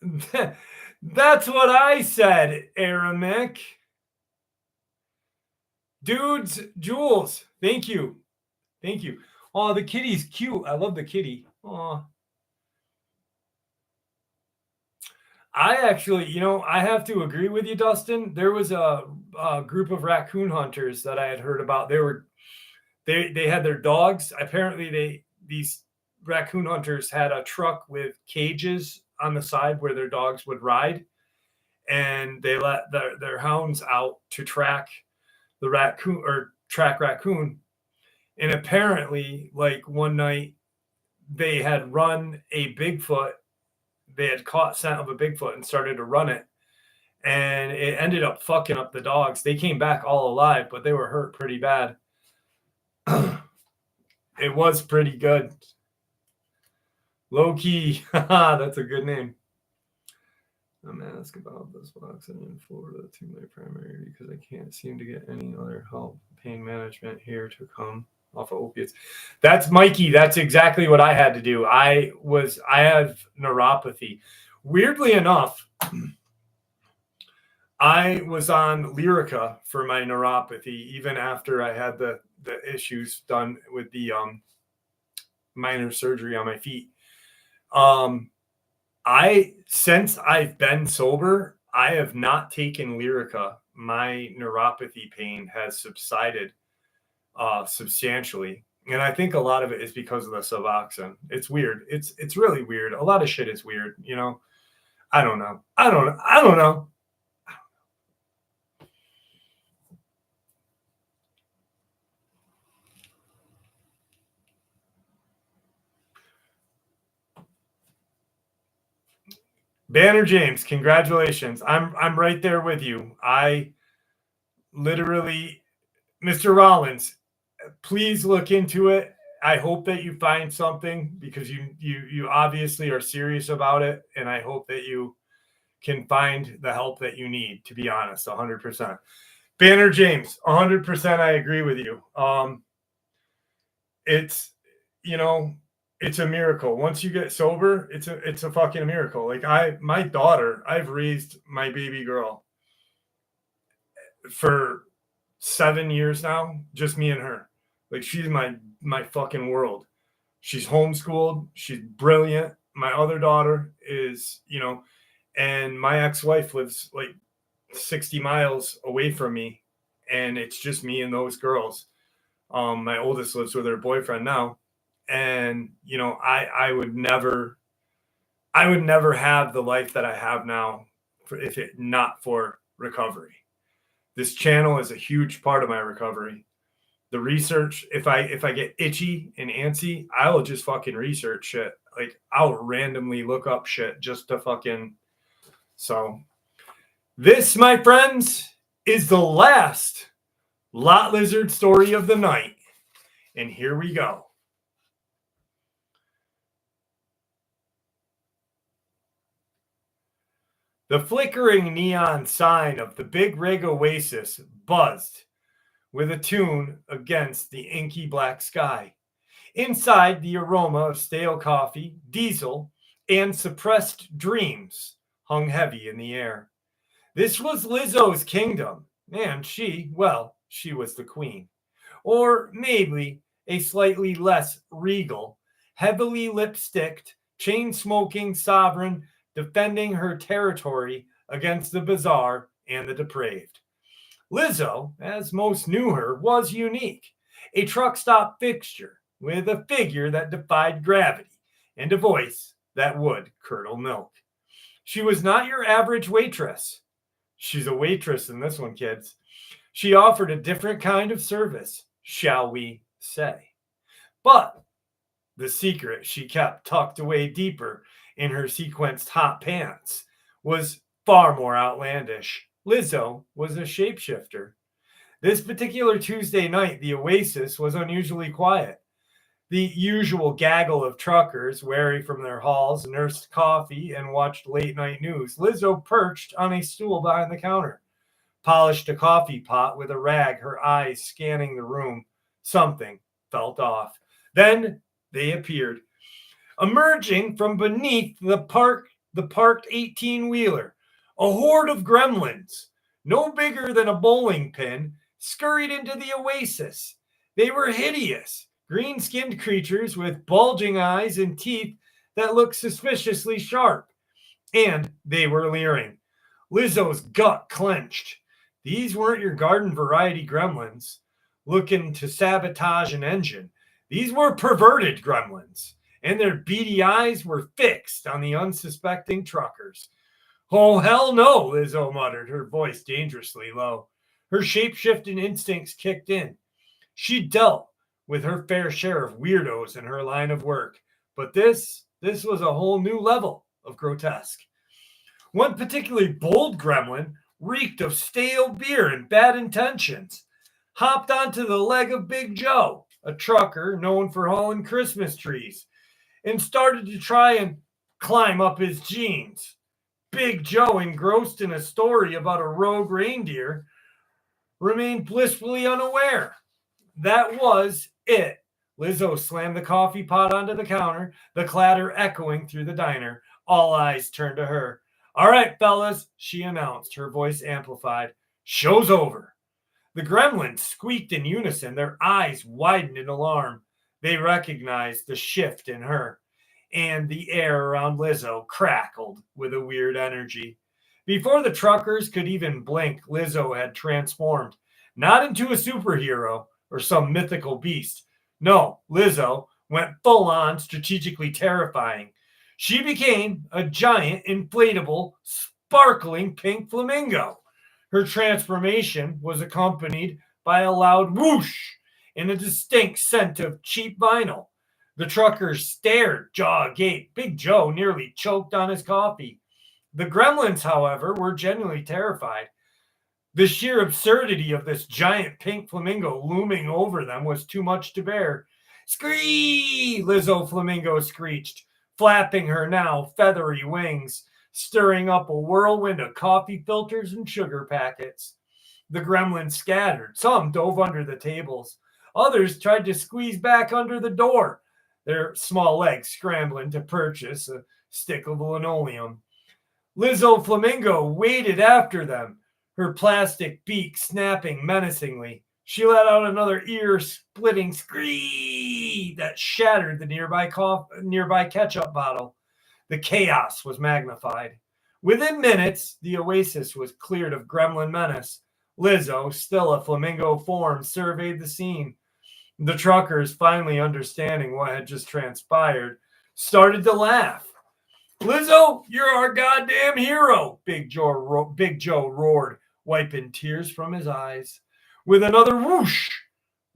That's what I said, Aramic. Dudes, Jules, thank you. Thank you. Oh, the kitty's cute. I love the kitty. Oh. I actually, I have to agree with you, Dustin. There was a group of raccoon hunters that I had heard about. They had their dogs. Apparently, these raccoon hunters had a truck with cages on the side where their dogs would ride, and they let their hounds out to track the raccoon or track raccoon. And apparently, like one night, they had run a Bigfoot. They had caught scent of a Bigfoot and started to run it, and it ended up fucking up the dogs. They came back all alive, but they were hurt pretty bad. It was pretty good. Low key. That's a good name. I'm asked about this box in Florida to my primary because I can't seem to get any other help. Pain management here to come off of opiates. That's Mikey. That's exactly what I had to do. I have neuropathy. Weirdly enough, I was on Lyrica for my neuropathy, even after I had the issues done with the minor surgery on my feet. Since I've been sober, I have not taken Lyrica. My neuropathy pain has subsided substantially. And I think a lot of it is because of the Suboxone. It's weird. It's really weird. A lot of shit is weird, you know. I don't know. Banner James, congratulations. I'm right there with you. I literally, Mr. Rollins, please look into it. I hope that you find something because you obviously are serious about it, and I hope that you can find the help that you need, to be honest, 100%. Banner James, 100% I agree with you. It's, you know, it's a miracle. Once you get sober, it's a fucking miracle. Like my daughter, I've raised my baby girl for 7 years now, just me and her. Like she's my fucking world. She's homeschooled. She's brilliant. My other daughter is, and my ex-wife lives like 60 miles away from me, and it's just me and those girls. My oldest lives with her boyfriend now, and I would never have the life that I have now if it not for recovery. This channel is a huge part of my recovery. The research, if I get itchy and antsy, I will just fucking research shit. Like I'll randomly look up shit just to fucking. So this, my friends, is the last lot lizard story of the night. And here we go. The flickering neon sign of the Big Rig Oasis buzzed with a tune against the inky black sky. Inside, the aroma of stale coffee, diesel, and suppressed dreams hung heavy in the air. This was Lizo's kingdom, and she was the queen. Or maybe a slightly less regal, heavily lipsticked, chain-smoking sovereign defending her territory against the bizarre and the depraved. Lizo, as most knew her, was unique, a truck stop fixture with a figure that defied gravity and a voice that would curdle milk. She was not your average waitress. She's a waitress in this one, kids. She offered a different kind of service, shall we say. But the secret she kept tucked away deeper in her sequenced hot pants was far more outlandish. Lizo was a shapeshifter. This particular Tuesday night, the Oasis was unusually quiet. The usual gaggle of truckers, wary from their hauls, nursed coffee and watched late-night news. Lizo perched on a stool behind the counter, polished a coffee pot with a rag, her eyes scanning the room. Something felt off. Then they appeared, emerging from beneath the parked 18-wheeler. A horde of gremlins, no bigger than a bowling pin, scurried into the Oasis. They were hideous, green-skinned creatures with bulging eyes and teeth that looked suspiciously sharp. And they were leering. Lizo's gut clenched. These weren't your garden variety gremlins looking to sabotage an engine. These were perverted gremlins, and their beady eyes were fixed on the unsuspecting truckers. Oh, hell no, Lizo muttered, her voice dangerously low. Her shape-shifting instincts kicked in. She dealt with her fair share of weirdos in her line of work, but this was a whole new level of grotesque. One particularly bold gremlin reeked of stale beer and bad intentions, hopped onto the leg of Big Joe, a trucker known for hauling Christmas trees, and started to try and climb up his jeans. Big Joe, engrossed in a story about a rogue reindeer, remained blissfully unaware. That was it. Lizo slammed the coffee pot onto the counter, the clatter echoing through the diner. All eyes turned to her. All right, fellas, she announced, her voice amplified. Show's over. The gremlins squeaked in unison, their eyes widened in alarm. They recognized the shift in her, and the air around Lizo crackled with a weird energy. Before the truckers could even blink, Lizo had transformed, not into a superhero or some mythical beast. No, Lizo went full on strategically terrifying. She became a giant, inflatable, sparkling pink flamingo. Her transformation was accompanied by a loud whoosh and a distinct scent of cheap vinyl. The truckers stared, jaw agape. Big Joe nearly choked on his coffee. The gremlins, however, were genuinely terrified. The sheer absurdity of this giant pink flamingo looming over them was too much to bear. Scree! Lizzo Flamingo screeched, flapping her now feathery wings, stirring up a whirlwind of coffee filters and sugar packets. The gremlins scattered. Some dove under the tables. Others tried to squeeze back under the door, their small legs scrambling to purchase a stick of linoleum. Lizzo Flamingo waded after them, her plastic beak snapping menacingly. She let out another ear-splitting scream that shattered the nearby ketchup bottle. The chaos was magnified. Within minutes, the oasis was cleared of gremlin menace. Lizzo, still a flamingo form, surveyed the scene. The truckers, finally understanding what had just transpired, started to laugh. Lizzo, you're our goddamn hero, Big Joe roared, wiping tears from his eyes. With another whoosh,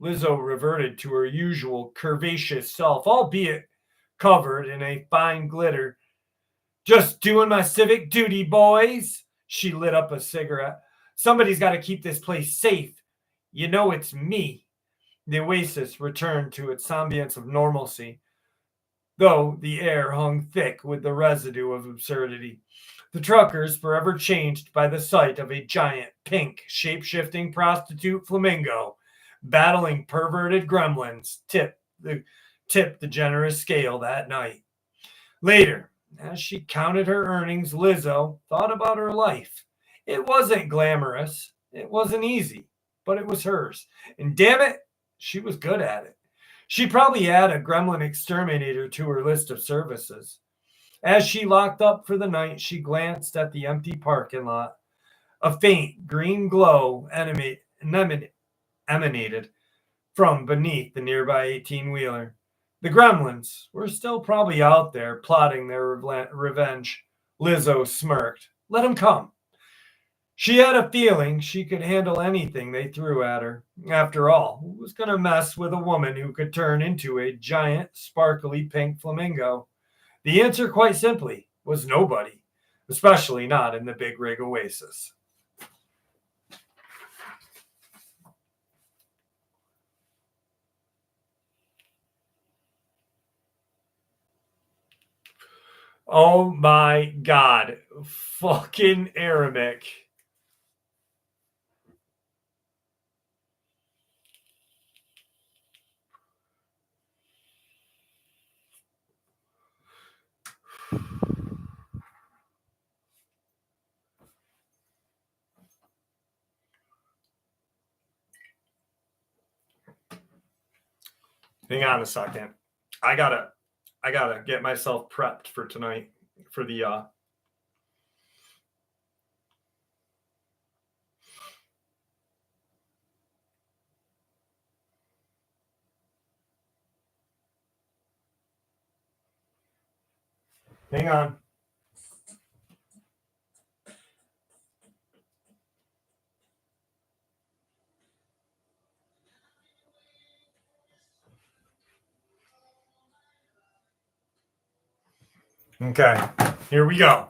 Lizzo reverted to her usual curvaceous self, albeit covered in a fine glitter. Just doing my civic duty, boys. She lit up a cigarette. Somebody's got to keep this place safe. You know it's me. The oasis returned to its ambience of normalcy, though the air hung thick with the residue of absurdity. The truckers, forever changed by the sight of a giant, pink, shape-shifting prostitute flamingo battling perverted gremlins, tipped the generous scale that night. Later, as she counted her earnings, Lizzo thought about her life. It wasn't glamorous. It wasn't easy, but it was hers. And damn it, she was good at it. She probably had a gremlin exterminator to her list of services. As she locked up for the night, she glanced at the empty parking lot. A faint green glow emanated from beneath the nearby 18-wheeler. The gremlins were still probably out there plotting their revenge. Lizzo smirked. Let them come. She had a feeling she could handle anything they threw at her. After all, who was going to mess with a woman who could turn into a giant, sparkly pink flamingo? The answer, quite simply, was nobody, especially not in the Big Rig Oasis. Oh my God. Fucking Arabic. Hang on a second. I gotta get myself prepped for tonight for the hang on. Okay, here we go.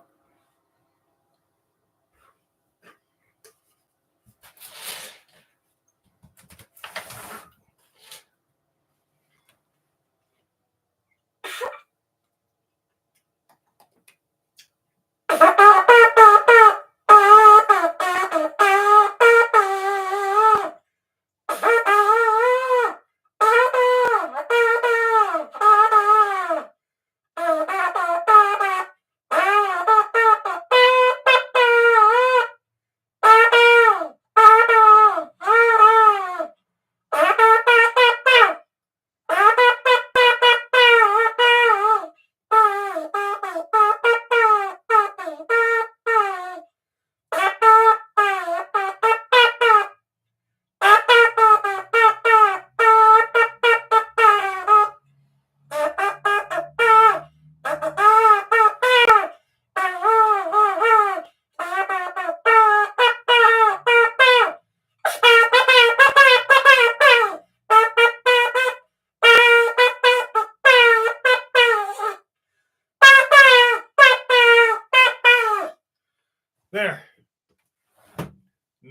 There.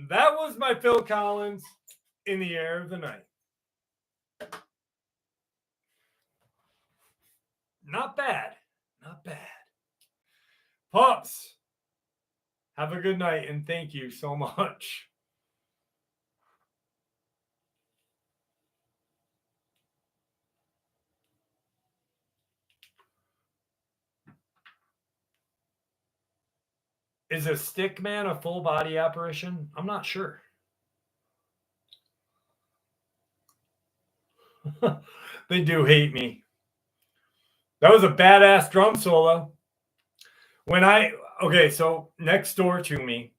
That was my Phil Collins in the air of the night. Not bad. Not bad. Pups, have a good night and thank you so much. Is a stick man a full body apparition? I'm not sure. They do hate me. That was a badass drum solo. So next door to me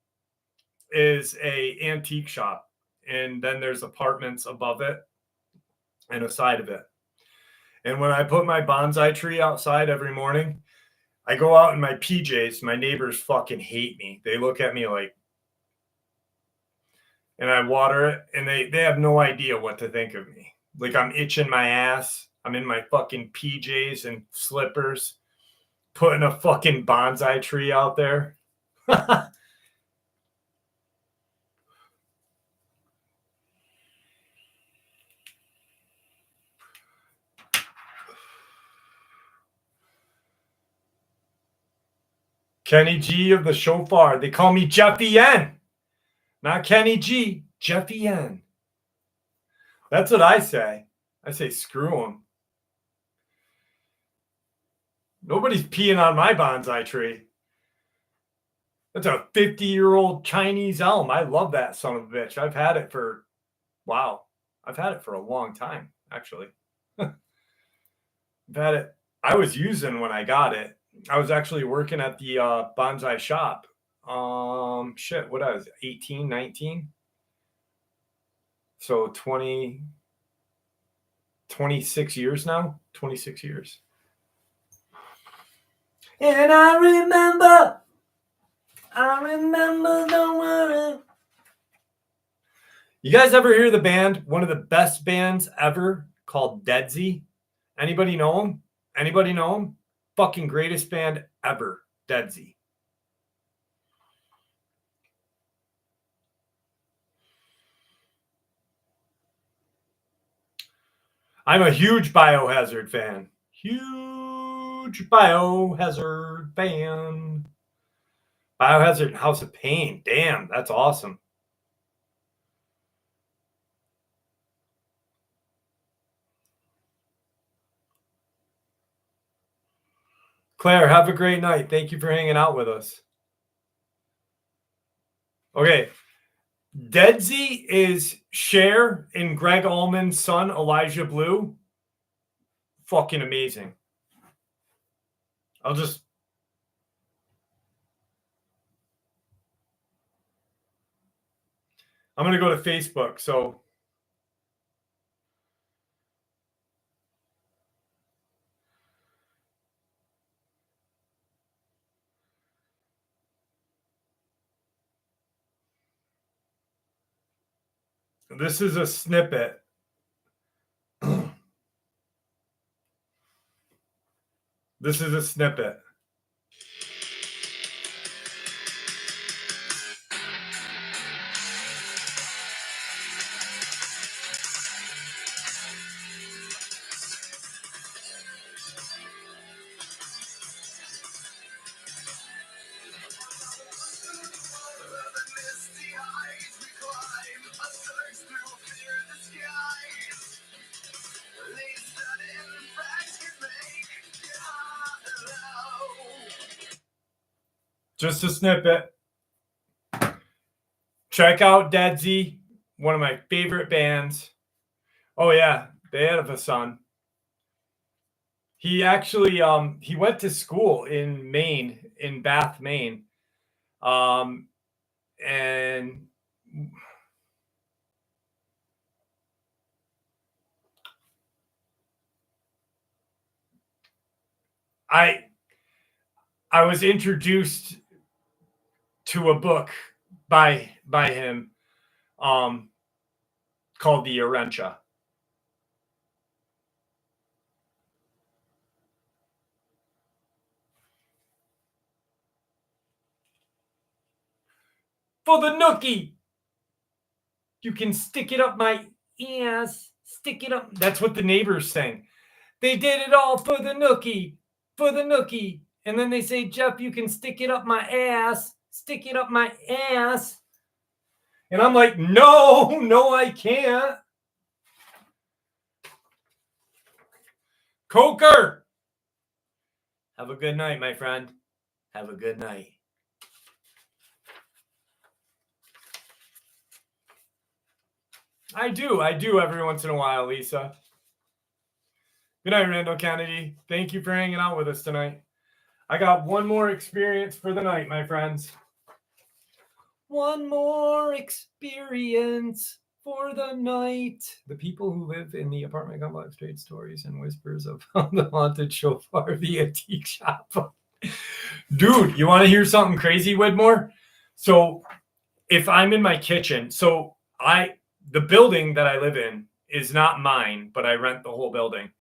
is a antique shop, and then there's apartments above it and a side of it. And when I put my bonsai tree outside every morning, I go out in my PJs. My neighbors fucking hate me. They look at me like, and I water it, and they have no idea what to think of me. Like I'm itching my ass. I'm in my fucking PJs and slippers, putting a fucking bonsai tree out there. Kenny G of the Shofar. They call me Jeffy N. Not Kenny G, Jeffy N. That's what I say. I say screw him. Nobody's peeing on my bonsai tree. That's a 50-year-old Chinese elm. I love that son of a bitch. I've had it for a long time, actually. I've had it. I was using when I got it. I was actually working at the bonsai shop. What was it, 18, 19? So 26 years now. 26 years. And I remember, don't worry. You guys ever hear the band, one of the best bands ever, called Deadsy? Anybody know them? Anybody know them? Fucking greatest band ever, Deadsy. I'm a huge Biohazard fan. Huge Biohazard fan. Biohazard House of Pain. Damn, that's awesome. Claire, have a great night. Thank you for hanging out with us. Okay. Deadsy is Cher and Greg Allman's son, Elijah Blue. Fucking amazing. I'm going to go to Facebook. So this is a snippet. This is a snippet. Just a snippet. Check out Deadsy, one of my favorite bands. Oh yeah, they have a son. He actually he went to school in Maine, in Bath, Maine. And I was introduced to a book by him called The Urentia. for the nookie. You can stick it up my ass. Stick it up. That's what the neighbors sang. They did it all for the nookie. For the nookie. And then they say, Jeff, you can stick it up my ass. Stick it up my ass. And I'm like, no, I can't. Coker. Have a good night, my friend. Have a good night. I do every once in a while, Lisa. Good night, Randall Kennedy. Thank you for hanging out with us tonight. I got one more experience for the night, my friends. One more experience for the night. The people who live in the apartment complex trade stories and whispers of the haunted shofar, the antique shop. Dude, you want to hear something crazy, Widmore? So if I'm in my kitchen, the building that I live in is not mine, but I rent the whole building.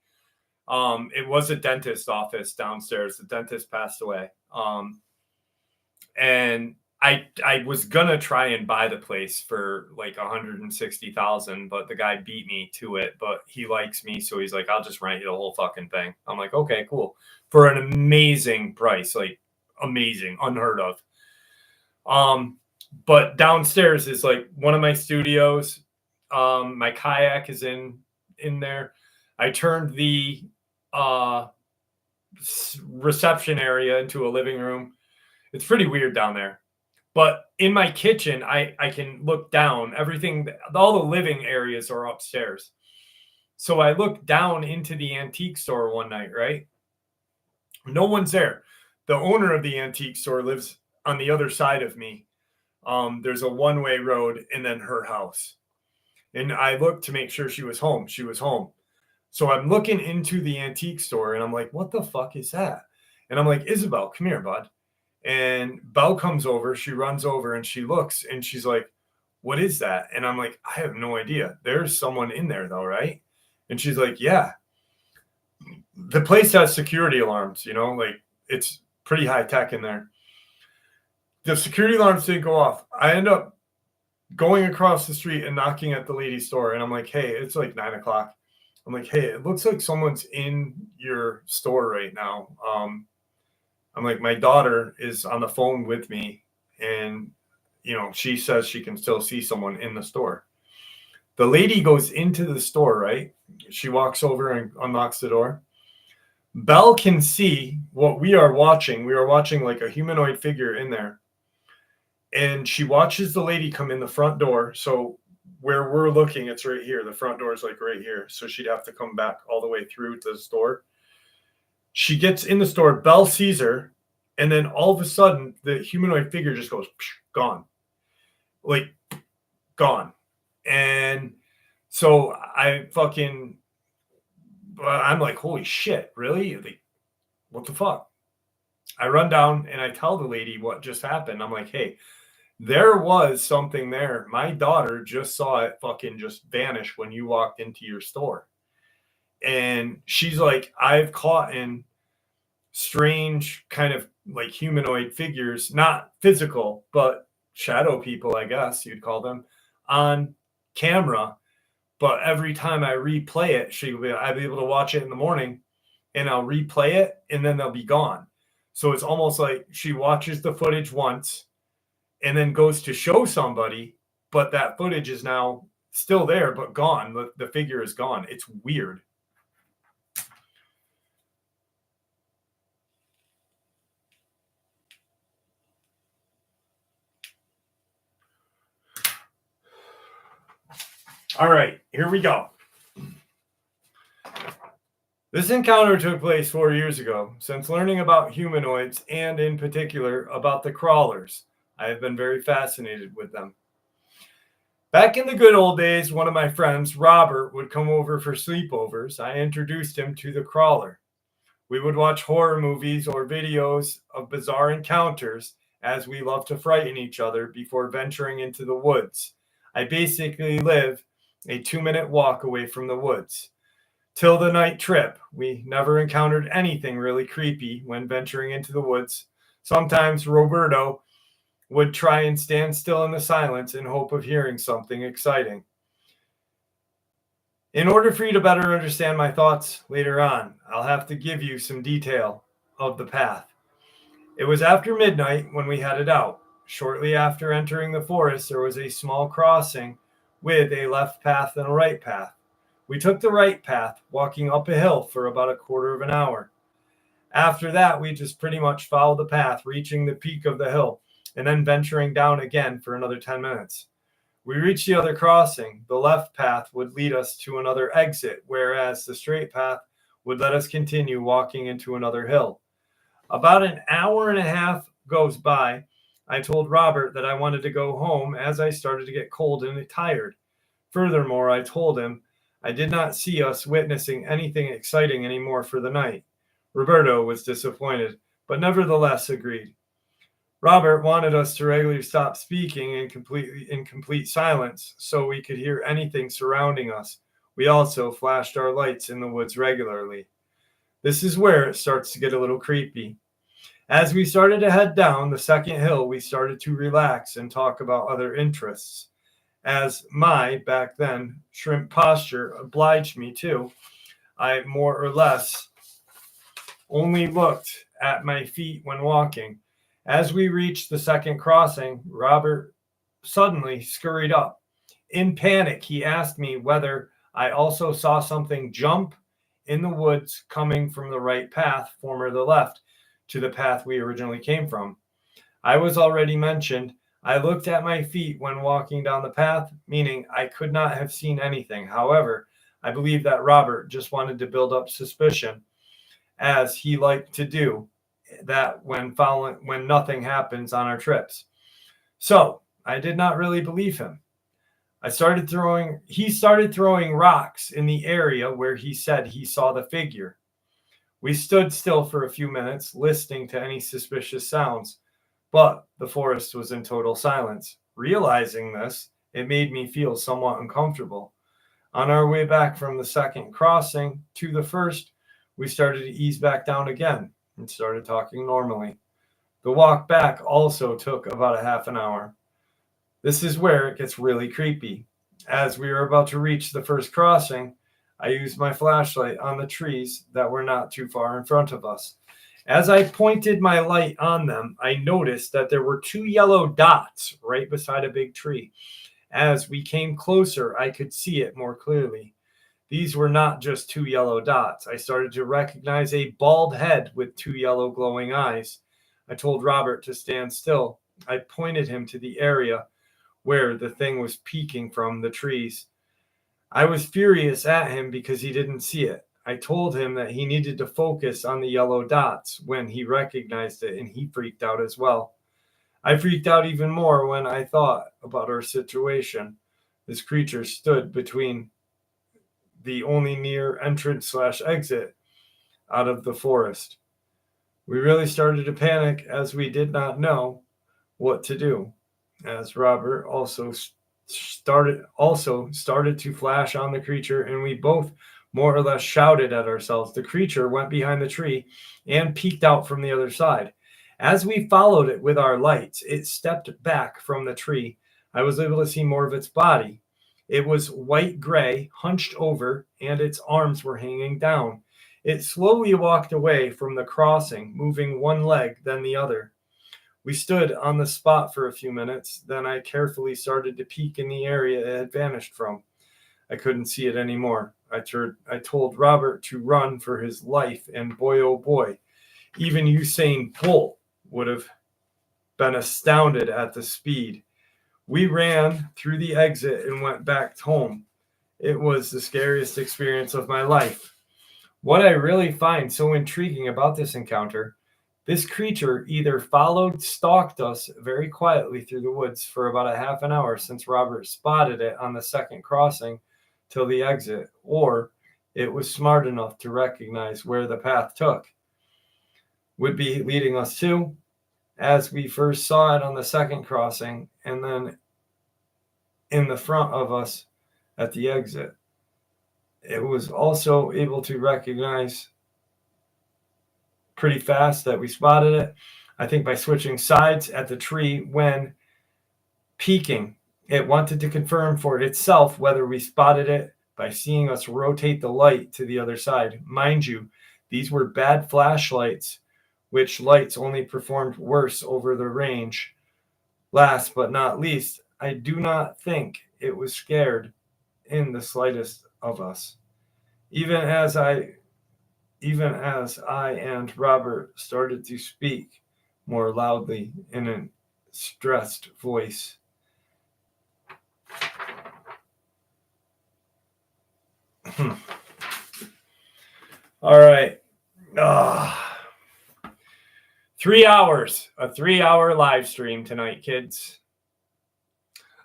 It was a dentist office downstairs. The dentist passed away. And I was gonna try and buy the place for like $160,000, but the guy beat me to it. But he likes me, so he's like, "I'll just rent you the whole fucking thing." I'm like, "Okay, cool," for an amazing price, like amazing, unheard of. But downstairs is like one of my studios. My kayak is in there. I turned the reception area into a living room. It's pretty weird down there. But in my kitchen, I can look down. Everything, all the living areas are upstairs. So I looked down into the antique store one night, right? No one's there. The owner of the antique store lives on the other side of me. There's a one-way road and then her house. And I looked to make sure she was home. She was home. So I'm looking into the antique store and I'm like, what the fuck is that? And I'm like, Isabel, come here, bud. And Belle comes over, she runs over and she looks and she's like, what is that? And I'm like, I have no idea. There's someone in there though, right? And she's like, yeah. The place has security alarms, like it's pretty high tech in there. The security alarms didn't go off. I end up going across the street and knocking at the lady's door. And I'm like, hey, it's like 9:00. I'm like, hey, it looks like someone's in your store right now. I'm like, my daughter is on the phone with me and, she says she can still see someone in the store. The lady goes into the store, right? She walks over and unlocks the door. Belle can see what we are watching. We are watching like a humanoid figure in there. And she watches the lady come in the front door. So where we're looking, it's right here. The front door is like right here. So she'd have to come back all the way through to the store. She gets in the store. Belle sees her. And then all of a sudden, the humanoid figure just goes, gone. Like, gone. And so I'm like, holy shit, really? Like, what the fuck? I run down and I tell the lady what just happened. I'm like, hey, there was something there. My daughter just saw it fucking just vanish when you walked into your store. And she's like, I've caught in strange kind of like humanoid figures, not physical, but shadow people, I guess you'd call them, on camera. But every time I replay it, I'll be able to watch it in the morning and I'll replay it and then they'll be gone. So it's almost like she watches the footage once and then goes to show somebody, but that footage is now still there, but gone. The figure is gone. It's weird. All right, here we go. This encounter took place 4 years ago. Since learning about humanoids, and in particular about the crawlers, I have been very fascinated with them. Back in the good old days, one of my friends, Robert, would come over for sleepovers. I introduced him to the crawler. We would watch horror movies or videos of bizarre encounters as we love to frighten each other before venturing into the woods. I basically live a 2-minute walk away from the woods. Till the night trip, we never encountered anything really creepy when venturing into the woods. Sometimes Roberto would try and stand still in the silence in hope of hearing something exciting. In order for you to better understand my thoughts later on, I'll have to give you some detail of the path. It was after midnight when we headed out. Shortly after entering the forest, there was a small crossing with a left path and a right path. We took the right path, walking up a hill for about a quarter of an hour. After that, we just pretty much followed the path, reaching the peak of the hill, and then venturing down again for another 10 minutes. We reached the other crossing. The left path would lead us to another exit, whereas the straight path would let us continue walking into another hill. About an hour and a half goes by. I told Robert that I wanted to go home as I started to get cold and tired. Furthermore, I told him I did not see us witnessing anything exciting anymore for the night. Roberto was disappointed, but nevertheless agreed. Robert wanted us to regularly stop speaking in complete silence so we could hear anything surrounding us. We also flashed our lights in the woods regularly. This is where it starts to get a little creepy. As we started to head down the second hill, we started to relax and talk about other interests. As my, back then, shrimp posture obliged me to, I more or less only looked at my feet when walking. As we reached the second crossing, Robert suddenly scurried up. In panic, he asked me whether I also saw something jump in the woods coming from the right path, former the left, to the path we originally came from. I was already mentioned. I looked at my feet when walking down the path, meaning I could not have seen anything. However, I believe that Robert just wanted to build up suspicion, as he liked to do that when nothing happens on our trips. So I did not really believe him. He started throwing rocks in the area where he said he saw the figure. We stood still for a few minutes, listening to any suspicious sounds, but the forest was in total silence. Realizing this, it made me feel somewhat uncomfortable. On our way back from the second crossing to the first, we started to ease back down again and started talking normally. The walk back also took about a half an hour. This is where it gets really creepy. As we were about to reach the first crossing, I used my flashlight on the trees that were not too far in front of us. As I pointed my light on them, I noticed that there were two yellow dots right beside a big tree. As we came closer, I could see it more clearly. These were not just two yellow dots. I started to recognize a bald head with two yellow glowing eyes. I told Robert to stand still. I pointed him to the area where the thing was peeking from the trees. I was furious at him because he didn't see it. I told him that he needed to focus on the yellow dots when he recognized it, and he freaked out as well. I freaked out even more when I thought about our situation. This creature stood between the only near entrance/exit out of the forest. We really started to panic as we did not know what to do. As Robert also started to flash on the creature, and we both more or less shouted at ourselves. The creature went behind the tree and peeked out from the other side. As we followed it with our lights, it stepped back from the tree. I was able to see more of its body. It was white gray, hunched over, and its arms were hanging down. It slowly walked away from the crossing, moving one leg, then the other. We stood on the spot for a few minutes. Then I carefully started to peek in the area it had vanished from. I couldn't see it anymore. I told Robert to run for his life, and boy, oh boy, even Usain Bolt would have been astounded at the speed. We ran through the exit and went back home. It was the scariest experience of my life. What I really find so intriguing about this encounter, this creature either stalked us very quietly through the woods for about a half an hour since Robert spotted it on the second crossing till the exit, or it was smart enough to recognize where the path would be leading us to, as we first saw it on the second crossing and then in the front of us at the exit. It was also able to recognize pretty fast that we spotted it. I think by switching sides at the tree when peeking. It wanted to confirm for itself whether we spotted it by seeing us rotate the light to the other side. Mind you, these were bad flashlights, which lights only performed worse over the range. Last but not least, I do not think it was scared in the slightest of us. Even as I and Robert started to speak more loudly in a stressed voice. All right. 3 hours. A 3-hour live stream tonight, kids.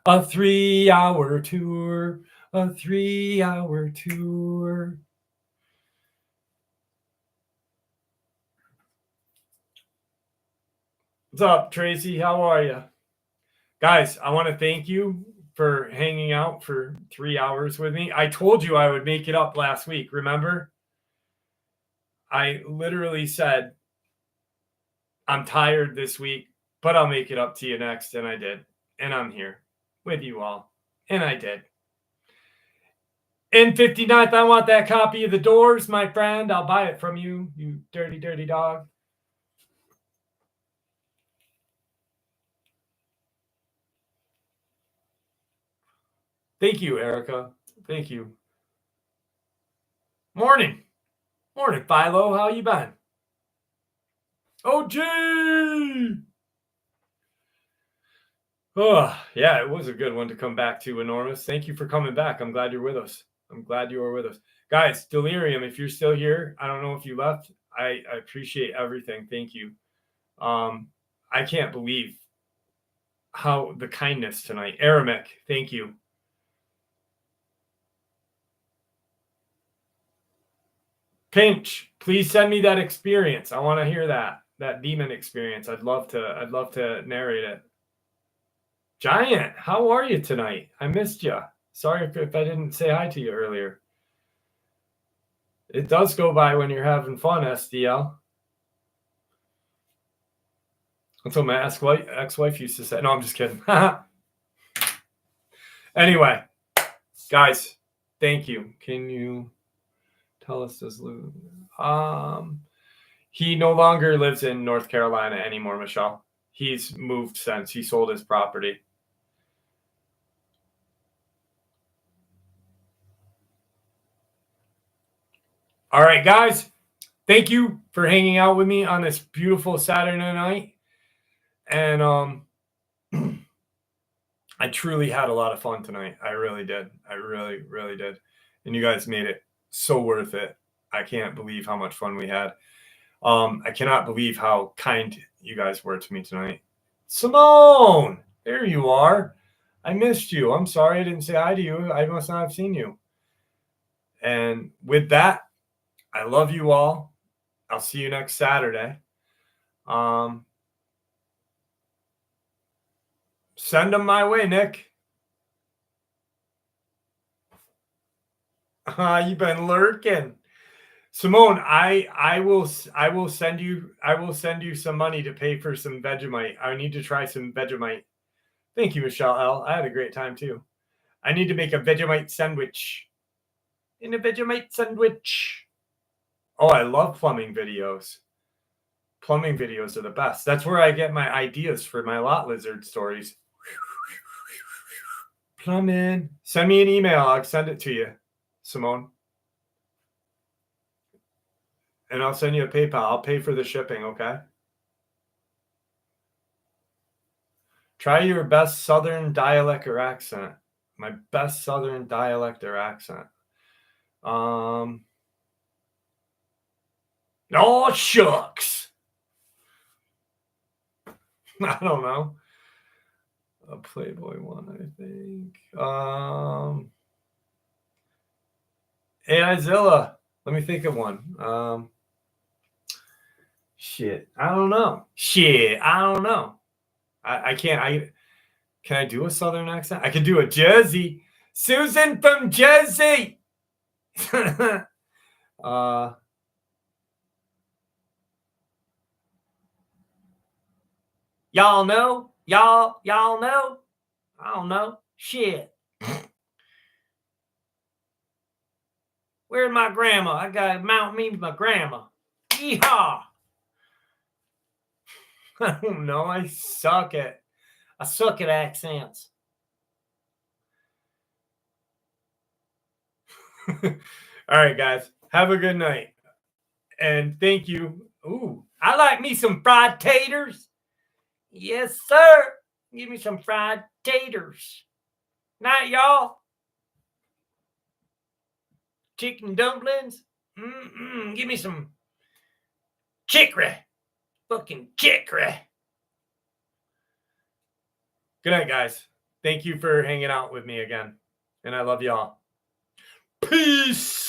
A 3-hour tour. A 3-hour tour. What's up, Tracy? How are you? Guys, I want to thank you for hanging out for 3 hours with me. I told you I would make it up last week, remember? I literally said, I'm tired this week, but I'll make it up to you next, and I did. And I'm here with you all, and I did. In 59th, I want that copy of The Doors, my friend. I'll buy it from you, you dirty, dirty dog. Thank you, Erica. Thank you. Morning. Morning, Philo. How you been? OG! Oh, yeah, it was a good one to come back to, Enormous. Thank you for coming back. I'm glad you're with us. I'm glad you are with us. Guys, Delirium, if you're still here, I don't know if you left. I appreciate everything. Thank you. I can't believe how the kindness tonight. Aramek, thank you. Pinch, please send me that experience. I want to hear that demon experience. I'd love to narrate it. Giant, how are you tonight? I missed you. Sorry if I didn't say hi to you earlier. It does go by when you're having fun, SDL. That's what my ex-wife used to say. No, I'm just kidding. Anyway, guys, thank you. Can you tell us this? He no longer lives in North Carolina anymore, Michelle. He's moved since he sold his property. All right, guys. Thank you for hanging out with me on this beautiful Saturday night. And I truly had a lot of fun tonight. I really did. I really, really did. And you guys made it so worth it. I can't believe how much fun we had. I cannot believe how kind you guys were to me tonight. Simone, there you are. I missed you. I'm sorry I didn't say hi to you. I must not have seen you. And with that, I love you all. I'll see you next Saturday. Send them my way, Nick. You've been lurking. Simone, I will send you some money to pay for some Vegemite. I need to try some Vegemite. Thank you, Michelle L. I had a great time too. I need to make a Vegemite sandwich. In a Vegemite sandwich. Oh, I love plumbing videos. Plumbing videos are the best. That's where I get my ideas for my lot lizard stories. Plumbing. Send me an email. I'll send it to you, Simone. And I'll send you a PayPal. I'll pay for the shipping, okay? Try your best Southern dialect or accent. My best Southern dialect or accent. Oh, shucks. I don't know. A Playboy one, I think. AI-Zilla. Let me think of one. Shit. I don't know. I can't. Can I do a Southern accent? I can do a Jersey. Susan from Jersey. Y'all know? Y'all know? I don't know. Shit. Where's my grandma? I gotta mount me with my grandma. Yeehaw! I don't know. I suck at accents. All right, guys. Have a good night. And thank you. Ooh, I like me some fried taters. Yes, sir. Give me some fried taters. Night, y'all. Chicken dumplings. Give me some chicory. Fucking chicory. Good night, guys. Thank you for hanging out with me again. And I love y'all. Peace.